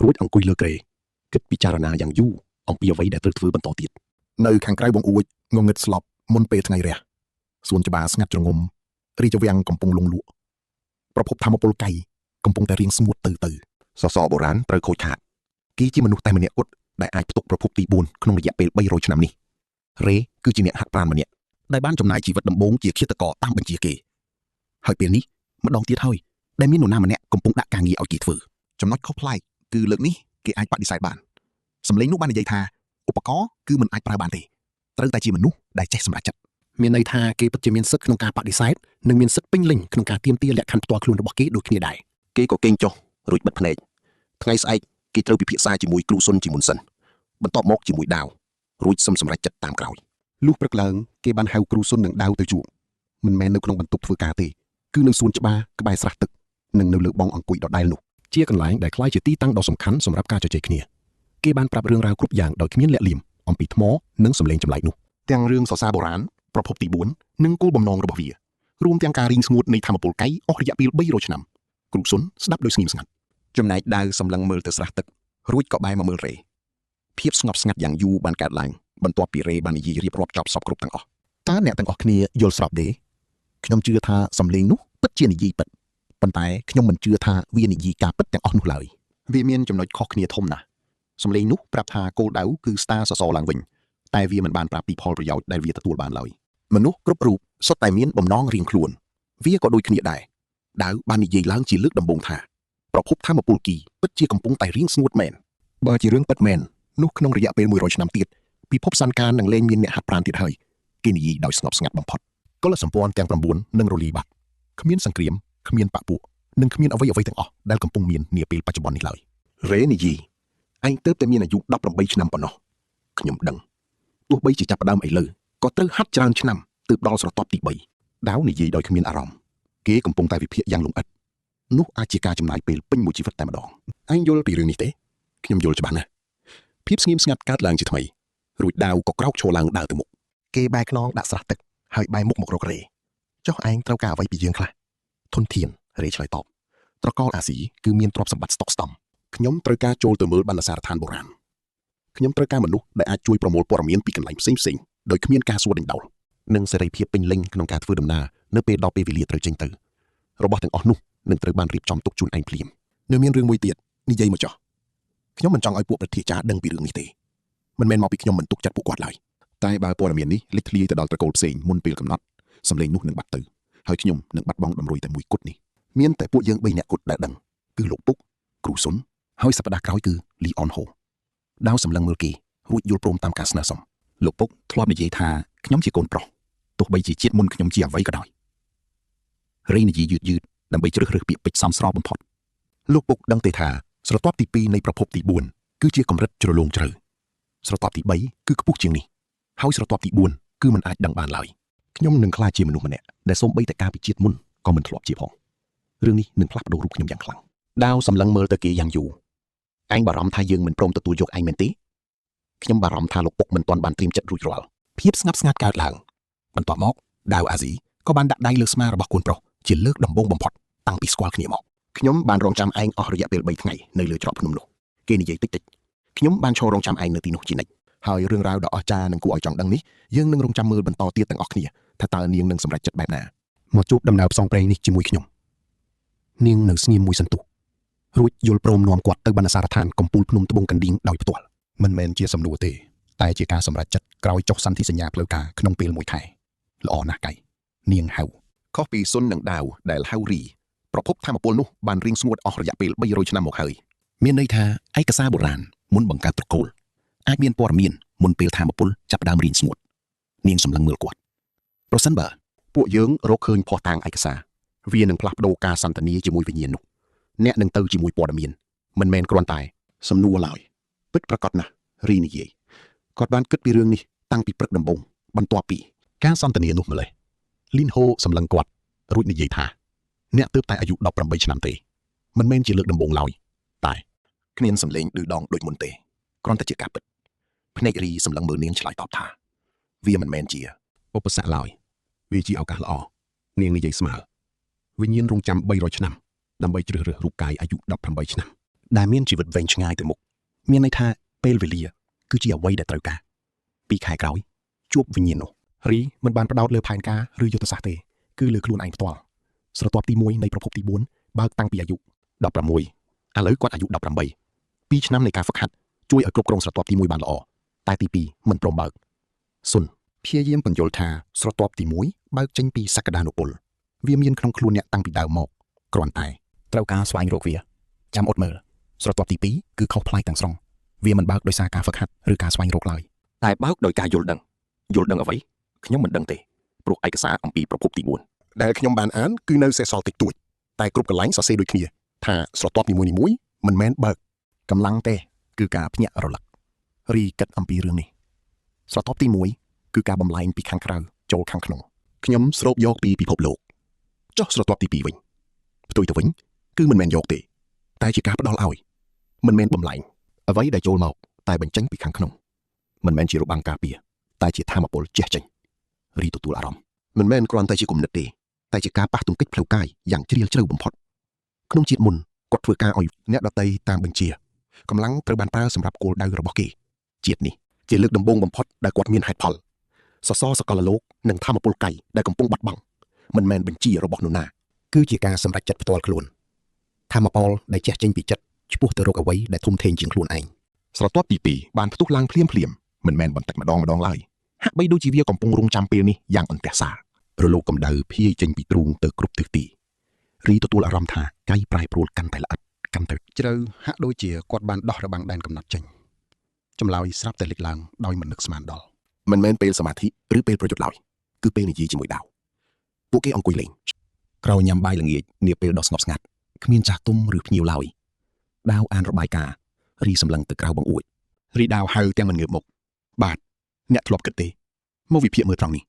រួចអង្គុយលើគ្រែគិតពិចារណាយ៉ាងយូរអំពីអ្វីដែលត្រូវធ្វើបន្តទៀតនៅខាងក្រៅបង្អួចងងឹតស្លប់មុនពេលថ្ងៃរះសួនច្បារស្ងាត់ជ្រងំរាជវាំងកំពុងលងលក់ប្រភពធម្មពលកៃកំពុងតែរៀងស្ងួតទៅសសរបុរាណត្រូវខូចខាតគេជាមនុស្សតែម្នាក់គត់ដែលអាចផ្ទុកប្រភពទី4ក្នុងរយៈពេល300ឆ្នាំនេះរេគឺជាអ្នកហាត់ប្រាណម្នាក់ដែលបានចំណាយជីវិតដំបូងជាឃាតករតាមបញ្ជាគេហើយពេលនេះម្ដងទៀតហើយដែលមាននរណាម្នាក់កំពុងដាក់ការងារឲ្យគេធ្វើចំណុចខុសប្លែកគឺលើកនេះគេអាចបដិសេធបានសម្លេងនោះបាននិយាយថាឧបករណ៍គឺមិនអាចប្រើបានទេត្រូវតែជាមនុស្សដែលចេះសម្រេចចិត្តមានន័យថាគេពិតជាមានសិទ្ធិក្នុងការបដិសេធនិងមានសិទ្ធិពេញលេញក្នុងការទាមទារលក្ខខណ្ឌផ្ទាល់ខ្លួនរបស់គេដូចគ្នាដែរគេក៏កេងចុះរួចបិទភ្នែកថ្ងៃស្អែកគេត្រូវពិភាក្សាជាមួយគ្រូសុនជាមុនសិនបន្ទាប់មកជាមួយដាវរួចសឹមសម្រេចចិត្តតាមក្រោយលុះព្រឹកឡើងគេបានហៅគ្រូសុននិងដាវទៅជួបមិនមែននៅក្នុងបន្ទប់ធ្វើការទេគឺនៅសួនច្បារក្បែរស្រះទឹកនិងនៅលើបងអង្គុយដដែលនោះជាកន្លែងដែលคล้ายជាទីតាំងដ៏សំខាន់សម្រាប់ការជជែកគ្នាគេបានប្រាប់រឿងរ៉ាវគ្រប់យ៉ាងដោយគ្មានលាក់លៀមអំពីថ្មនិងសម្លេងចម្លែកនោះទាំងរឿងសរសើរបុរាណប្រភពទី4និងគោលបំណងរបស់វារួមទាំងការរីងស្ងួតនៃធម្មពលកៃអស់រយៈពេល300ឆ្នាំគ្រូសុនស្ដាប់ដោយស្ងៀមស្ងាត់ចំណែកដាវសម្លឹងមើលទៅស្រះទឹករួចក៏បែរមកមើលរេភាពស្ងប់ស្ងាត់យ៉ាងយូរបានកើតឡើងបន្ទាប់ពីរេបាននិយាយរៀបរាប់ចប់សពគ្រប់ទាំងអស់តើអ្នកទាំងអស់គ្នាយល់ស្របទេខ្ញុំជឿថាសំឡេងនោះពិតជានិយាយពិតប៉ុន្តែខ្ញុំមិនជឿថាវានិយាយការពិតទាំងអស់នោះឡើយវាមានចំណុចខុសគ្នាធំណាស់សំឡេងនោះប្រាប់ថាគោលដៅគឺស្តារសសរឡើងវិញតែវាមិនបានប្រាប់ពីផលប្រយោជន៍ដែលវាទទួលបានឡើយមនុស្សគ្រប់រូបសុទ្ធតែមានបំណងរៀងខ្លួនវាក៏ដូចគ្នាដែរដាវបាននិយាយឡើងជាលើកដំបូងថាប្រភពធម្មពលគីពិតជាកំពុងតែរៀងស្ងួតមែនបើជារឿងពិតមែននោះក្នុងរយៈពេល100ឆ្នាំទៀតពិភពសានកាននឹងលែងមានអ្នកហាត់ប្រាណទៀតហើយគេនិយាយដោយស្ងប់ស្ងាត់បំផុតកុលសម្ព័ន្ធទាំង9នឹងរលាយបាត់គ្មានសង្គ្រាមគ្មានបពពួកនិងគ្មានអ្វីទាំងអស់ដែលកំពុងមាននាពេលបច្ចុប្បន្ននេះឡើយរេនីយីឯងទើបតែមានអាយុ18ឆ្នាំប៉ុណ្ណោះខ្ញុំដឹងទោះបីជាចាប់ផ្ដើមឥឡូវក៏ត្រូវហាត់ច្រើនឆ្នាំទើបដល់ស្រទាប់ទី3ដាវនិយាយដោយគ្មានអារម្មណ៍គេកំពុងតែវិភាគយ៉ាងលម្អិតនោះអាចជាការចំណាយពេលពេញមួយជីវិតតែម្ដងឯងយល់ពីរឿងនេះទេខ្ញុំយល់ច្បាស់ណាស់ភាពស្ងៀមស្ងាត់កើតឡើងជាថ្មីរួចដាវក៏ក្រោកឈរឡើងដើរទៅមុខគេបែរខ្នងដាក់ស្រះទឹកហើយបែរមុខមករករេចុះឯងត្រូវការអ្វីពីយើងខ្លះធនធានរេឆ្លើយតបត្រកលអាស៊ីគឺមានទ្រព្យសម្បត្តិស្តុកស្តម្ភខ្ញុំត្រូវការចូលទៅមើលបណ្ណសារឋានបុរាណខ្ញុំត្រូវការមនុស្សដែលអាចជួយប្រមូលព័ត៌មានពីកន្លែងផ្សេងៗដោយគ្មានការសួរដេញដោលនិងសេរីភាពពេញលេញក្នុងការធ្វើដំណើរនៅពេលដល់ពេលវេលាត្រូវចេញទៅរបស់ទាំងអស់នោះនឹងត្រូវបានរៀបចំទុកជូនឯងភ្លាមនៅមានរឿងមួយទៀតនិយាយមកចុះខ្ញុំមិនចង់ឲ្យពួកប្រធាចារដឹងពីរឿងនេះទេមិនមែនមកពីខ្ញុំមិនទុកចិត្តពួកគាត់ឡើយតែបើព័ត៌មាននេះលេចធ្លាយទៅដល់ត្រកូលផ្សេងមុនពេលកំណត់សម្លេងនោះនឹងបាត់ទៅហើយខ្ញុំនឹងបាត់បង់តម្រុយតែមួយគត់នេះមានតែពួកយើង3នាក់គត់ដែលដឹងគឺលោកពុកគ្រូសុនហើយសប្តាហ៍ក្រោយគឺលីអនហូដាវសម្លឹងមើលគេរួចយល់ព្រមតាមការស្នើសុំលោកពុកធ្លាប់និយាយថាខ្ញុំជាកូនប្រុសទោះបីជាជាតិមុនខ្ញុំជាអ្វីក៏ដោយរេនិយាយយឺតដើម្បីជ្រើសរើសពាក្យពេចន៍សមស្របបំផុត លោកពុកដឹងទេថាស្រទាប់ទី2នៃប្រភពទី4គឺជាកម្រិតជ្រលងជ្រៅស្រទាប់ទី3គឺខ្ពស់ជាងនេះហើយស្រទាប់ទី4គឺមិនអាចដឹងបានឡើយខ្ញុំនឹងក្លាយជាមនុស្សម្នាក់ដែលសូម្បីតែការពិជាតិមុនក៏មិនធ្លាប់ជាផងរឿងនេះនឹងផ្លាស់ប្ដូររូបខ្ញុំយ៉ាងខ្លាំងដាវសម្លឹងមើលទៅគេយ៉ាងយូរឯងបារម្ភថាយើងមិនព្រមទទួលយកឯងមែនទេខ្ញុំបារម្ភថាលោកពុកមិនទាន់បានត្រៀមចិត្តរួចរាល់ភាពស្ងប់ស្ងាត់កើតឡើងបន្ទាប់មកដាវអាស៊ីក៏បានដាក់ដៃលើស្មារបស់កូនប្រុសជាលើកដំបូងបំផុតតាំងពីស្គាល់គ្នាមកខ្ញុំបានរងចាំឯងអស់រយៈពេល3ថ្ងៃនៅលើច្រកភ្នំនោះគេនិយាយតិចៗខ្ញុំបានឈររងចាំឯងនៅទីនោះជានិច្ចហើយរឿងរ៉ាវដ៏អស្ចារ្យនិងគួរឲ្យចង់ដឹងនេះយើងនឹងរងចាំមើលបន្តទៀតទាំងអស់គ្នាថាតើនាងនឹងសម្រេចចិត្តបែបណាមកជួបដំណើរផ្សងព្រេងនេះជាមួយខ្ញុំនាងនៅស្ងៀមមួយសន្ទុះរួចយល់ព្រមនាំគាត់ទៅបណ្ណសារដ្ឋានកំពូលភ្នំត្បូងកណ្ដៀងដោយផ្ទាល់មិនមែនជាសំណួរទេតែជាការសម្រេចចិត្តក្រោយចុះសន្ធិសញ្ញាផ្លូវការក្នុងពេល1ខែល្អណាស់កៃនាងហៅខុសពីសុននិងដាវដែលហៅរីប្រភពធម្មពលនោះបានរៀងស្ងួតអស់រយៈពេល300ឆ្នាំមកហើយមានន័យថាឯកសារបុរាណមុនបង្កើតត្រកូលអាចមានព័ត៌មានមុនពេលធម្មពលចាប់ផ្ដើមរៀងស្ងួតនាងសម្លឹងមើលគាត់ប្រសិនបើពួកយើងរកឃើញភស្តុតាងឯកសារវានឹងផ្លាស់ប្ដូរការសន្ទនាជាមួយវិញ្ញាណនោះអ្នកនឹងទៅជាមួយព័ត៌មានមិនមែនគ្រាន់តែសំណួរឡើយពិតប្រាកដណាស់រីនិយាយគាត់បានគិតពីរឿងនេះតាំងពីព្រឹកដំបូងបន្ទាប់ពីការសន្ទនានោះម្លេះលីនហូសម្លឹងគាត់រួចនិយាយថាអ្នកទើបតែអាយុ18ឆ្នាំទេមិនមែនជាលើកដំបូងឡើយតែគ្មានសម្លេងឌឺដងដូចមុនទេគ្រាន់តែជាការពិតភ្នែករីសម្លឹងមើលនាងឆ្លើយតបថាវាមិនមែនជាឧបសគ្គឡើយវាជាឱកាសល្អនាងនិយាយស្មើវិញ្ញាណរងចាំ300ឆ្នាំដើម្បីជ្រើសរើសរូបកាយអាយុ18ឆ្នាំដែលមានជីវិតវែងឆ្ងាយទៅមុខមានន័យថាពេលវេលាគឺជាអ្វីដែលត្រូវការ2ខែក្រោយជួបវិញ្ញាណនោះរីមិនបានផ្ដោតលើផែនការឬយុទ្ធសាស្ត្រទេគឺលើខ្លួនឯងផ្ទាល់ស្រទាប់ទី1នៃប្រភពទី4បើកតាំងពីអាយុ16ឥឡូវគាត់អាយុ18 2ឆ្នាំនៃការហ្វឹកហាត់ជួយឲ្យគ្រប់គ្រងស្រទាប់ទី1បានល្អតែទី2មិនព្រមបើកសុនព្យាយាមបញ្យល់ថាស្រទាប់ទី1បើកចេញពីសក្តានុពលវាមានក្នុងខ្លួនអ្នកតាំងពីដើមមកគ្រាន់តែត្រូវការស្វែងរកវាចាំអត់មើលស្រទាប់ទី2គឺខុសប្លែកទាំងស្រុងវាមិនបើកដោយសារការហ្វឹកហាត់ឬការស្វែងរកឡើយតែបើកដោយការយល់ដឹងអ្វីខ្ញុំមិនដឹងទេព្រោះឯកសារអំពីប្រភពទី4ដែលខ្ញុំបានអានគឺនៅសេសសល់តិចតួចតែគ្រប់កន្លែងសរសេរដូចគ្នាថាស្រទាប់នីមួយៗមិនមែនបើកកម្លាំងទេគឺការភ្ញាក់រលឹករីគិតអំពីរឿងនេះស្រទាប់ទី1គឺការបំលែងពីខាងក្រៅចូលខាងក្នុងខ្ញុំស្រូបយកពីពិភពលោកចុះស្រទាប់ទី2វិញផ្ទុយទៅវិញគឺមិនមែនយកទេតែជាការផ្ដល់ឲ្យមិនមែនបំលែងអ្វីដែលចូលមកតែបញ្ចេញពីខាងក្នុងមិនមែនជារបាំងការពារតែជាធម៌ពលជះចេញរីទទួលអារម្មណ៍មិនមែនគ្រាន់តែជាគំនិតទេតែជាការប៉ះទង្គិចផ្លូវកាយយ៉ាងជ្រាលជ្រៅបំផុតក្នុងជាតិមុនគាត់ធ្វើការឲ្យអ្នកដតីតាមបញ្ជាកម្លាំងត្រូវបានប្រើសម្រាប់គោលដៅរបស់គេជាតិនេះជាលើកដំបូងបំផុតដែលគាត់មានហេតុផលសសរសកលលោកនិងធម៌ពលកាយដែលកំពុងបាត់បង់មិនមែនបញ្ជារបស់នរណាគឺជាការសម្រេចចិត្តផ្ទាល់ខ្លួនធម៌ពលដែលជះចេញពីចិត្តឆ្ពោះទៅរកអ្វីដែលធំធេងជាងខ្លួនឯងស្រទាប់ទី2បានផ្ទុះឡើងភ្លាមមិនមែនបន្តិចម្ដងឡើយហាក់បីដូចជាវាកំពុងរងចាំពេលនេះយ៉ាងអន្ទះសាររលកកម្ដៅភាយចេញពីទ្រូងទៅគ្រប់ទិសទីរីទទួលអារម្មណ៍ថាកាយប្រែប្រួលកាន់តែល្អិតកាន់តែជ្រៅហាក់ដូចជាគាត់បានដោះរបាំងដែនកំណត់ចេញចម្លើយស្រាប់តែលេចឡើងដោយមិននឹកស្មានដល់មិនមែនពេលសមាធិឬពេលប្រយុទ្ធឡើយគឺពេលនិយាយជាមួយដាវពួកគេអង្គុយលេងក្រោយញ៉ាំបាយល្ងាចនាពេលដ៏ស្ងប់ស្ងាត់គ្មានចាស់ទុំឬភ្ញៀវឡើយដាវអានរបាយការណ៍រីសម្លឹងទៅក្រៅបង្អួចរីដាវហៅទាំងមិនងើបមុខបាទអ្នកធ្លាប់គិតទេមកវិភាគមើលត្រង់នេះ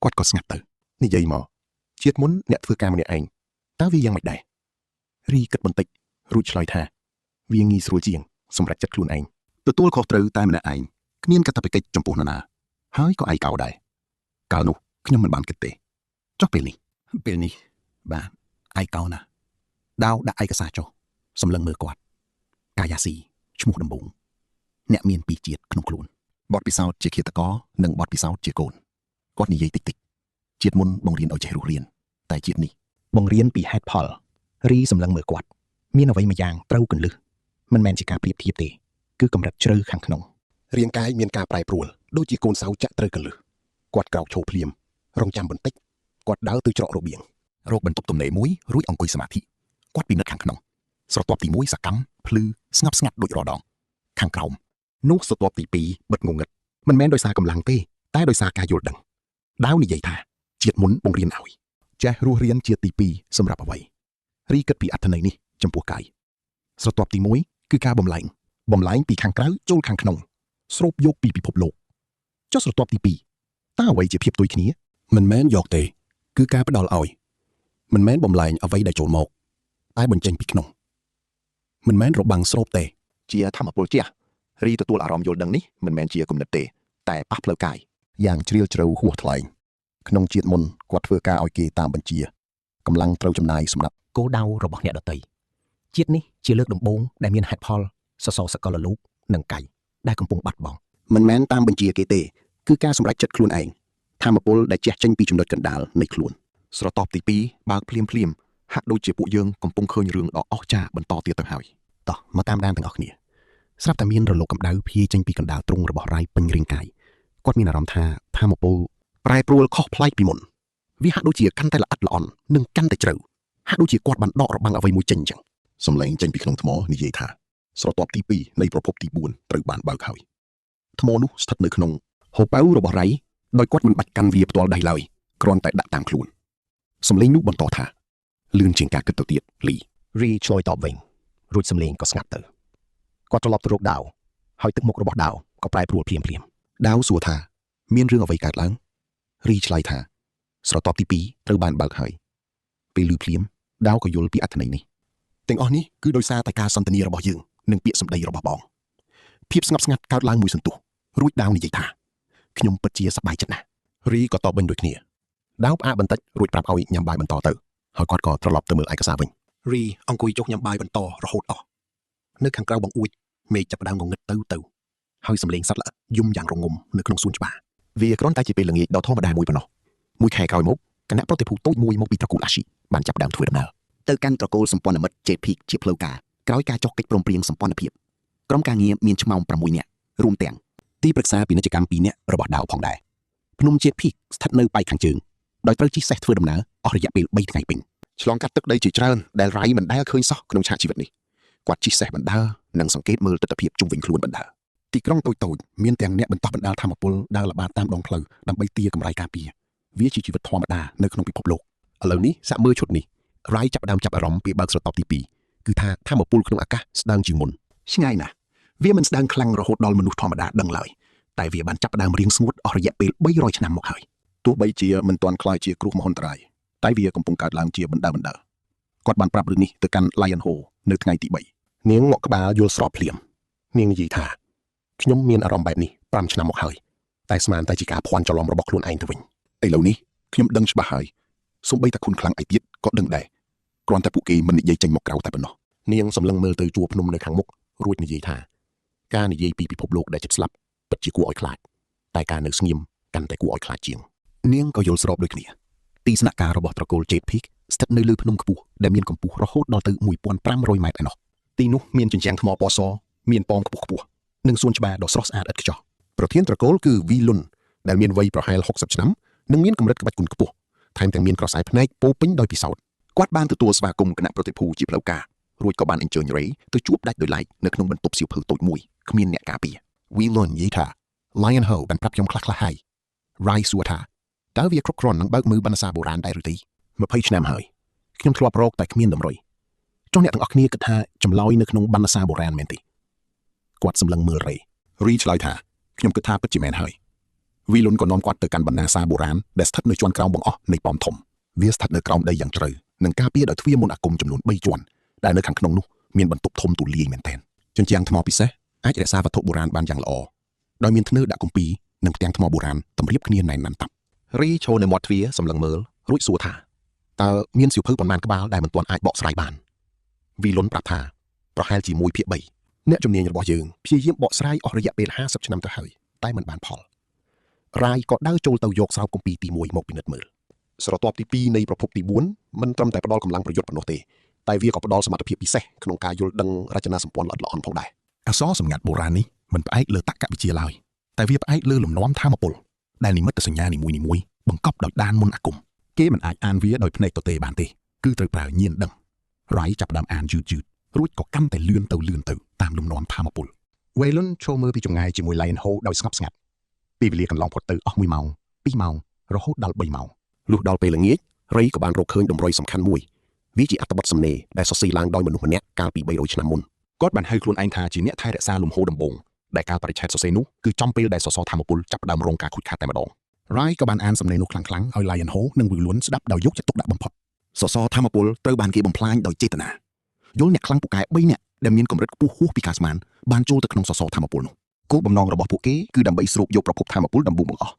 គាត់ក៏ស្ងាត់ទៅនិយាយមកជាតិមុនអ្នកធ្វើការម្នាក់ឯងតើវាយ៉ាងម៉េចដែររីគិតបន្តិចរួចឆ្លើយថាវាងាយស្រួលជាងសម្រាប់ចិត្តខ្លួនឯងទទួលខុសត្រូវតែម្នាក់ឯងគ្មានកាតព្វកិច្ចចំពោះនរណាហើយក៏ឯកោដែរកាលនោះខ្ញុំមិនបានគិតទេចុះពេលនេះបាទឯកោណាដាវដាក់ឯកសារចុះសម្លឹងមើលគាត់កាយាស៊ីឈ្មោះដំបូងអ្នកមានពីរជាតិក្នុងខ្លួនបទពិសោធន៍ជាឃាតករនិងបទពិសោធន៍ជាកូនគាត់និយាយតិចជាតិមុនបង្រៀនឲ្យចេះរស់រៀនតែជាតិនេះបង្រៀនពីហេតុផលរីសម្លឹងមើលគាត់មានអ្វីមួយយ៉ាងត្រូវកន្លឹះមិនមែនជាការប្រៀបធៀបទេគឺកម្រិតជ្រៅខាងក្នុងរាងកាយមានការប្រែប្រួលដូចជាកូនសៅចាក់ត្រូវកន្លឹះគាត់ក្រោកឈរភ្លាមរងចាំបន្តិចគាត់ដើរទៅច្រករបៀងរកបន្ទប់ទំនេរមួយរួចអង្គុយសមាធិគាត់ពិនិត្យខាងក្នុងស្រទាប់ទី1សកម្មភ្លឺស្ងប់ស្ងាត់ដូចរដងខាងក្រោមនោះស្រទាប់ទី2បិទងងឹតមិនមែនដោយសារកម្លាំងទេតែដោយសារការយល់ដឹងដាវនិយាយថាជាតិមុនបង្រៀនឲ្យចេះរស់រៀនជាទី2សម្រាប់អ្វីរីគិតពីអត្ថន័យនេះចំពោះកាយ ស្រទាប់ទី1គឺការបំលែងពីខាងក្រៅចូលខាងក្នុងស្រូបយកពីពិភពលោកចុះស្រទាប់ទី2តើអ្វីជាភាពដូចគ្នាមិនមែនយកទេគឺការផ្ដល់ឲ្យមិនមែនបំលែងអ្វីដែលចូលមកតែបញ្ចេញពីក្នុងមិនមែនរបាំងស្រូបទេជាធម្មពលជះរីទទួលអារម្មណ៍យល់ដឹងនេះមិនមែនជាគំនិតទេតែប៉ះផ្លូវកាយយ៉ាងជ្រាលជ្រៅហួសថ្លែងក្នុងជាតិមុនគាត់ធ្វើការឲ្យគេតាមបញ្ជាកម្លាំងត្រូវចំណាយសម្រាប់គោលដៅរបស់អ្នកដទៃជាតិនេះជាលើកដំបូងដែលមានហេតុផលសសរសកលលោកនិងកាយដែលកំពុងបាត់បង់មិនមែនតាមបញ្ជាគេទេគឺការសម្រេចចិត្តខ្លួនឯងធម្មពលដែលជះចេញពីចំណុចកណ្ដាលនៃខ្លួនស្រទាប់ទី2បើកភ្លាមហាក់ដូចជាពួកយើងកំពុងឃើញរឿងដ៏អស្ចារ្យបន្តទៀតទៅហើយតោះមកតាមដានទាំងអស់គ្នាស្រាប់តែមានរលកកម្ដៅភាយចេញពីកណ្ដាលទ្រូងរបស់រាយពេញរាងកាយគាត់មានអារម្មណ៍ថាធម្មពលប្រែប្រួលខុសប្លែកពីមុនវាហាក់ដូចជាកាន់តែល្អិតល្អន់និងកាន់តែជ្រៅហាក់ដូចជាគាត់បានដករបាំងអ្វីមួយចេញអញ្ចឹងសំឡេងចេញពីក្នុងថ្មនិយាយថាស្រទាប់ទី2នៃប្រភពទី4ត្រូវបានបើកហើយថ្មនោះស្ថិតនៅក្នុងហូប៉ៅរបស់រៃដោយគាត់មិនបាច់កាន់វាផ្ទាល់ដៃឡើយគ្រាន់តែដាក់តាមខ្លួនសំឡេងនោះបន្តថាលឿនជាងការគិតទៅទៀតលីឆ្លើយតបវិញរួចសំឡេងក៏ស្ងាត់ទៅគាត់ត្រឡប់ទៅរកដាវហើយទឹកមុខរបស់ដាវក៏ប្រែប្រួលភ្លាមដាវសួរថាមានរឿងអ្វីកើតឡើងរីឆ្លើយថាស្រទាប់ទី2ត្រូវបានបើកហើយពេលឮភ្លាមដាវក៏យល់ពីអត្ថន័យនេះទាំងអស់នេះគឺដោយសារតែការសន្ទនារបស់យើងនិងពាក្យសម្ដីរបស់បងភាពស្ងប់ស្ងាត់កើតឡើងមួយសន្ទុះរួចដាវនិយាយថាខ្ញុំពិតជាសប្បាយចិត្តណាស់រីក៏តបវិញដូចគ្នាដាវផ្អាកបន្តិចរួចប្រាប់ឲ្យញ៉ាំបាយបន្តទៅហើយគាត់ក៏ត្រឡប់ទៅមើលឯកសារវិញរីអង្គុយចុះញ៉ាំបាយបន្តរហូតអស់នៅខាងក្រៅបង្អួចមេឃចាប់ផ្ដើមងងឹតទៅហើយសំឡេងសត្វល្អិតយំយ៉ាងរងំនៅក្នុងសួនច្បារវាគ្រាន់តែជាពេលល្ងាចដ៏ធម្មតាមួយប៉ុណ្ណោះមួយខែក្រោយមកគណៈប្រតិភូតូចមួយមកពីត្រកូលអាស៊ីបានចាប់ផ្ដើមធ្វើដំណើរទៅកាន់ត្រកូលសម្ព័ន្ធមិត្តជេតភីកជាផ្លូវការក្រោយការចុះកិច្ចព្រមព្រៀងសម្ព័ន្ធភាពក្រុមការងារមានឆ្មោម6នាក់រួមទាំងទីប្រឹក្សាពាណិជ្ជកម្ម2នាក់របស់ដាវផងដែរភ្នំជេតភីកស្ថិតនៅប៉ែកខាងជើងដោយត្រូវជិះសេះធ្វើដំណើរអស់រយៈពេល3ថ្ងៃពេញឆ្លងកាត់ទឹកដីជាច្រើនដែលរ៉ៃមិនដែលឃើញសោះក្នុងឆាកជីវិតនេះគាត់ជិះសេះបណ្ដើរនិងសង្កេតមើលទស្សនវិជ្ជាជុំវិញខ្លួនបណ្ដើរទីក្រុងតូចមានទាំងអ្នកបន្តបណ្ដាលធម្មពលដើរល្បាតតាមដងផ្លូវដើម្បីទារកម្រៃការពារវាជាជីវិតធម្មតានៅក្នុងពិភពលោកឥឡូវនេះសាក់មើលឈុតនេះរ៉ៃចាប់ផ្ដើមចាប់អារម្មណ៍ពីបើកស្រទាប់ទី2គឺថាធម្មពលក្នុងអាកាសស្ដើងជាងមុនឆ្ងាយណាស់វាមិនស្ដើងខ្លាំងរហូតដល់មនុស្សធម្មតាដឹងឡើយតែវាបានចាប់ផ្ដើមរៀងស្ងួតអស់រយៈពេល300ឆ្នាំមកហើយទោះបីជាមិនទាន់ខ្លាយជាគ្រោះមហន្តរាយតែវាកំពុងកើតឡើងជាបណ្ដើគាត់បានប្រាប់រឿងនេះទៅកាន់ Lion Ho នៅថ្ងៃទី3នាងមកក្បាលយល់ស្របភ្លាមនាងនិយាយថាខ្ញុំមានអារម្មណ៍បែបនេះ5ឆ្នាំមកហើយតែស្មានតែជាការភ័ន្តច្រឡំរបស់ខ្លួនឯងទៅវិញឥឡូវនេះខ្ញុំដឹងច្បាស់ហើយសូម្បីតែខ្លួនខ្លាំងឯទៀតក៏ដឹងដែរគ្រាន់តែពួកគេមិននិយាយចេញមកក្រៅតែប៉ុណ្ណោះនាងសម្លឹងមើលទៅជួរភ្នំនៅខាងមុខរួចនិយាយថាការនិយាយពីពិភពលោកដែលជិតស្លាប់ពិតជាគួរឲ្យខ្លាចតែការនៅស្ងៀមកាន់តែគួរឲ្យខ្លាចជាងនាងក៏យល់ស្របដូចគ្នាទីស្នាក់ការរបស់ត្រកូល Jade Peak ស្ថិតនៅលើភ្នំខ្ពស់ដែលមានកម្ពស់រហូតដល់ទៅ1500ម៉ែត្រឯណោះទីនោះមានជញ្ជាំងថ្មពណ៌សមានប៉មខ្ពស់និងសួនច្បារដ៏ស្រស់ស្អាតឥតខ្ចោះប្រធានត្រកូលគឺ វីលុនដែលមានវ័យប្រហែល60ឆ្នាំនិងមានកម្រិតក្បាច់គុណខ្ពស់ថែមទាំងមានក្រសែភ្នែកពោពេញដោយពិសោធន៍គាត់បានទទួលស្វាគមន៍គណៈប្រតិភូជាផ្លូវការរួចក៏បានអញ្ជើញរ៉េទៅជួបដាច់ដោយឡែកនៅក្នុងបន្ទប់សៀវភៅតូចមួយគ្មានអ្នកការពារ វីលុននិយាយថា Lion Ho បានប្រាប់ខ្ញុំខ្លះៗហើយ Rai សួរថាតើវាគ្រប់គ្រាន់នឹងបើកមើលបណ្ណសារបុរាណដែរឬទេ20ឆ្នាំហើយខ្ញុំធ្លាប់រកតែគ្មានតម្រុយចុះអ្នកទាំងអស់គ្នាគិតថាចម្លើយនៅក្នុងបណ្ណសារបុរាណមែនទេគាត់សម្លឹងមើលរ៉េរីឆ្លើយថាខ្ញុំគិតថាពិតជាមែនហើយវីលុនក៏នាំគាត់ទៅកាន់បណ្ណសារបុរាណដែលស្ថិតនៅជាន់ក្រោមបង្អស់នៃប៉មធំវាស្ថិតនៅក្រោមដីយ៉ាងជ្រៅនិងការពារដោយទ្វារមន្តអាគមចំនួន3ជាន់ដែលនៅខាងក្នុងនោះមានបន្ទប់ធំទូលាយមែនទែនជញ្ជាំងថ្មពិសេសអាចរក្សាវត្ថុបុរាណបានយ៉ាងល្អដោយមានធ្នើរដាក់គម្ពីរនិងផ្ទាំងថ្មបុរាណតម្រៀបគ្នាណែនណាន់តាប់រីឈរនៅមាត់ទ្វារសម្លឹងមើលរួចសួរថាតើមានសៀវភៅប៉ុន្មានក្បាលដែលមិនទាន់អាចបកស្រាយបានវីលុនប្រាប់ថាប្រហែលជា1/3អ្នកជំនាញរបស់យើងព្យាយាមបកស្រាយអស់រយៈពេល50ឆ្នាំទៅហើយតែមិនបានផលរាយក៏ដើរចូលទៅយកស្រោបគម្ពីរទី1មកពិនិត្យមើលស្រទាប់ទី2នៃប្រភពទី4មិនត្រឹមតែផ្ដល់កម្លាំងប្រយុទ្ធប៉ុណ្ណោះទេតែវាក៏ផ្ដល់សមត្ថភាពពិសេសក្នុងការយល់ដឹងរចនាសម្ព័ន្ធល្អិតល្អន់ផងដែរអក្សរសម្ងាត់បុរាណនេះមិនផ្អែកលើតក្កវិទ្យាឡើយតែវាផ្អែកលើលំនាំធម៌ពលដែលនិមិត្តសញ្ញានីមួយៗបង្កប់ដោយដានមន្តអាគមគេមិនអាចអានវាដោយភ្នែកទទេបានទេគឺត្រូវប្រើញាណដឹងរ៉ៃចាប់ផ្ដើមអានយឺតរួចក៏កាន់តែលឿនទៅតាមលំនាំធម៌ពលវេលុនឈរមើលពីចម្ងាយជាមួយ Lion Ho ដោយស្ងប់ស្ងាត់ពេលវេលាកន្លងផុតទៅអស់1ម៉ោង2ម៉ោងរហូតដល់3ម៉ោងលុះដល់ពេលល្ងាចរ៉ៃក៏បានរកឃើញតម្រុយសំខាន់មួយ វាជាអត្ថបទសំណេរដែលសរសេរឡើងដោយមនុស្សម្នាក់កាលពី300ឆ្នាំមុនគាត់បានហៅខ្លួនឯងថាជាអ្នកថែរក្សាលំហូរដំបូងដែលកាលបរិច្ឆេទសរសេរនោះគឺចំពេលដែលសសរធម្មពលចាប់ផ្ដើមរងការខូចខាតតែម្ដង Rai ក៏បានអានសំណេរនោះខ្លាំងៗឲ្យ Lion Ho និង Wu Lun ស្ដាប់ដោយយកចិត្តទុកដាក់បំផុតសសរធម្មពលត្រូវបានគេបំផ្លាញដោយចេតនាយល់អ្នកខ្លាំងពូកែ3នាក់ដែលមានកម្រិតខ្ពស់ហួសពីការស្មានបានចូលទៅក្នុងសសរធម្មពលនោះគោលបំណងរបស់ពួកគេគឺដើម្បីស្រូបយកប្រភពធម្មពលដំបូងបង្អស់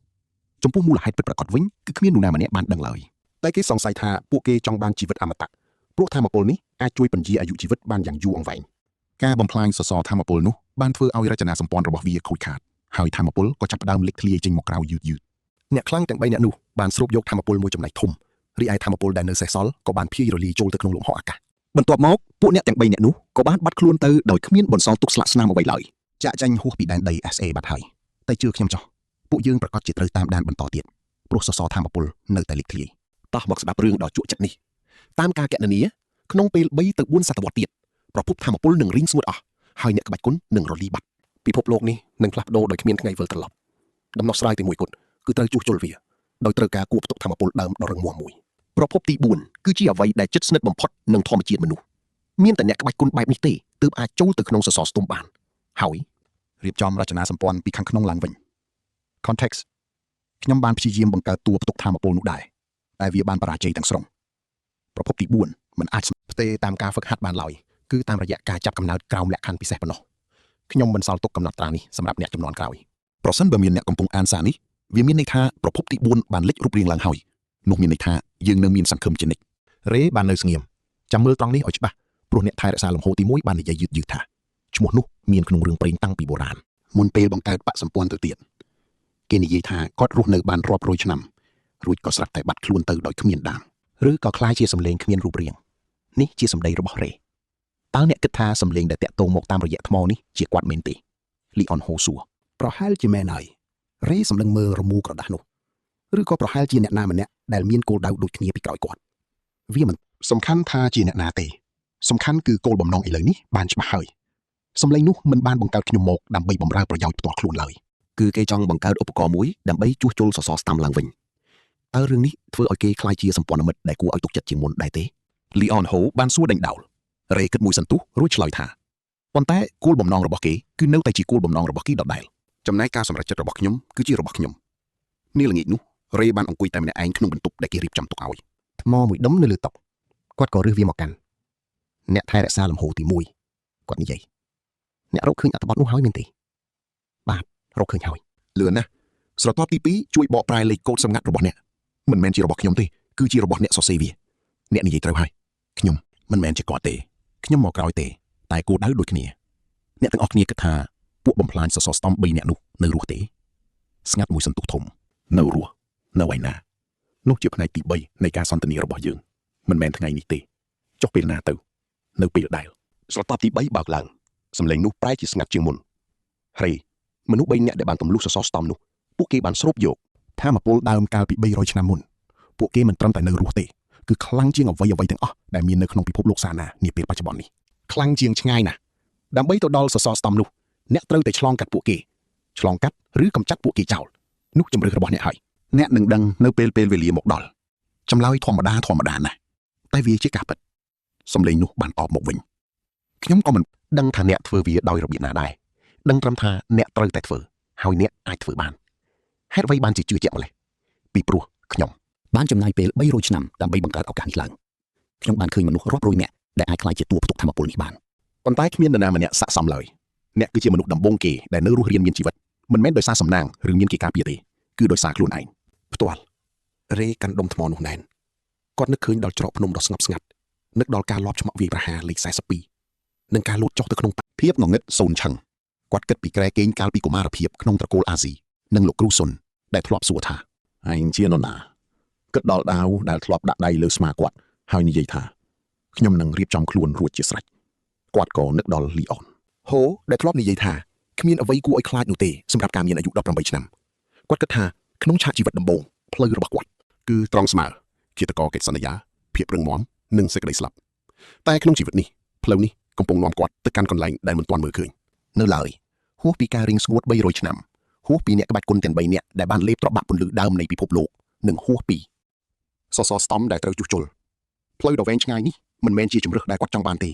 ចំពោះមូលហេតុពិតប្រាកដវិញគឺគ្មាននរណាម្នាក់បានដឹងឡើយតែគេសង្ស័យថាពួកគេចង់បានជីវិតអមតៈព្រោះធម្មពលនេះអាចជួយបញ្ជាអាយុជីវិតបានយ៉ាងយូរអង្វែងការបំផ្លាញសសរធម្មពលនោះបានធ្វើឲ្យរចនាសម្ព័ន្ធរបស់វាខូចខាតហើយធម្មពលក៏ចាប់ផ្ដើមលេចធ្លាយចេញមកក្រៅយឺតអ្នកខ្លាំងទាំង3នាក់នោះបានស្រូបយកធម្មពលមួយចំណែកធំរីឯធម្មពលដែលនៅសេសសល់ក៏បានភាយរលាយចូលទៅក្នុងលំហអាកាសបន្ទាប់មកពួកអ្នកទាំង3នាក់នោះក៏បានបាត់ខ្លួនទៅដោយគ្មានបន្សល់ទុកស្លាកស្នាមអ្វីឡើយចាក់ចាញ់ហួសពីដែនដី SA បាត់ហើយតែជឿខ្ញុំចុះពួកយើងប្រកាសជាត្រូវតាមដានបន្តទៀតព្រោះសសរធម្មពលនៅតែលេចធ្លាយតោះមកស្ដាប់រឿងដ៏ជក់ចិត្តនេះតាមការគណនាក្នុងពេល3ទៅ4សតវត្សទៀតប្រភពធម្មពលនឹងរីងស្ងួតអស់ហើយអ្នកក្បាច់គុណនឹងរលាយបាត់ពិភពលោកនេះនឹងផ្លាស់ប្ដូរដោយគ្មានថ្ងៃវិលត្រឡប់ដំណោះស្រាយទីមួយគត់គឺត្រូវជួសជុលវាដោយត្រូវការគួបផ្ទុកធម្មពលដើមដ៏រឹងមាំមួយប្រភពទី4គឺជាអ្វីដែលជិតស្និទ្ធបំផុតនឹងធម្មជាតិមនុស្សមានតែអ្នកក្បាច់គុណបែបនេះទេទើបអាចចូលទៅក្នុងសសរស្ទង់បានហើយរៀបចំរចនាសម្ព័ន្ធពីខាងក្នុងឡើងវិញ context ខ្ញុំបានព្យាយាមបង្កើតតួផ្ទុកធម្មពលនោះដែរតែវាបានបរាជ័យទាំងស្រុងប្រភពទី4មិនអាចផ្ទេរតាមការហ្វឹកហាត់បានឡើយគឺតាមរយៈការចាប់កំណើតក្រោមលក្ខខណ្ឌពិសេសប៉ុណ្ណោះខ្ញុំមិនសល់ទុកកំណត់ត្រានេះសម្រាប់អ្នកចំនួនក្រោយប្រសិនបើមានអ្នកកំពុងអានសារនេះវាមានន័យថាប្រភពទី4បានលេចរូបរាងឡើងហើយនោះមានន័យថាយើងនៅមានសង្ឃឹមជានិច្ចរ៉េបាននៅស្ងៀមចាំមើលត្រង់នេះឲ្យច្បាស់ព្រោះអ្នកថែរក្សាលំហូរទី1បាននិយាយយឺតថាឈ្មោះនោះមានក្នុងរឿងព្រេងតាំងពីបុរាណមុនពេលបង្កើតបកសម្ព័ន្ធទៅទៀតគេនិយាយថាគាត់រស់នៅបានរាប់រយឆ្នាំរួចក៏ស្រាប់តែបាត់ខ្លួនទៅដោយគ្មានដាមឬក៏คล้ายជាសម្លេងគ្មានរូបរាងនេះជាសម្ដីរបស់រ៉េតើអ្នកគិតថាសម្លេងដែលតាក់ទងមកតាមរយៈថ្មនេះជាគាត់មែនទេលីអនហូសួរប្រហែលជាមែនហើយរ៉េសម្លឹងមើលរមូក្រដាស់នោះឬក៏ប្រហែលជាអ្នកណាម្នាក់ដែលមានគោលដៅដូចគ្នាពីក្រោយគាត់វាមិនសំខាន់ថាជាអ្នកណាទេសំខាន់គឺគោលបំណងឥឡូវនេះបានច្បាស់ហើយសម្លេងនោះមិនបានបង្កើតខ្ញុំមកដើម្បីបម្រើប្រយោជន៍ផ្ទាល់ខ្លួនឡើយគឺគេចង់បង្កើតឧបករណ៍មួយដើម្បីជួសជុលសសរស្តម្ភឡើងវិញតើរឿងនេះធ្វើឲ្យគេខ្លាចជាសម្ព័ន្ធមិត្តដែលគួរឲ្យទុកចិត្តជាងមុនដែរទេលីអនហូបានសួរដេញដោលរ៉េគិតមួយសន្ទុះរួចឆ្លើយថាប៉ុន្តែគោលបំណងរបស់គេគឺនៅតែជាគោលបំណងរបស់គេដដែលចំណែកការសម្រេចចិត្តរបស់ខ្ញុំគឺជារបស់ខ្ញុំនេះល្ងាចនោះរ៉េបានអង្គុយតែម្នាក់ឯងក្នុងបន្ទប់ដែលគេរៀបចំទុកឲ្យថ្មមួយដុំនៅលើតុគាត់ក៏រើសវាមកកាន់អ្នកថែរក្សាលំហូរទី1គាត់និយាយអ្នករកឃើញអត្ថបទនោះហើយមែនទេបាទរកឃើញហើយលឿនណាស់ស្រទាប់ទី2ជួយបកប្រែលេខកូដសម្ងាត់របស់អ្នកមិនមែនជារបស់ខ្ញុំទេគឺជារបស់អ្នកសរសេរវាអ្នកនិយាយត្រូវហើយខ្ញុំមិនមែនជាគាត់ទេខ្ញុំមកក្រោយទេតែគោលដៅដូចគ្នាអ្នកទាំងអស់គ្នាគិតថាពួកបំផ្លាញសសរស្តម្ភ3នាក់នោះនៅរស់ទេស្ងាត់មួយសន្ទុះធំនៅរស់នៅឯណានោះជាផ្នែកទី3នៃការសន្ទនារបស់យើងមិនមែនថ្ងៃនេះទេចុះពេលណាទៅនៅពេលដែលស្រទាប់ទី3បើកឡើងសំឡេងនោះប្រែជាស្ងាត់ជាងមុនហើយមនុស្ស3នាក់ដែលបានទម្លុះសសរស្តម្ភនោះពួកគេបានស្រូបយកធម្មពលដើមកាលពី300ឆ្នាំមុនពួកគេមិនត្រឹមតែនៅរស់ទេគឺខ្លាំងជាងអ្វីទាំងអស់ដែលមាននៅក្នុងពិភពលោកសាណានាពេលបច្ចុប្បន្ននេះខ្លាំងជាងឆ្ងាយណាស់ដើម្បីទៅដល់សសរស្តម្ភនោះអ្នកត្រូវតែឆ្លងកាត់ពួកគេឆ្លងកាត់ឬកំចាត់ពួកគេចោលនោះជំរឿនរបស់អ្នកហើយអ្នកនឹងដឹងនៅពេលវេលាមកដល់ចម្លើយធម្មតាណាស់តែវាជាការពិតសំឡេងនោះបានតបមកវិញខ្ញុំក៏មិនដឹងថាអ្នកធ្វើវាដោយរបៀបណាដែរដឹងត្រឹមថាអ្នកត្រូវតែធ្វើហើយអ្នកអាចធ្វើបានហេតុអ្វីបានជាជឿជាក់ម្ល៉េះពីព្រោះខ្ញុំបានចំណាយពេល300ឆ្នាំដើម្បីបង្កើតឱកាសនេះឡើងខ្ញុំបានឃើញមនុស្សរាប់រយនាក់ដែលអាចក្លាយជាតួផ្ទុកធម៌ពលនេះបានប៉ុន្តែគ្មាននរណាម្នាក់ស័ក្តិសមឡើយអ្នកគឺជាមនុស្សដំបូងគេដែលនៅរស់រានមានជីវិតមិនមែនដោយសារសំណាងឬមានគេការពារទេគឺដោយសារខ្លួនឯងផ្ទាល់រ៉េកាន់ដុំថ្មនោះណែនគាត់នឹកឃើញដល់ច្រកភ្នំដ៏ស្ងប់ស្ងាត់នឹកដល់ការលបឆ្មាក់វាយប្រហារលេខ42និងការលូតចុះទៅក្នុងភាពងងឹតសូនឆឹងគាត់គិតពីក្រែគេងកាលពីកុមារភាពក្នុងត្រកូលអាស៊ីនិងលោកគ្រូសុនដែលធ្លាប់សួរថាឯងជានរណាគិតដល់ដាវដែលធ្លាប់ដាក់ដៃលើស្មាគាត់ហើយនិយាយថាខ្ញុំនឹងរៀបចំខ្លួនរួចជាស្រេចគាត់ក៏នឹកដល់លីអនហូដែលធ្លាប់និយាយថាគ្មានអ្វីគួរឲ្យខ្លាចនោះទេសម្រាប់ការមានអាយុ18ឆ្នាំគាត់គិតថាក្នុងឆាកជីវិតដំបូងផ្លូវរបស់គាត់គឺត្រង់ស្មើជាតកកិច្ចសន្យាភាពរឹងមាំនិងសេចក្តីស្លាប់តែក្នុងជីវិតនេះផ្លូវនេះកំពុងនាំគាត់ទៅកាន់កន្លែងដែលមិនទាន់មើលឃើញនៅឡើយហួសពីការរៀងស្ងួត300ឆ្នាំហួសពីអ្នកក្បាច់គុណទាំង3នាក់ដែលបានលេបត្របាក់ពន្លឺដើមនៃពិភពលោកនិងហួសពីសសរស្តម្ភដែលត្រូវជួសជុលផ្លូវដ៏វែងឆ្ងាយនេះ មិនមែនជាជំរឿសដែលគាត់ចង់បានទេ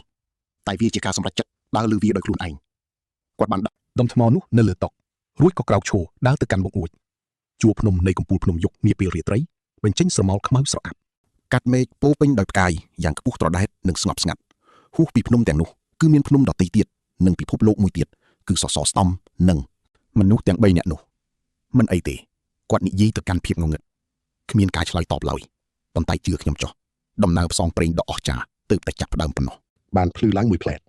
តែវាជាការសម្រេចចិត្តដើរលើវាដោយខ្លួនឯងគាត់បានដាក់ ដុំថ្មនោះនៅលើតុរួចក៏ក្រោកឈរដើរទៅកាន់បង្អួចជួរភ្នំនៃកំពូលភ្នំយប់នាពេលរាត្រីបញ្ចេញស្រមោលខ្មៅស្រអាប់កាត់មេឃពោពេញដោយផ្កាយយ៉ាងខ្ពស់ត្រដែតនិងស្ងប់ស្ងាត់ហួសពីភ្នំទាំងនោះគឺមានភ្នំដទៃទៀតនិងពិភពលោកមួយទៀតគឺសសរស្តម្ភនិងមនុស្សទាំង3នាក់នោះមិនអីទេគាត់និយាយទៅកាន់ភាពងងឹតគ្មានការឆ្លើយតបឡើយប៉ុន្តែជឿខ្ញុំចុះដំណើរផ្សងព្រេងដ៏អស្ចារ្យទើបតែចាប់ផ្ដើមប៉ុណ្ណោះ បានភ្លឺឡើងមួយផ្លែត